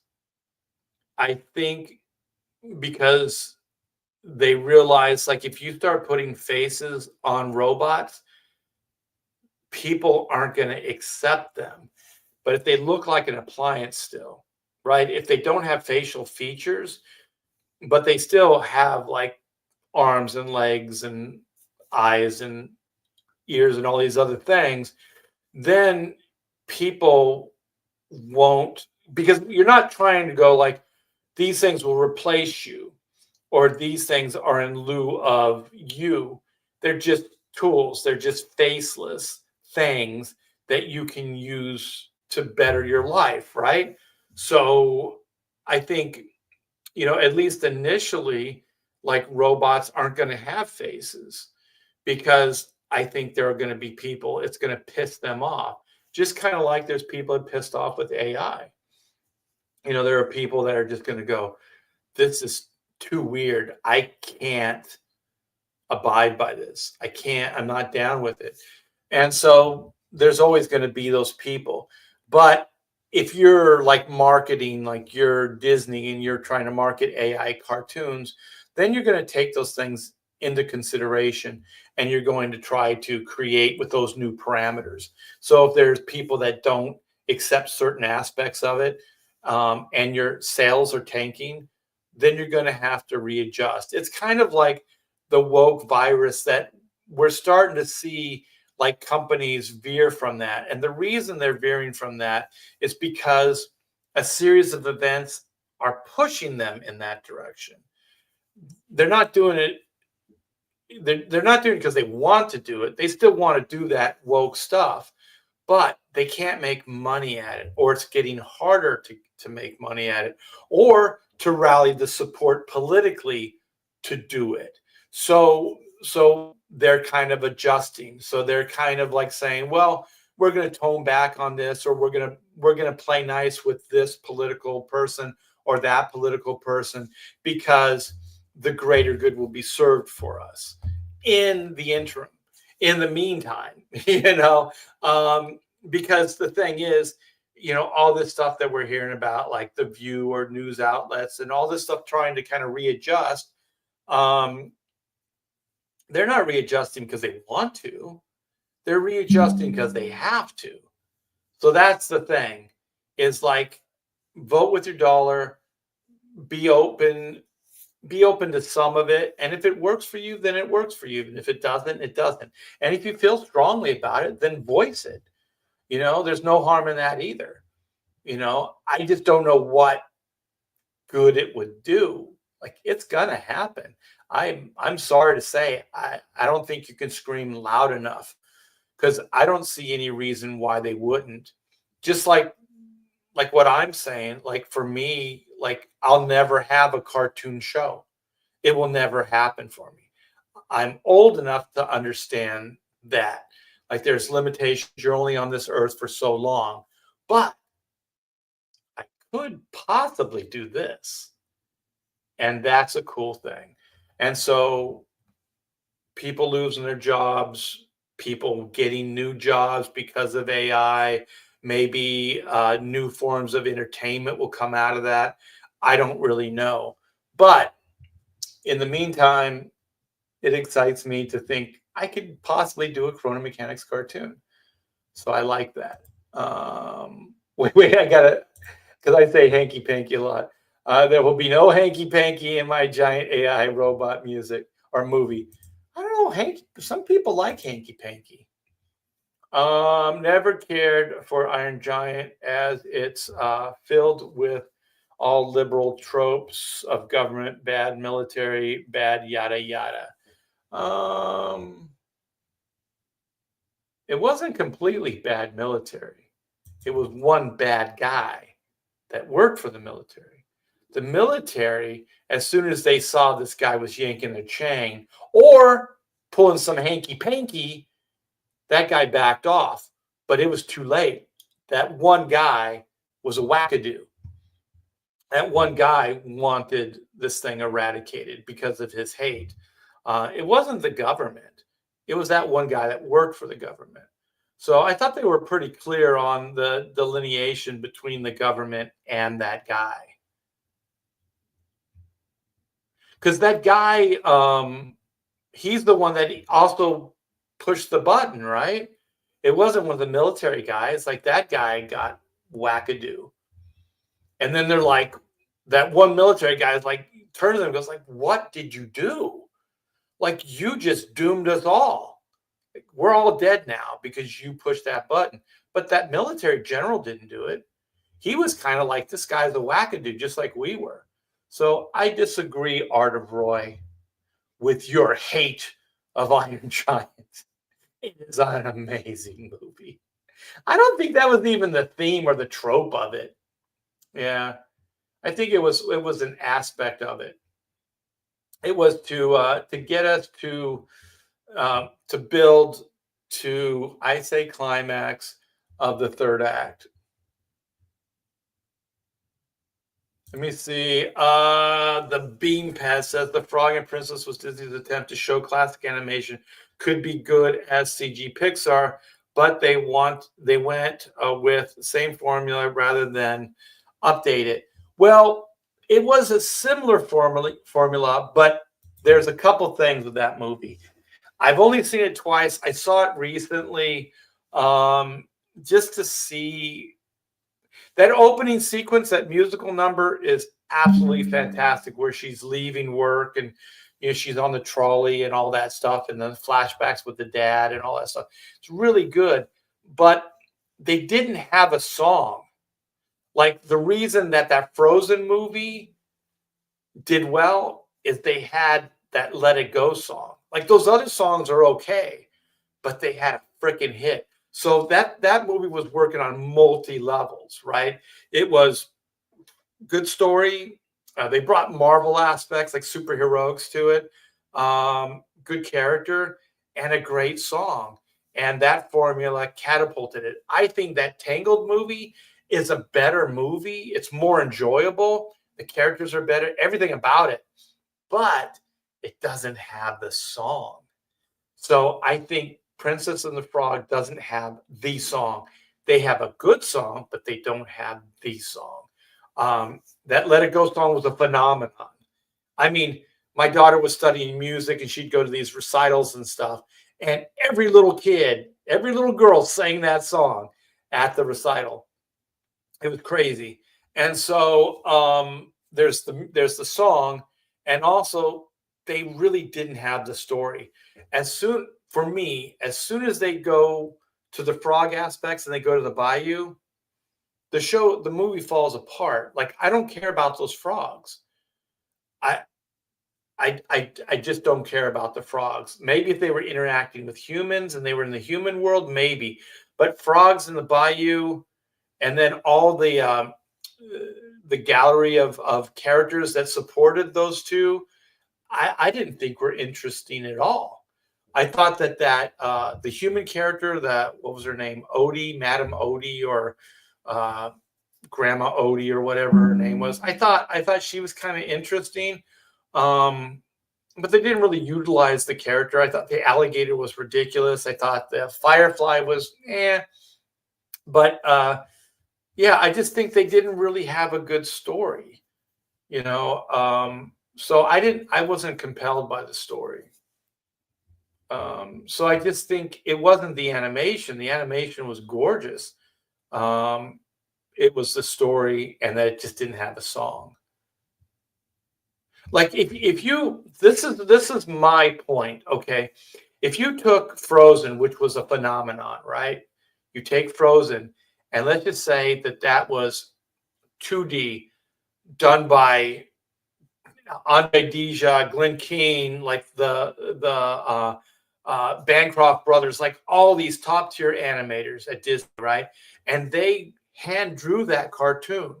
I think because they realize, like, if you start putting faces on robots, people aren't going to accept them. But if they look like an appliance still, right? If they don't have facial features, but they still have like arms and legs and eyes and ears and all these other things, then people won't, because you're not trying to go like, these things will replace you, or these things are in lieu of you. They're just tools, they're just faceless things that you can use to better your life, right? So I think, at least initially, like robots aren't going to have faces, because I think there are going to be people, it's going to piss them off. Just kind of like there's people that pissed off with AI. There are people that are just going to go, this is too weird. I can't abide by this. I'm not down with it. And so there's always going to be those people. But if you're like marketing, like you're Disney and you're trying to market AI cartoons, then you're going to take those things into consideration and you're going to try to create with those new parameters. So if there's people that don't accept certain aspects of it, and your sales are tanking, then you're going to have to readjust. It's kind of like the woke virus that we're starting to see, like companies veer from that. And the reason they're veering from that is because a series of events are pushing them in that direction. They're not doing it. They're not doing it because they want to do it. They still want to do that woke stuff, but they can't make money at it, or it's getting harder to make money at it, or to rally the support politically to do it. So they're kind of adjusting. So they're kind of like saying, well, we're going to tone back on this, or we're going to play nice with this political person or that political person, because the greater good will be served for us in the interim, in the meantime. Because the thing is, all this stuff that we're hearing about, like the View or news outlets and all this stuff trying to kind of readjust, they're not readjusting because they want to. They're readjusting because they have to. So that's the thing, is like, vote with your dollar, be open to some of it. And if it works for you, then it works for you. And if it doesn't, it doesn't. And if you feel strongly about it, then voice it. There's no harm in that either. I just don't know what good it would do. Like, it's gonna happen. I'm sorry to say, I don't think you can scream loud enough, because I don't see any reason why they wouldn't. Just like what I'm saying, like for me, like I'll never have a cartoon show. It will never happen for me. I'm old enough to understand that. Like, there's limitations. You're only on this earth for so long. But I could possibly do this. And that's a cool thing. And so people losing their jobs, people getting new jobs because of AI, maybe new forms of entertainment will come out of that. I don't really know. But in the meantime, it excites me to think I could possibly do a Chrono Mechanics cartoon. So I like that. Wait, I gotta, because I say hanky panky a lot. There will be no hanky panky in my giant AI robot music or movie. I don't know, some people like hanky panky. Never cared for Iron Giant, as it's filled with all liberal tropes of government, bad military, bad yada yada. It wasn't completely bad military. It was one bad guy that worked for the military. The military, as soon as they saw this guy was yanking a chain or pulling some hanky panky, that guy backed off. But it was too late. That one guy was a wackadoo. That one guy wanted this thing eradicated because of his hate. It wasn't the government. It was that one guy that worked for the government. So I thought they were pretty clear on the delineation between the government and that guy. Because that guy, he's the one that also pushed the button, right? It wasn't one of the military guys. Like, that guy got wackadoo. And then they're like, that one military guy is like, turns to them and goes like, what did you do? Like, you just doomed us all. Like, we're all dead now because you pushed that button. But that military general didn't do it. He was kind of like, this guy's a wackadoo, just like we were. So I disagree, Art of Roy, with your hate of Iron Giant. It is an amazing movie. I don't think that was even the theme or the trope of it. Yeah, I think it was an aspect of it. It was to get us to build to, I say, climax of the third act. Let me see. The Bean Pad says The Frog and Princess was Disney's attempt to show classic animation could be good as CG Pixar, but they went with the same formula rather than update it. Well, it was a similar formula, but there's a couple things with that movie. I've only seen it twice. I saw it recently, um, just to see that opening sequence. That musical number is absolutely fantastic, where she's leaving work and she's on the trolley and all that stuff, and then flashbacks with the dad and all that stuff. It's really good, but they didn't have a song. Like, the reason that Frozen movie did well is they had that Let It Go song. Like, those other songs are okay, but they had a freaking hit. So that movie was working on multi levels, right? It was good story. They brought Marvel aspects like superheroics to it. Good character and a great song, and that formula catapulted it. I think that Tangled movie is a better movie. It's more enjoyable. The characters are better. Everything about it, but it doesn't have the song. So I think Princess and the Frog doesn't have the song. They have a good song, but they don't have the song. That Let It Go song was a phenomenon. I mean, my daughter was studying music and she'd go to these recitals and stuff. And every little kid, every little girl sang that song at the recital. It was crazy. And so there's the song, and also they really didn't have the story. For me, as soon as they go to the frog aspects and they go to the bayou, the movie falls apart. Like, I don't care about those frogs. I I just don't care about the frogs. Maybe if they were interacting with humans and they were in the human world, maybe. But frogs in the bayou, and then all the gallery of characters that supported those two, I didn't think were interesting at all. I thought that the human character, that, what was her name, Odie, Madam Odie, or uh, Grandma Odie, or whatever her name was. I thought she was kind of interesting, um, but they didn't really utilize the character. I thought the alligator was ridiculous. I thought the firefly was but yeah, I just think they didn't really have a good story, you know. So I wasn't compelled by the story. So I just think it wasn't the animation. The animation was gorgeous. Um, it was the story, and that it just didn't have a song. Like, if you this is my point, okay? If you took Frozen, which was a phenomenon, right? You take Frozen, and let's just say that was 2D, done by Andre Deja, Glenn Keane, like the Bancroft brothers, like all these top tier animators at Disney, right? And they hand drew that cartoon,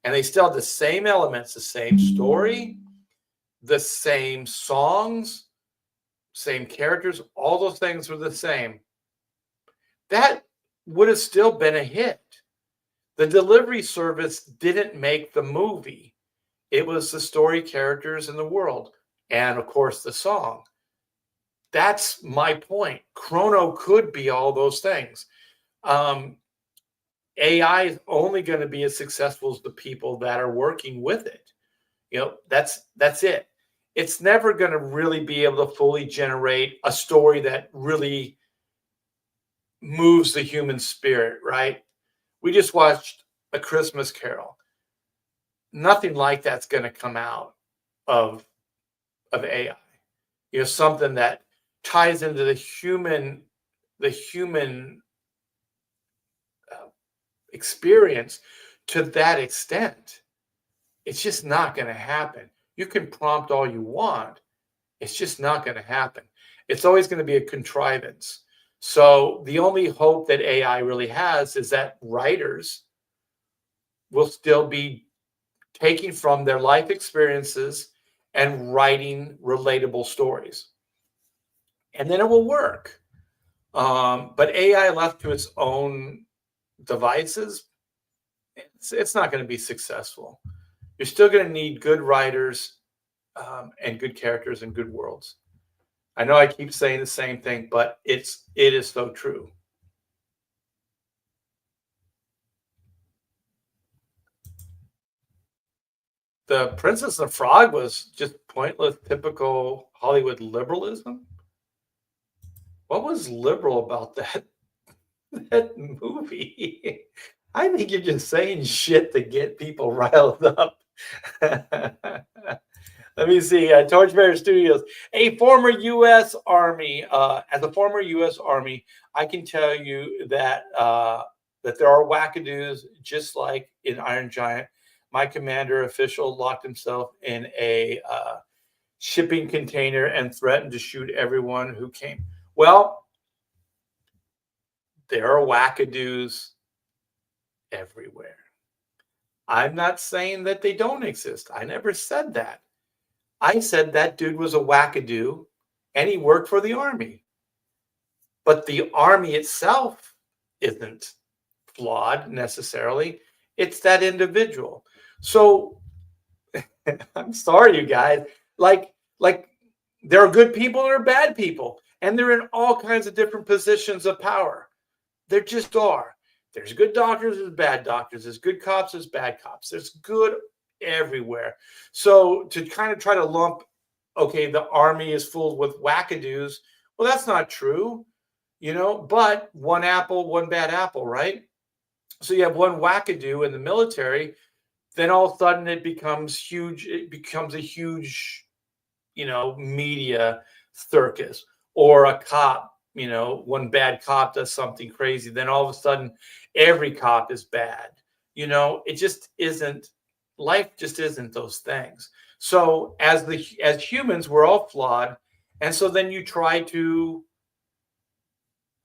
and they still had the same elements, the same story, the same songs, same characters, all those things were the same. That would have still been a hit. The delivery service didn't make the movie. It was the story, characters, and the world, and of course the song. That's my point. Chrono could be all those things. Um, AI is only going to be as successful as the people that are working with it. That's it. It's never going to really be able to fully generate a story that really moves the human spirit, right? We just watched A Christmas Carol. Nothing like that's going to come out of AI. Something that ties into the human experience to that extent. It's just not going to happen. You can prompt all you want. It's just not going to happen. It's always going to be a contrivance. So the only hope that AI really has is that writers will still be taking from their life experiences and writing relatable stories. And then it will work. But AI left to its own devices, it's not going to be successful. You're still going to need good writers, and good characters and good worlds. I know I keep saying the same thing, but it is so true. The Princess and the Frog was just pointless, typical Hollywood liberalism. What was liberal about that that movie? I think you're just saying shit to get people riled up. Let me see. Torchbearer Studios, a former U.S. Army. As a former U.S. Army, I can tell you that that there are wackadoos, just like in Iron Giant. My commander official locked himself in a shipping container and threatened to shoot everyone who came. Well, there are wackadoos everywhere. I'm not saying that they don't exist. I never said that. I said that dude was a wackadoo and he worked for the army. But the army itself isn't flawed necessarily. It's that individual. So I'm sorry, you guys. Like there are good people and there are bad people, and they're in all kinds of different positions of power. There just are. There's good doctors, there's bad doctors, there's good cops, there's bad cops. There's good everywhere. So to kind of try to lump, okay, the army is full with wackadoos, well, that's not true, but one apple, one bad apple, right? So you have one wackadoo in the military, then all of a sudden it becomes huge. It becomes a huge, media circus. Or a cop, one bad cop does something crazy, then all of a sudden every cop is bad. It just isn't, life just isn't those things. So as humans, we're all flawed. And so then you try to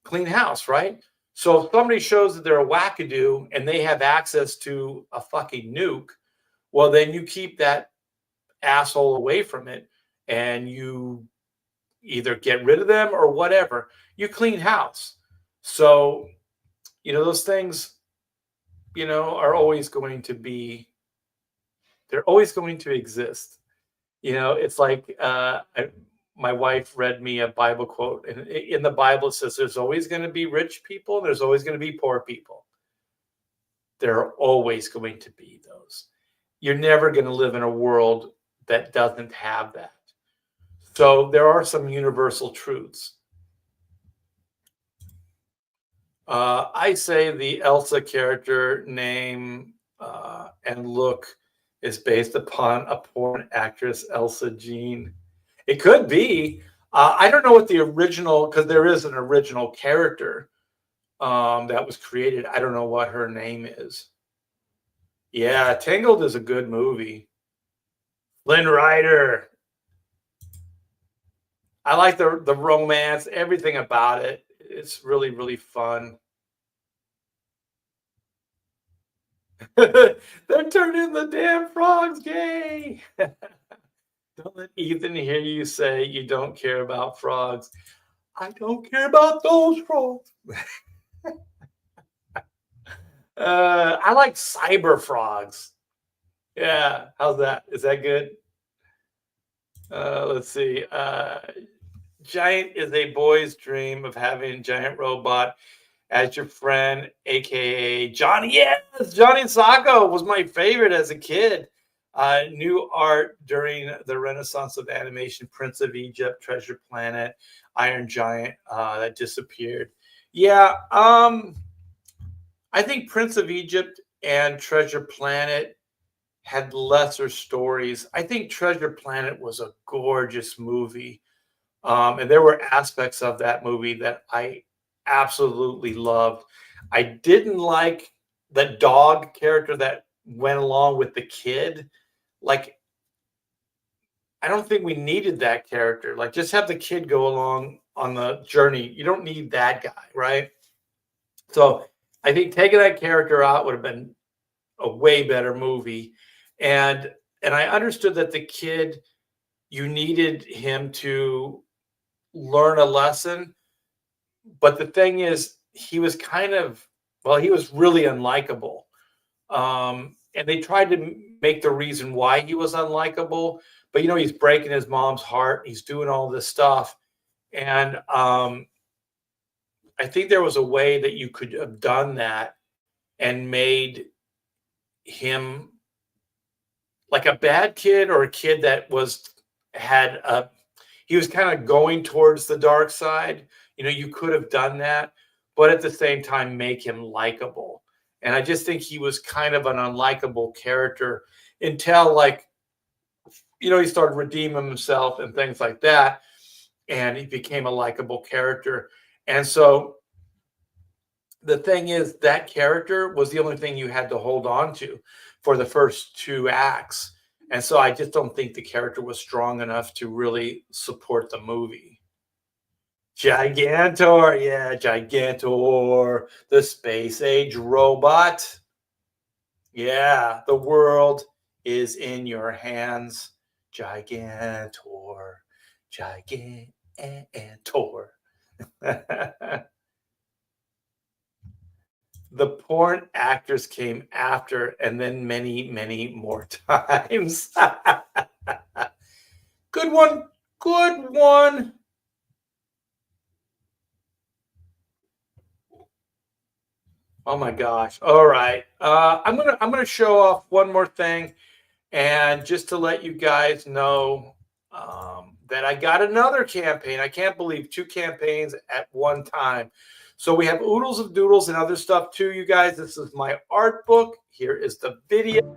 clean house, right? So if somebody shows that they're a wackadoo and they have access to a fucking nuke, well, then you keep that asshole away from it and you either get rid of them or whatever. You clean house. So, those things, are always going to be, they're always going to exist. It's like my wife read me a Bible quote, and in the Bible it says there's always going to be rich people, and there's always going to be poor people. There are always going to be those. You're never going to live in a world that doesn't have that. So there are some universal truths. I say the Elsa character name and look is based upon a porn actress, Elsa Jean. It could be. I don't know what the original, because there is an original character that was created. I don't know what her name is. Yeah, Tangled is a good movie. Flynn Rider. I like the romance, everything about it. It's really, really fun. They're turning the damn frogs gay. Don't let Ethan hear you say you don't care about frogs. I don't care about those frogs. I like cyber frogs. Yeah, how's that? Is that good? Let's see. Giant is a boy's dream of having a giant robot as your friend, aka Johnny. Yes, Johnny Sacco was my favorite as a kid. New art during the Renaissance of animation: Prince of Egypt, Treasure Planet, Iron Giant that disappeared. Yeah, I think Prince of Egypt and Treasure Planet had lesser stories. I think Treasure Planet was a gorgeous movie. And there were aspects of that movie that I absolutely loved. I didn't like the dog character that went along with the kid. Like, I don't think we needed that character. Like, just have the kid go along on the journey. You don't need that guy, right? So I think taking that character out would have been a way better movie. And I understood that the kid, you needed him to learn a lesson. But the thing is, he was he was really unlikable. And they tried to make the reason why he was unlikable, but he's breaking his mom's heart. He's doing all this stuff. And I think there was a way that you could have done that and made him like a bad kid or a kid that had a he was kind of going towards the dark side. You could have done that, but at the same time, make him likable. And I just think he was kind of an unlikable character until, like, he started redeeming himself and things like that. And he became a likable character. And so the thing is, that character was the only thing you had to hold on to for the first two acts. And so I just don't think the character was strong enough to really support the movie. Gigantor, yeah, Gigantor, the space age robot. Yeah, the world is in your hands. Gigantor, Gigantor. The porn actors came after, and then many, many more times. Good one. Good one. Oh my gosh. All right. I'm gonna show off one more thing, and just to let you guys know that I got another campaign. I can't believe two campaigns at one time. So we have oodles of doodles and other stuff too, you guys. This is my art book. Here is the video.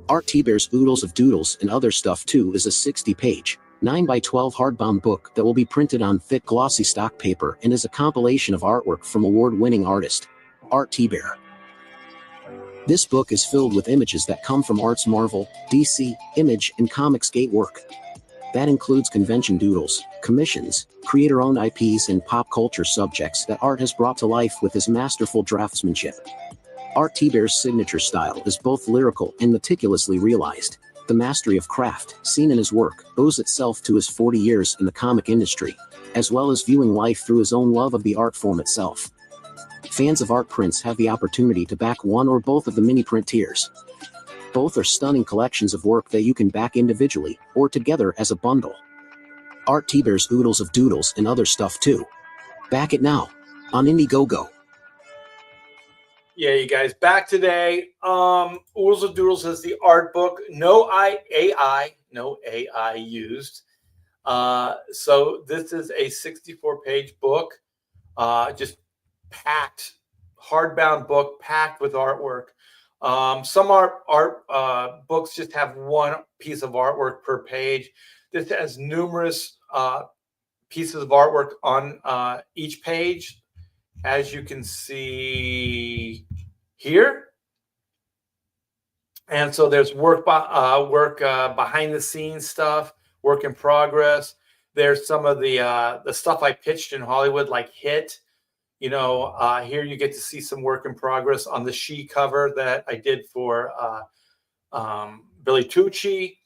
Art T-Bear's Oodles of Doodles and Other Stuff Too is a 60-page, 9x12 hardbound book that will be printed on thick glossy stock paper and is a compilation of artwork from award-winning artist, Art T-Bear. This book is filled with images that come from Art's Marvel, DC, Image, and Comicsgate work. That includes convention doodles, commissions, creator-owned IPs, and pop culture subjects that Art has brought to life with his masterful draftsmanship. Art T-Bear's signature style is both lyrical and meticulously realized. The mastery of craft, seen in his work, owes itself to his 40 years in the comic industry, as well as viewing life through his own love of the art form itself. Fans of art prints have the opportunity to back one or both of the mini print tiers. Both are stunning collections of work that you can back individually or together as a bundle. Art T-Bear's Oodles of Doodles and Other Stuff Too. Back it now on Indiegogo. Yeah, you guys, back today. Oodles of Doodles is the art book. No AI used. So this is a 64-page book, just packed, hardbound book, packed with artwork. Some art books just have one piece of artwork per page. This has numerous pieces of artwork on each page, as you can see here. And so there's work behind the scenes stuff, work in progress. There's some of the stuff I pitched in Hollywood, like Hit. Here you get to see some work in progress on the She cover that I did for Billy Tucci.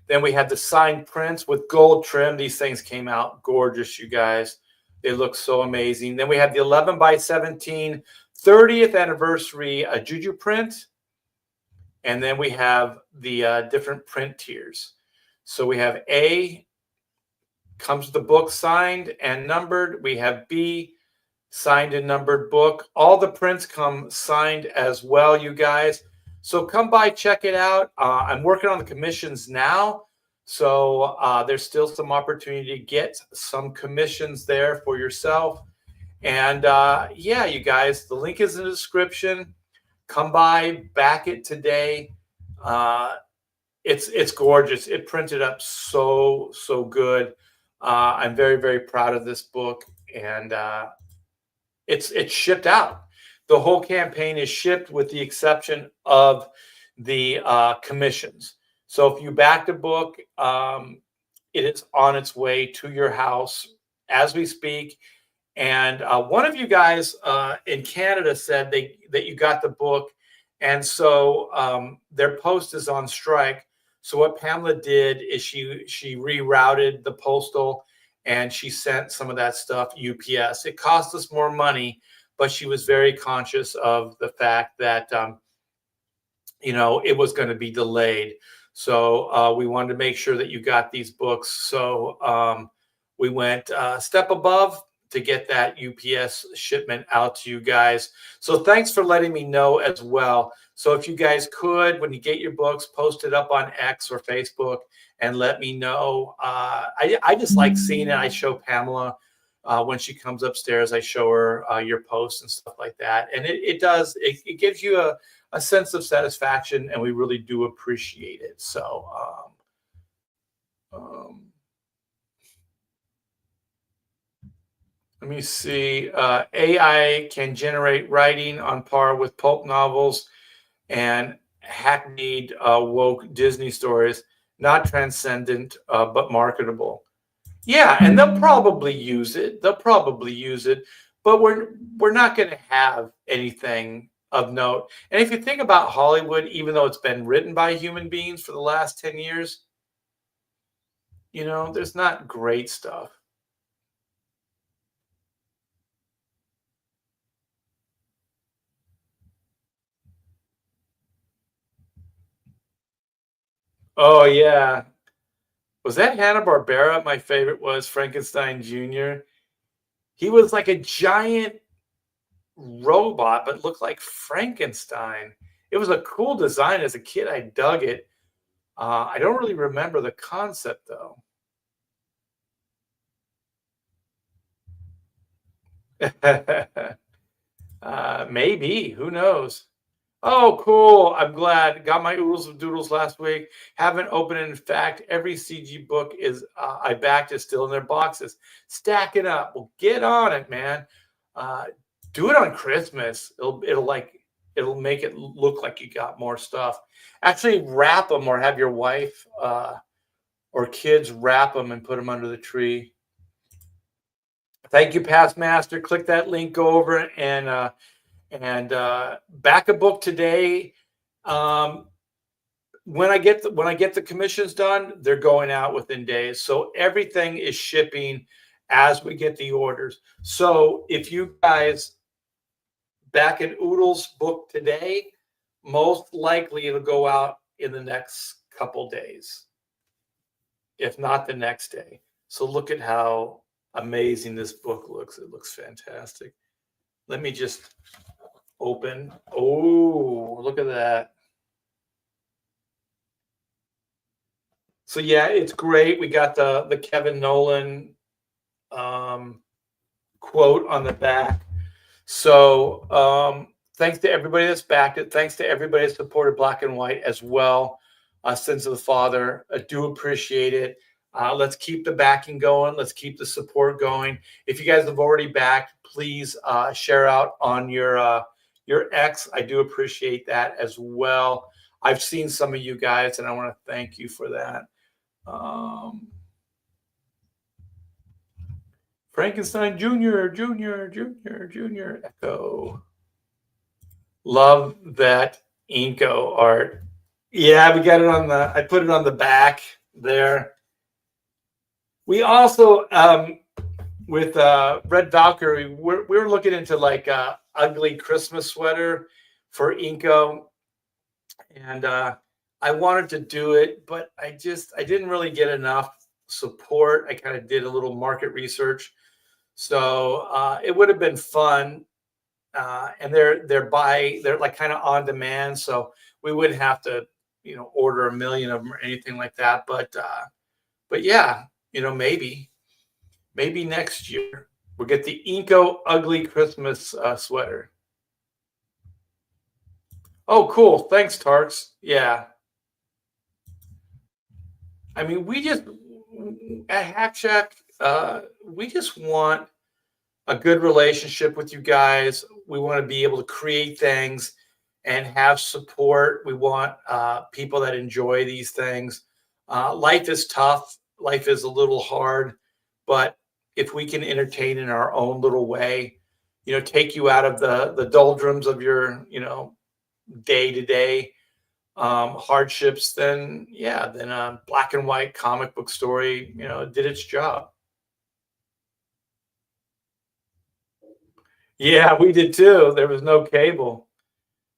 Then we had the signed prints with gold trim. These things came out gorgeous, you guys. They look so amazing. Then we have the 11x17 30th anniversary Juju print. And then we have the different print tiers. So we have A, comes with the book signed and numbered. We have B, signed and numbered book. All the prints come signed as well, you guys. So come by, check it out. I'm working on the commissions now. So there's still some opportunity to get some commissions there for yourself. And yeah, you guys, the link is in the description. Come by, back it today. It's gorgeous. It printed up so good. I'm very, very proud of this book, and it's shipped out. The whole campaign is shipped with the exception of the commissions. So if you backed a book, it is on its way to your house as we speak. And one of you guys in Canada said that you got the book, and so their post is on strike. So what Pamela did is she rerouted the postal, and she sent some of that stuff UPS. It cost us more money, but she was very conscious of the fact that it was going to be delayed. So we wanted to make sure that you got these books. So we went a step above to get that UPS shipment out to you guys. So thanks for letting me know as well. So if you guys could, when you get your books, post it up on X or Facebook and let me know. I just like seeing it. I show Pamela when she comes upstairs. I show her your posts and stuff like that. And it gives you a sense of satisfaction, and we really do appreciate it. So, let me see. AI can generate writing on par with pulp novels and hackneyed woke Disney stories, not transcendent, but marketable. Yeah, and they'll probably use it. They'll probably use it, but we're not going to have anything of note. And if you think about Hollywood, even though it's been written by human beings for the last 10 years, there's not great stuff. Oh yeah. Was that Hanna-Barbera? My favorite was Frankenstein Jr. He was like a giant robot, but looked like Frankenstein. It was a cool design as a kid. I dug it. I don't really remember the concept though. Maybe. Who knows? Oh, cool. I'm glad. Got my oodles of doodles last week. Haven't opened it. In fact, every CG book I backed is still in their boxes. Stacking up. Well, get on it, man. Do it on Christmas. It'll make it look like you got more stuff. Actually, wrap them or have your wife or kids wrap them and put them under the tree. Thank you, Past Master. Click that link, go over and back a book today. When I get the commissions done, they're going out within days. So everything is shipping as we get the orders. So if you guys back an Oodles book today, most likely it'll go out in the next couple days, if not the next day. So look at how amazing this book looks. It looks fantastic. Let me just open. Oh, look at that. So yeah, it's great. We got the Kevin Nolan quote on the back. So thanks to everybody that's backed it. Thanks to everybody that supported Black and White as well. Sins of the Father. I do appreciate it. Let's keep the backing going. Let's keep the support going. If you guys have already backed, please share out on your X. I do appreciate that as well. I've seen some of you guys, and I want to thank you for that. Frankenstein Jr., Echo. Love that Inko art. Yeah, we got it I put it on the back there. We also, with Red Valkyrie, we're looking into like a ugly Christmas sweater for Inko. And I wanted to do it, but I didn't really get enough support. I kind of did a little market research. So it would have been fun. And they're like kind of on demand. So we wouldn't have to, order 1 million of them or anything like that. But yeah, maybe next year we'll get the Inko ugly Christmas sweater. Oh, cool. Thanks, Tarks. Yeah. I mean, at Hack Shack, we just want a good relationship with you guys. We want to be able to create things and have support. We want people that enjoy these things. Life is tough. Life is a little hard, but if we can entertain in our own little way, take you out of the doldrums of your, day-to-day hardships, then a Black and White comic book story, did its job. Yeah, we did too. There was no cable.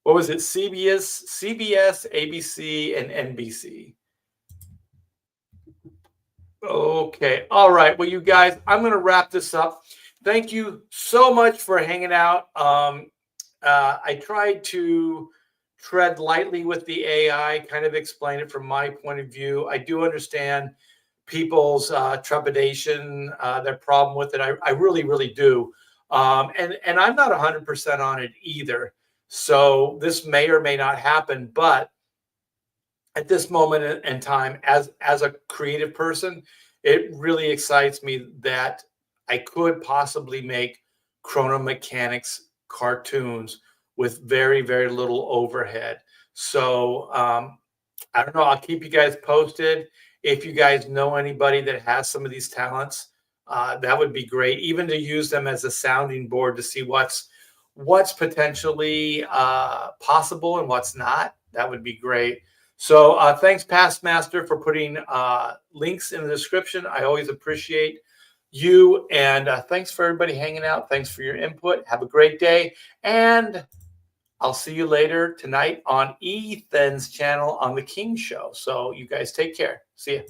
What was it? CBS, ABC, and NBC. Okay. All right. Well, you guys, I'm going to wrap this up. thank you so much for hanging out. I tried to tread lightly with the AI, kind of explain it from my point of view. I do understand people's trepidation, their problem with it. I really, really do. And I'm not 100% on it either. So this may or may not happen. But at this moment in time, as a creative person, it really excites me that I could possibly make chrono mechanics cartoons with very, very little overhead. So I don't know. I'll keep you guys posted. If you guys know anybody that has some of these talents, that would be great. Even to use them as a sounding board to see what's potentially possible and what's not. That would be great. So thanks, Past Master, for putting links in the description. I always appreciate you. And thanks for everybody hanging out. Thanks for your input. Have a great day. And I'll see you later tonight on Ethan's channel on The King Show. So you guys take care. See ya.